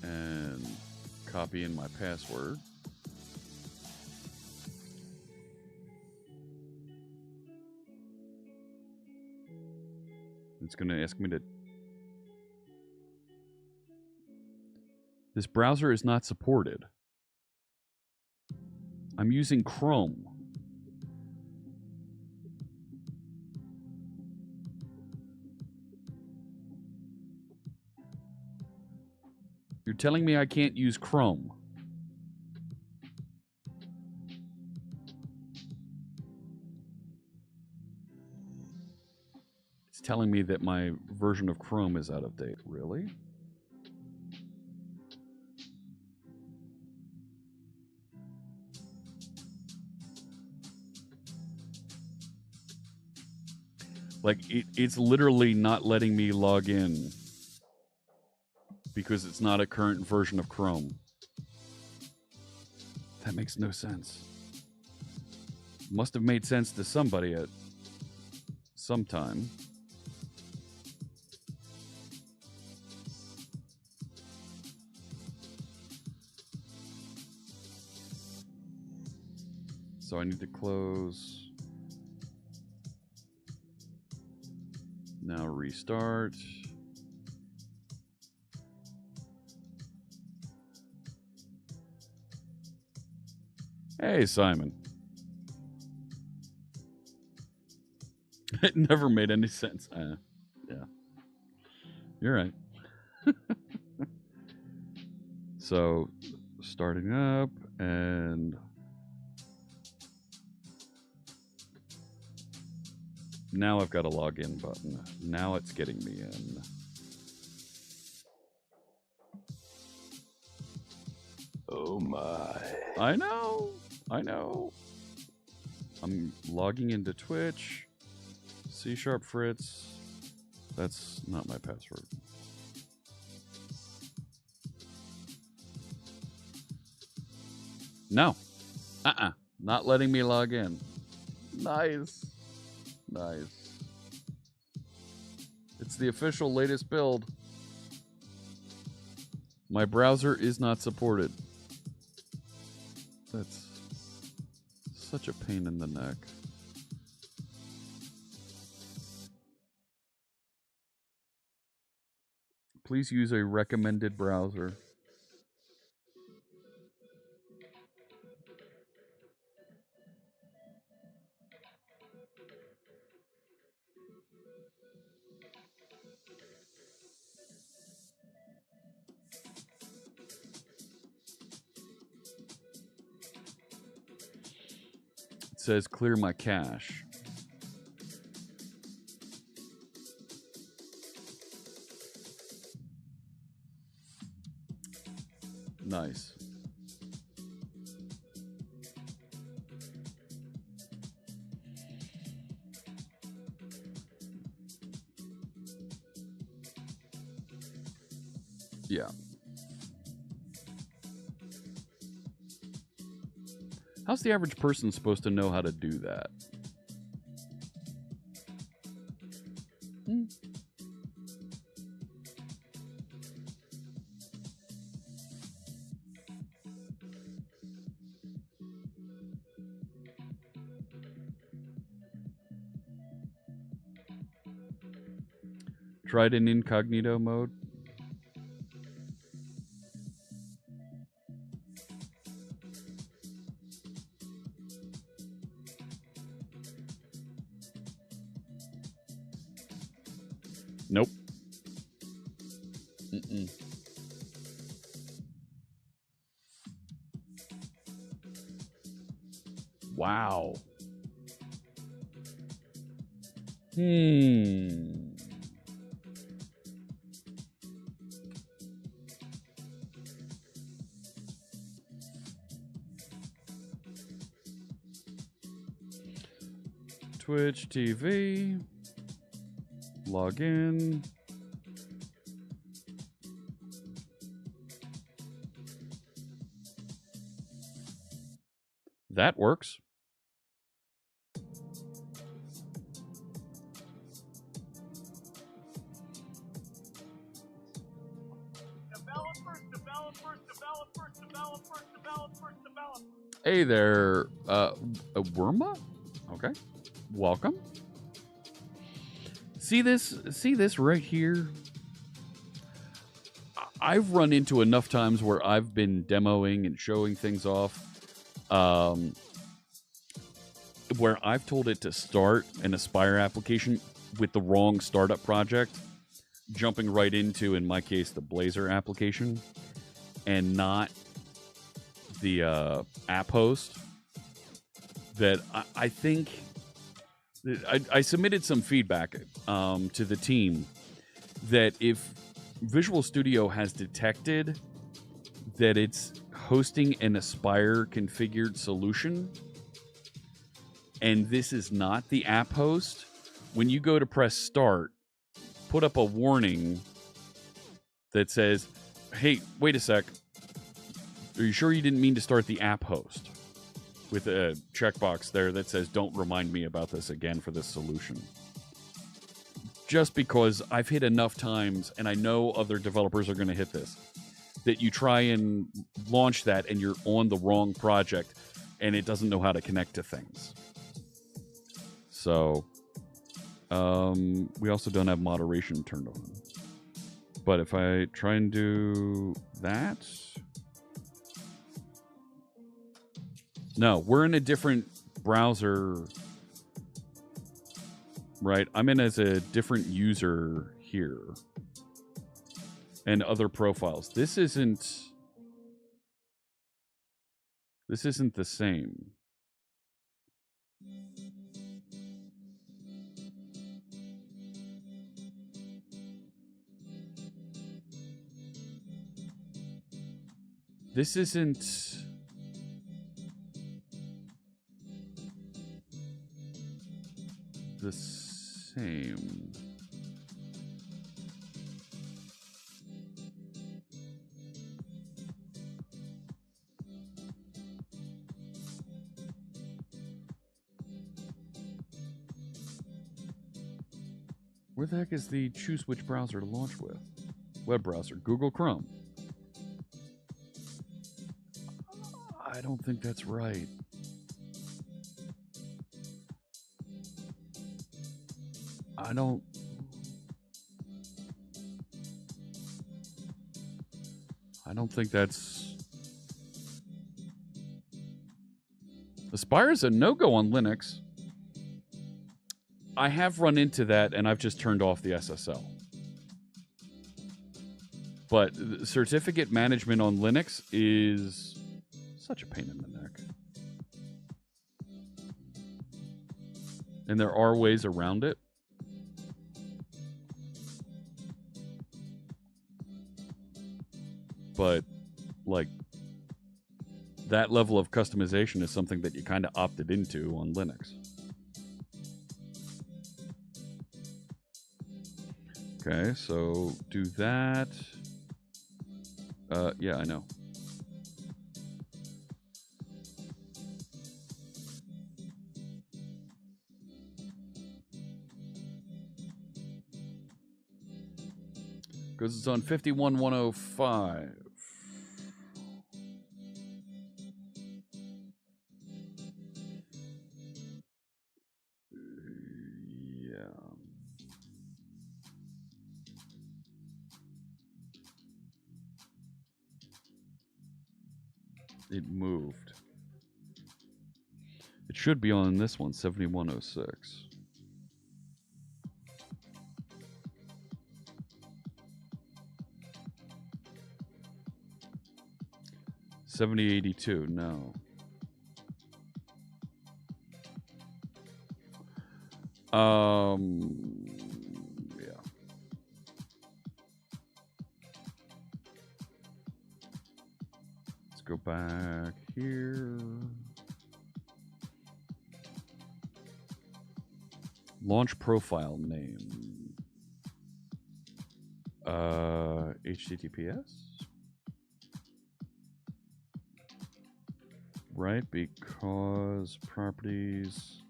And copy in my password. It's going to ask me to... This browser is not supported. I'm using Chrome. You're telling me I can't use Chrome? It's telling me that my version of Chrome is out of date. Really? Like, it's literally not letting me log in because it's not a current version of Chrome. That makes no sense. Must have made sense to somebody at some time. So I need to close. Now restart. Hey, Simon. It never made any sense. Yeah. You're right. So, starting up and... Now I've got a login button. Now it's getting me in. Oh my. I know. I'm logging into Twitch. C# Fritz. That's not my password. No. Not letting me log in. Nice. Nice. It's the official latest build. My browser is not supported. That's such a pain in the neck. Please use a recommended browser. It says clear my cache. Nice. Yeah. How's the average person supposed to know how to do that? Tried in incognito mode? Nope. Mm-mm. Wow. Twitch TV. Log in. That works. Developers. Hey there, Worma? Okay. Welcome. See this right here? I've run into enough times where I've been demoing and showing things off, where I've told it to start an Aspire application with the wrong startup project, jumping right into, in my case, the Blazor application, and not the app host. That I think I submitted some feedback to the team that if Visual Studio has detected that it's hosting an Aspire configured solution, and this is not the app host, when you go to press start, put up a warning that says, hey, wait a sec, are you sure you didn't mean to start the app host? With a checkbox there that says, don't remind me about this again for this solution. Just because I've hit enough times, and I know other developers are going to hit this, that you try and launch that and you're on the wrong project and it doesn't know how to connect to things. So, we also don't have moderation turned on. But if I try and do that... No, we're in a different browser, right? I'm in as a different user here. And other profiles. This isn't the same. This isn't... the same. Where the heck is the choose which browser to launch with? Web browser, Google Chrome. I don't think that's right. I don't think that's... Aspire's a no-go on Linux. I have run into that, and I've just turned off the SSL. But certificate management on Linux is such a pain in the neck. And there are ways around it. But, like, that level of customization is something that you kind of opted into on Linux. Okay, so do that. Yeah, I know. Because it's on 51105. Yeah. It moved. It should be on this one, 7106. $70.82, no. Yeah. Let's go back here. Launch profile name. HTTPS? Right, because properties.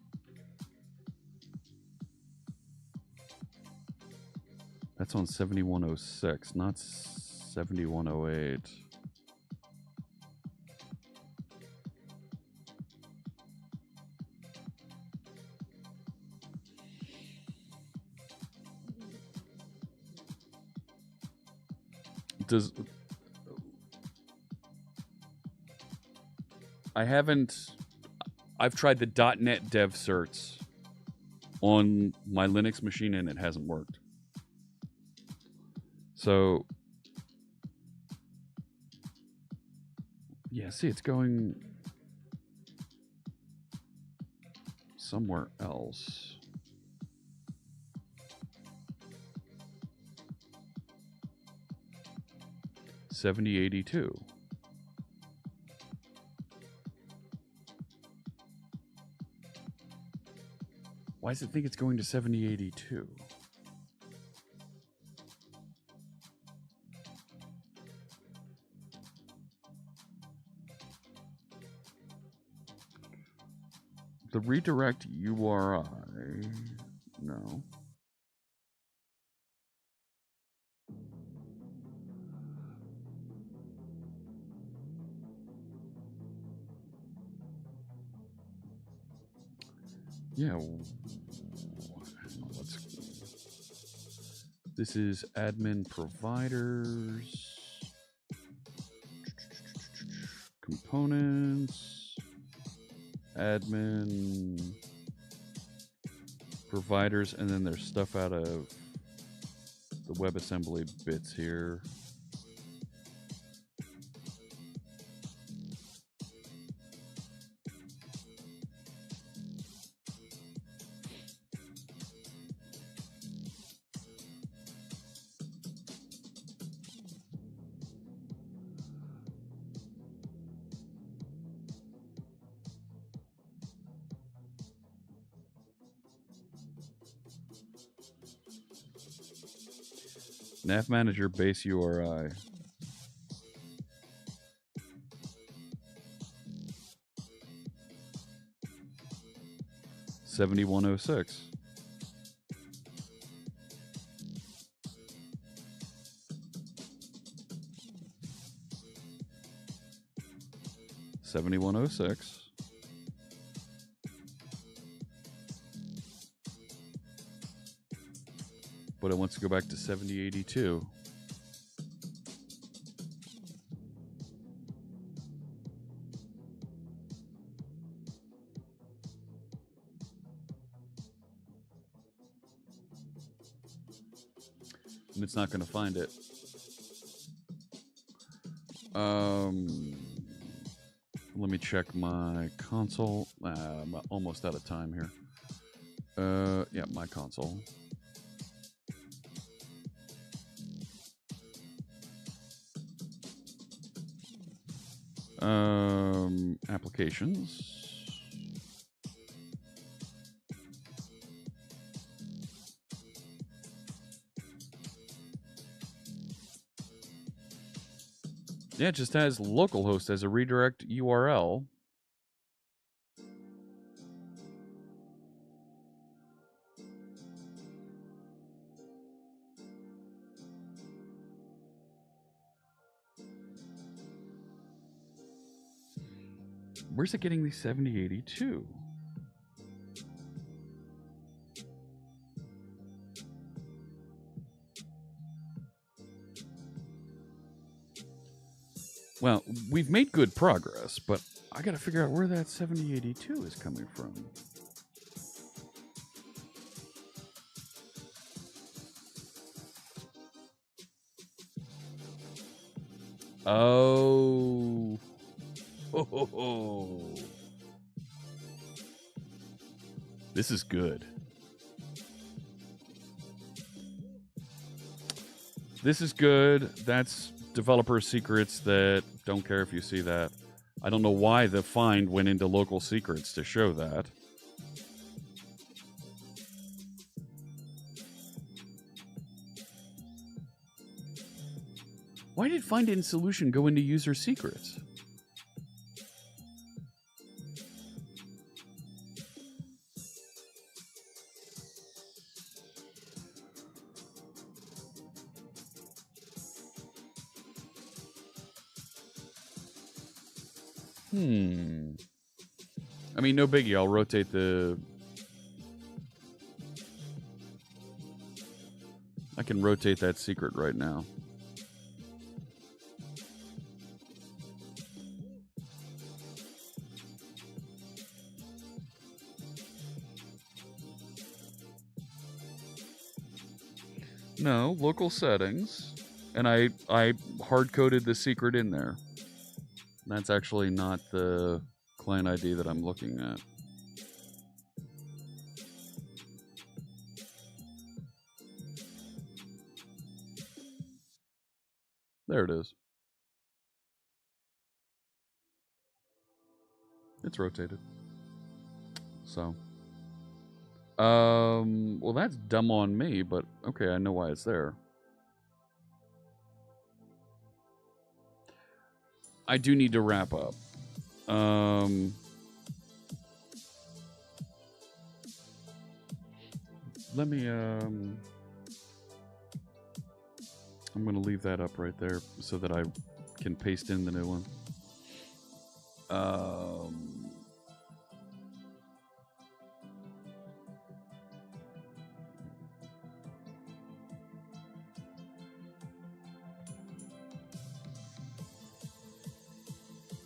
That's on 7106, not 7108. Does... I've tried the .NET dev certs on my Linux machine and it hasn't worked. So, yeah, see, it's going somewhere else. $70.82. Why does it think it's going to 70.82? The redirect URI, no. Yeah. This is admin providers, components, admin providers, and then there's stuff out of the WebAssembly bits here. Nav Manager base URI. $71.06. 7106. But it wants to go back to 7082. And it's not going to find it. Let me check my console. I'm almost out of time here. Yeah, my console. Applications. Yeah, it just has localhost as a redirect URL. Where's it getting the 7082? Well, we've made good progress, but I gotta figure out where that 7082 is coming from. Oh. Oh. This is good. This is good. That's developer secrets that don't care if you see that. I don't know why the find went into local secrets to show that. Why did find in solution go into user secrets? I mean, no biggie. I'll rotate the... I can rotate that secret right now. No, local settings. And I hard-coded the secret in there. That's actually not the client ID that I'm looking at. There it is. It's rotated. So. Well, that's dumb on me, but okay, I know why it's there. I do need to wrap up. Let me, I'm going to leave that up right there so that I can paste in the new one.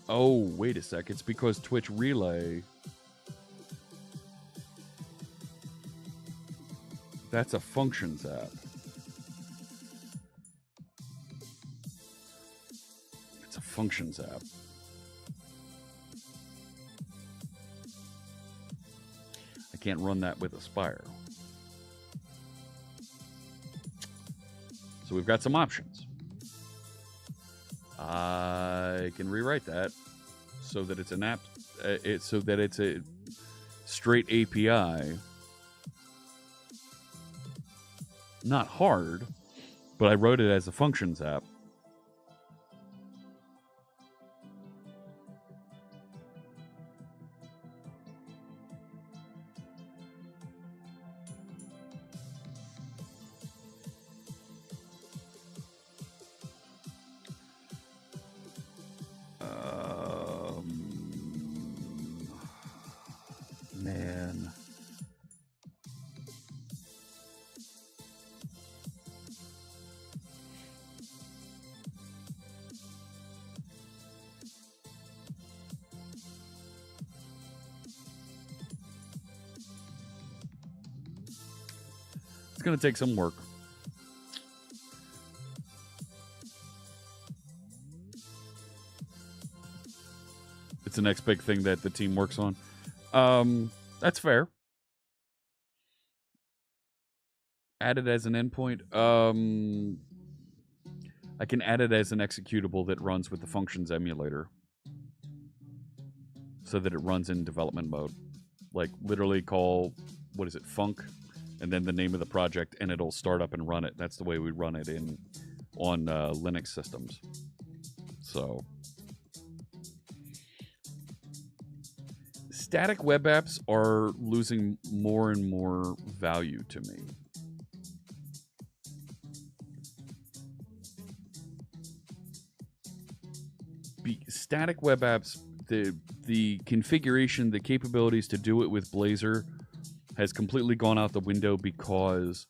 Oh, wait a sec. It's because Twitch Relay... That's a functions app. It's a functions app. I can't run that with Aspire. So we've got some options. I can rewrite that so that it's an app, so that it's a straight API. Not hard, but I wrote it as a functions app. going to take some work. It's the next big thing that the team works on. That's fair. Add it as an endpoint. I can add it as an executable that runs with the functions emulator, so that it runs in development mode. Like literally call, what is it, func, and then the name of the project, and it'll start up and run it. That's the way we run it on Linux systems. So static web apps are losing more and more value to me. Static web apps, the configuration, the capabilities to do it with Blazor has completely gone out the window because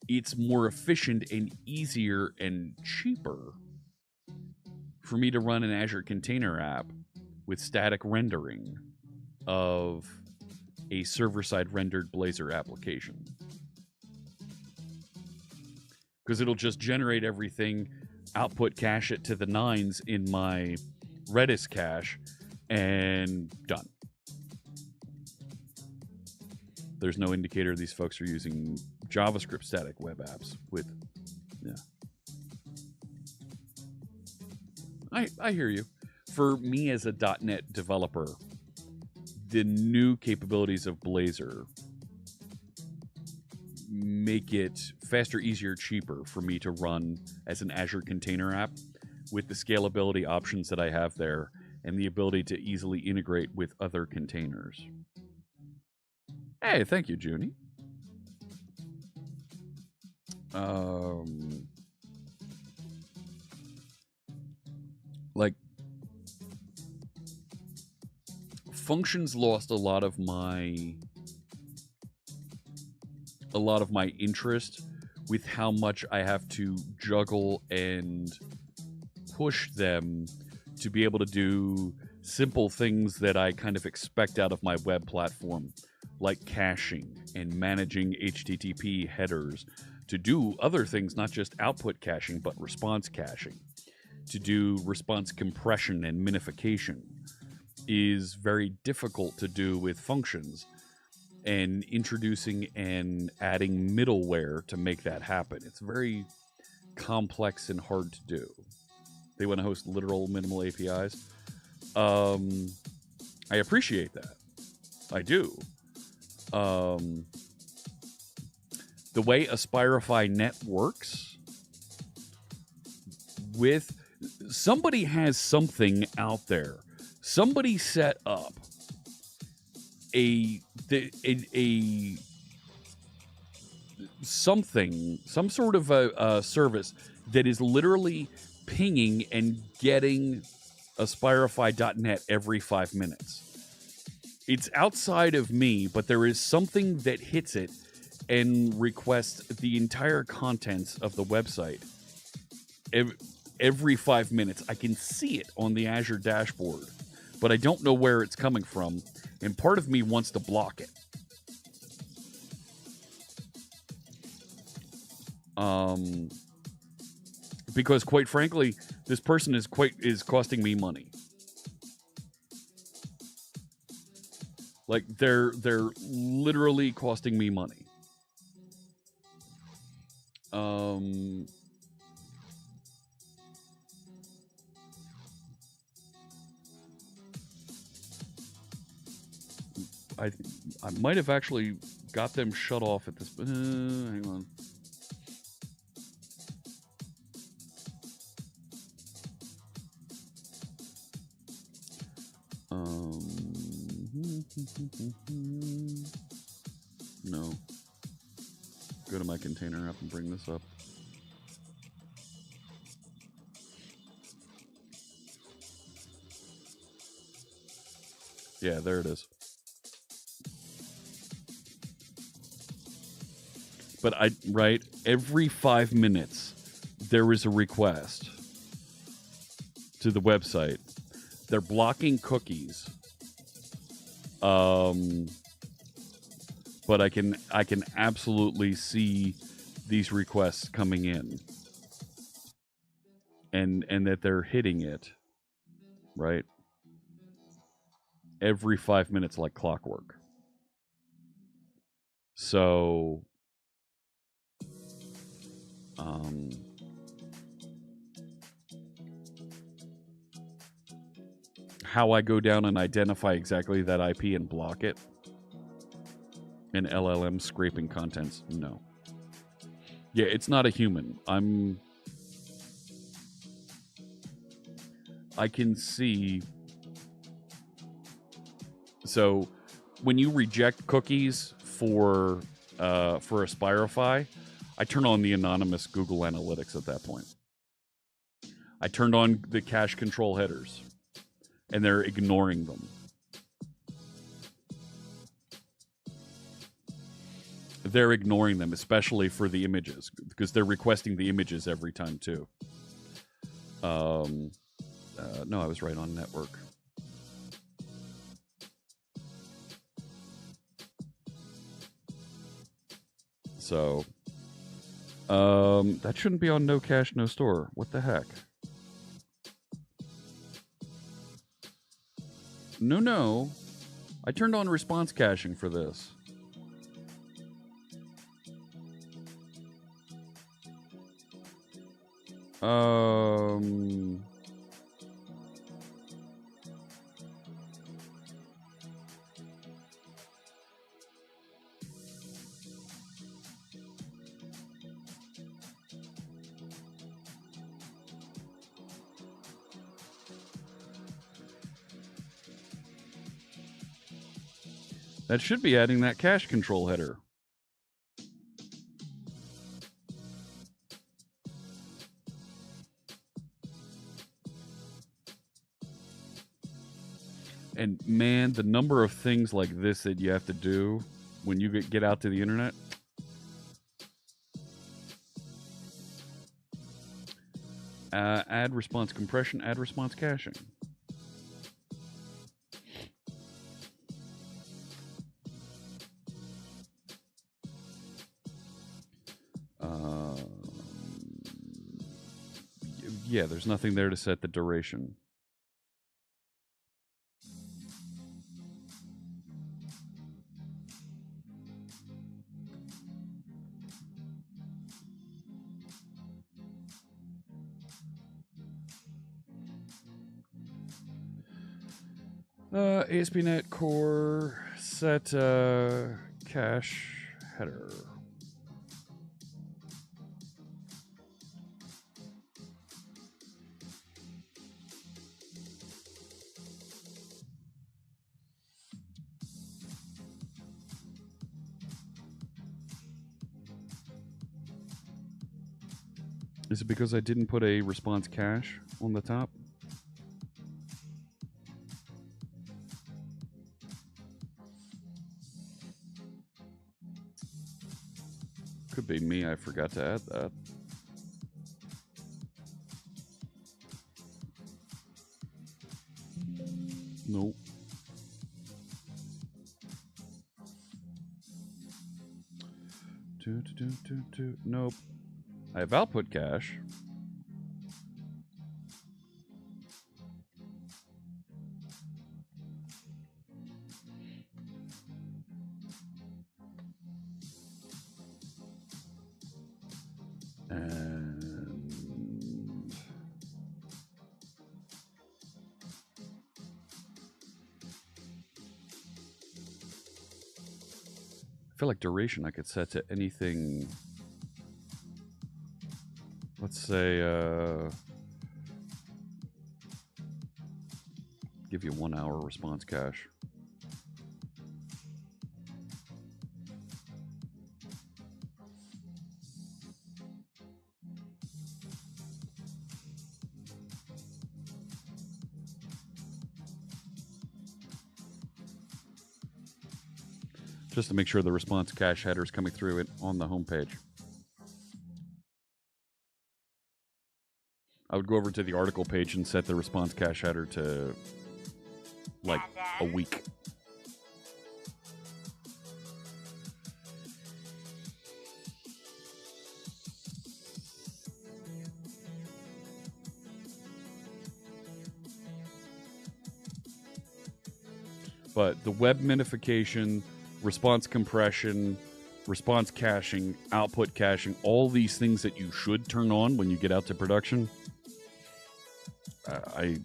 it's more efficient and easier and cheaper for me to run an Azure Container app with static rendering of a server-side rendered Blazor application. Because it'll just generate everything, output cache it to the nines in my Redis cache, and done. There's no indicator these folks are using JavaScript static web apps with, yeah. I hear you. For me as a .NET developer, the new capabilities of Blazor make it faster, easier, cheaper for me to run as an Azure Container app with the scalability options that I have there and the ability to easily integrate with other containers. Hey, thank you, Junie. Like, functions lost a lot of my interest with how much I have to juggle and push them to be able to do simple things that I kind of expect out of my web platform, like caching and managing HTTP headers, to do other things, not just output caching, but response caching, to do response compression and minification is very difficult to do with functions, and introducing and adding middleware to make that happen. It's very complex and hard to do. They want to host literal minimal APIs. I appreciate that. I do. The way Aspirify Net works, with somebody has something out there. Somebody set up some sort of a service that is literally pinging and getting Aspirify.net every 5 minutes. It's outside of me, but there is something that hits it and requests the entire contents of the website every 5 minutes. I can see it on the Azure dashboard, but I don't know where it's coming from, and part of me wants to block it. Because quite frankly, this person is costing me money. Like they're literally costing me money. I might have actually got them shut off at this. Hang on. No. Go to my container app and bring this up. Yeah, there it is. But every 5 minutes, there is a request to the website. They're blocking cookies. but I can absolutely see these requests coming in, and that they're hitting it right every 5 minutes like clockwork. So, how I go down and identify exactly that IP and block it, and LLM scraping contents, no. Yeah, it's not a human. I can see. So, when you reject cookies for Aspirify, I turn on the anonymous Google Analytics at that point. I turned on the cache control headers, and they're ignoring them. They're ignoring them, especially for the images, because they're requesting the images every time too. No, I was right on network. So, that shouldn't be on no cache, no store. What the heck? No. I turned on response caching for this. That should be adding that cache control header. And man, the number of things like this that you have to do when you get out to the internet. Add response compression, add response caching. Yeah, there's nothing there to set the duration. ASP.NET Core set cache header. Is it because I didn't put a response cache on the top? Could be me, I forgot to add that. Nope. Nope. I have output cache. And I feel like duration I could set to anything. Let's say, give you 1 hour response cache. Just to make sure the response cache header is coming through it on the home page. I would go over to the article page and set the response cache header to like a week. But the web minification, response compression, response caching, output caching, all these things that you should turn on when you get out to production. I've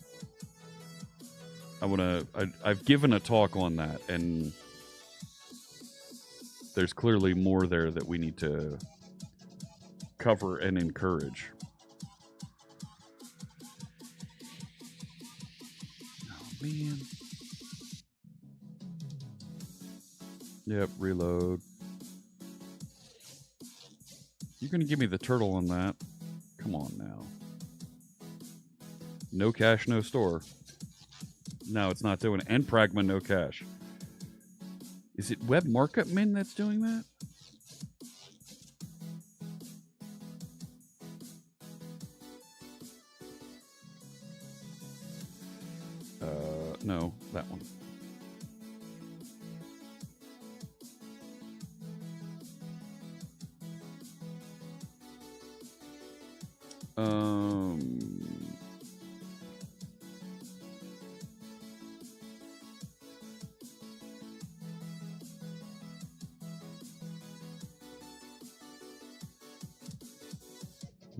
given a talk on that, and there's clearly more there that we need to cover and encourage. Oh, man. Yep, reload. You're going to give me the turtle on that? Come on now. No cache, no store. No, it's not doing it. And Pragma, no cache. Is it Web Markup Min that's doing that? No, that one.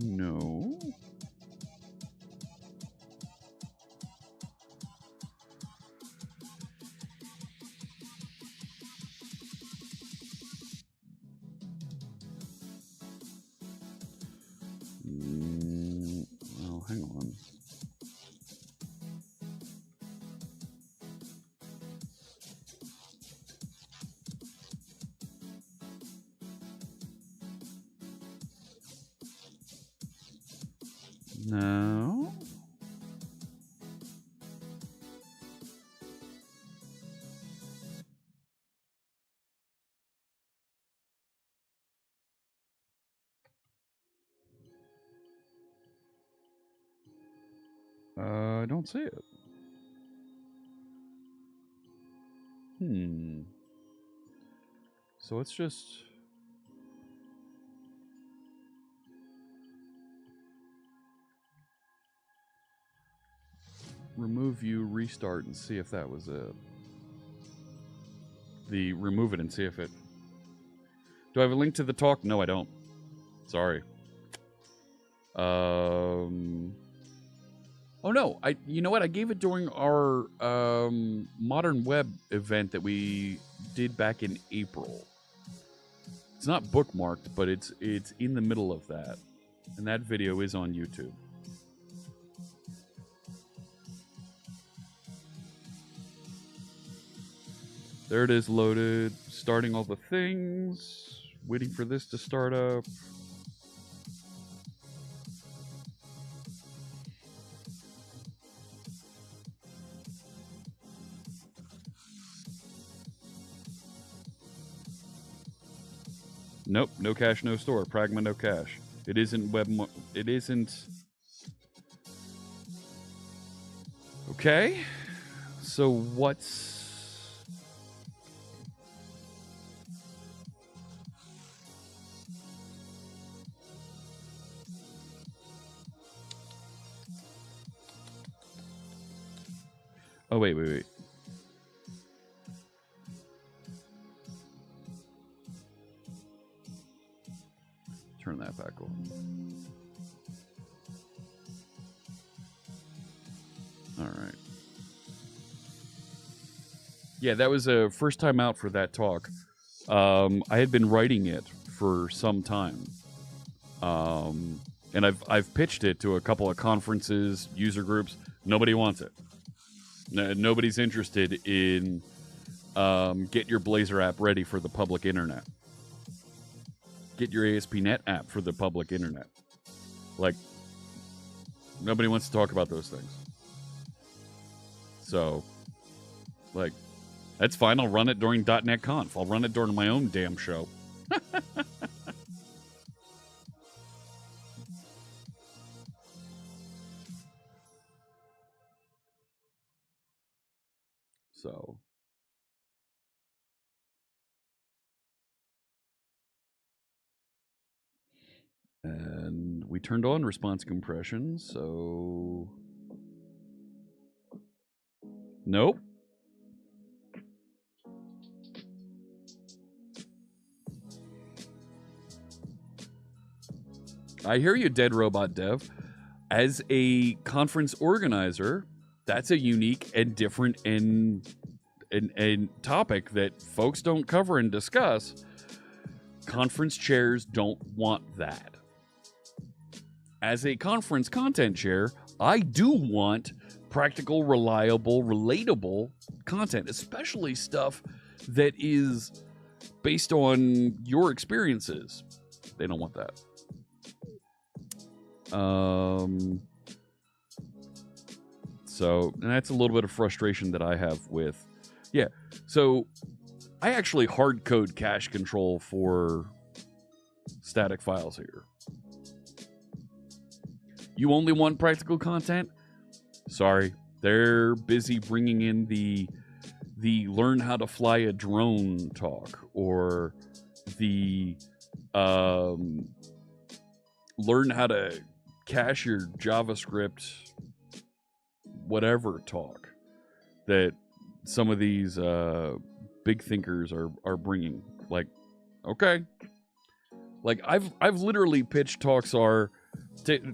No. Well, hang on. No. I don't see it. So let's just... remove view, restart, and see if that was it. Remove it and see if it... Do I have a link to the talk? No, I don't. Sorry. Oh no, you know what? I gave it during our Modern Web event that we did back in April. It's not bookmarked, but it's in the middle of that. And that video is on YouTube. There it is, loaded, starting all the things, waiting for this to start up. Nope, no cache, no store. Pragma, no cache. It isn't it isn't. Okay. So what's... Oh, wait. Turn that back on. All right. Yeah, that was a first time out for that talk. I had been writing it for some time. And I've pitched it to a couple of conferences, user groups. Nobody wants it. Nobody's interested in get your Blazor app ready for the public internet. Get your ASP.NET app for the public internet. Like, nobody wants to talk about those things. So, like, that's fine. I'll run it during .NET Conf. I'll run it during my own damn show. So... And we turned on response compression, so... Nope. I hear you, Dead Robot Dev. As a conference organizer, that's a unique and different and topic that folks don't cover and discuss. Conference chairs don't want that. As a conference content chair, I do want practical, reliable, relatable content, especially stuff that is based on your experiences. They don't want that. So, and that's a little bit of frustration that I have with, yeah. So I actually hard code cache control for static files here. You only want practical content? Sorry, they're busy bringing in the learn how to fly a drone talk, or the learn how to cache your JavaScript whatever talk that some of these big thinkers are bringing. Like, okay, like I've literally pitched talks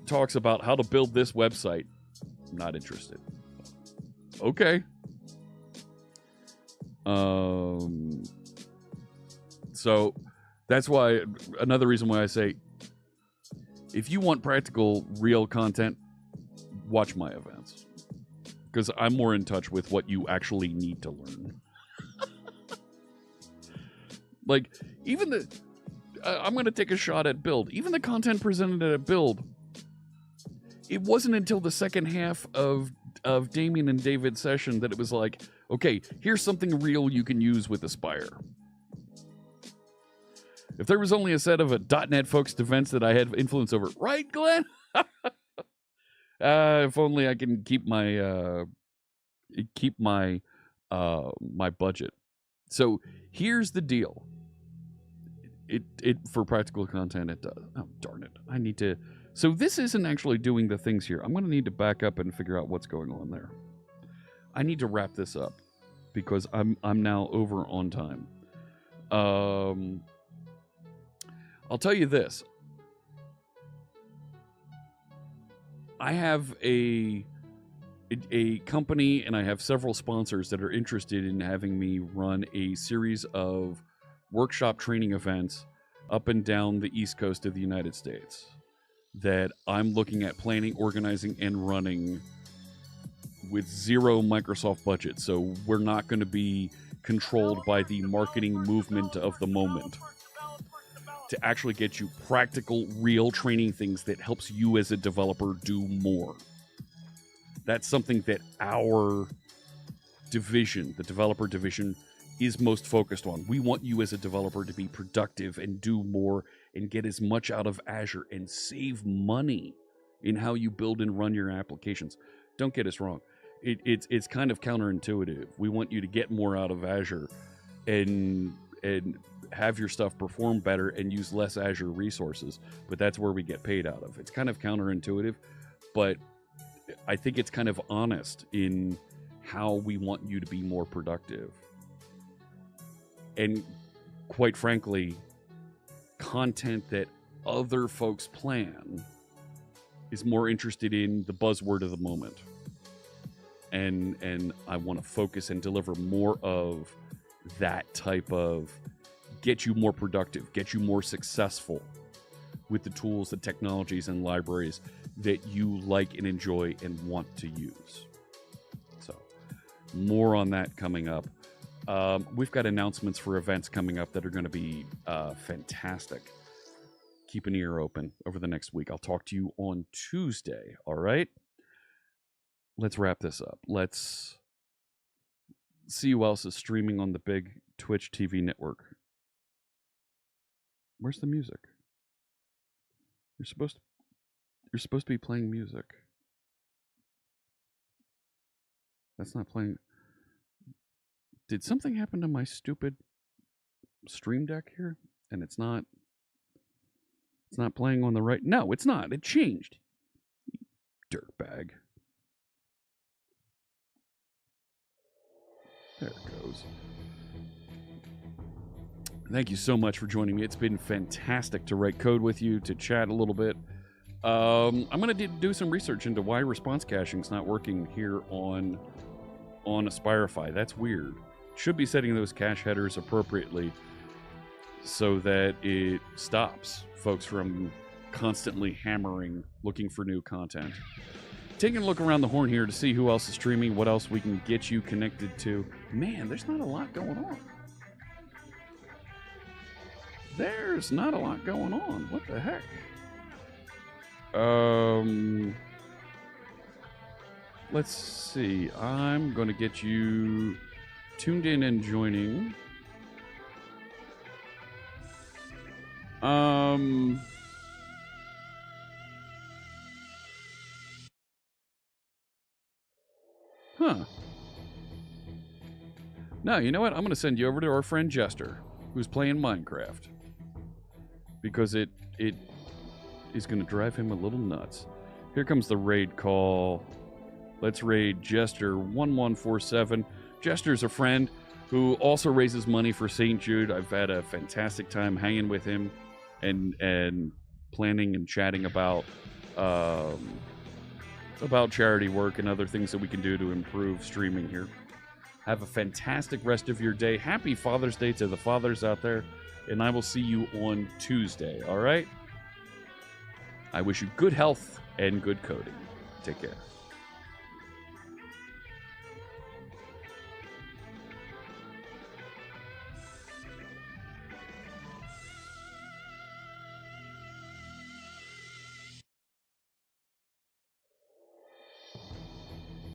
talks about how to build this website. I'm not interested. Okay. So that's why, another reason why I say, if you want practical, real content, watch my events, because I'm more in touch with what you actually need to learn. Like, even I'm going to take a shot at Build. Even the content presented at Build, it wasn't until the second half of Damien and David's session that it was like, okay, here's something real you can use with Aspire. If there was only a set of .NET focused events that I had influence over, right, Glenn? If only I can keep my my budget. So here's the deal. It for practical content it does. Oh, darn it! I need to. So this isn't actually doing the things here. I'm going to need to back up and figure out what's going on there. I need to wrap this up because I'm now over on time. I'll tell you this. I have a company, and I have several sponsors that are interested in having me run a series of workshop training events up and down the East Coast of the United States that I'm looking at planning, organizing, and running with zero Microsoft budget. So we're not going to be controlled by the marketing movement of the moment, to actually get you practical, real training things that helps you as a developer do more. That's something that our division, the developer division, is most focused on. We want you as a developer to be productive and do more and get as much out of Azure and save money in how you build and run your applications. Don't get us wrong. It's kind of counterintuitive. We want you to get more out of Azure and have your stuff perform better and use less Azure resources, but that's where we get paid out of. It's kind of counterintuitive, but I think it's kind of honest in how we want you to be more productive. And quite frankly, content that other folks plan is more interested in the buzzword of the moment. And I want to focus and deliver more of that type of get you more productive, get you more successful with the tools, the technologies, and libraries that you like and enjoy and want to use. So more on that coming up. We've got announcements for events coming up that are going to be fantastic. Keep an ear open over the next week. I'll talk to you on Tuesday, all right? Let's wrap this up. Let's see who else is streaming on the big Twitch TV network. Where's the music? You're supposed to be playing music. That's not playing. Did something happen to my stupid Stream Deck here? And it's not playing on the right. No, it's not. It changed. Dirtbag. There it goes. Thank you so much for joining me. It's been fantastic to write code with you, to chat a little bit. I'm going to do some research into why response caching is not working here on Aspirify. That's weird. Should be setting those cache headers appropriately so that it stops folks from constantly hammering, looking for new content. Taking a look around the horn here to see who else is streaming, what else we can get you connected to. Man, there's not a lot going on. There's not a lot going on. What the heck? Let's see. I'm going to get you tuned in and joining. Huh. No, you know what? I'm going to send you over to our friend Jester, who's playing Minecraft. Because it is going to drive him a little nuts. Here comes the raid call. Let's raid Jester 1147. Jester's a friend who also raises money for St. Jude. I've had a fantastic time hanging with him and planning and chatting about charity work and other things that we can do to improve streaming here. Have a fantastic rest of your day. Happy Father's Day to the fathers out there, and I will see you on Tuesday, all right? I wish you good health and good coding. Take care.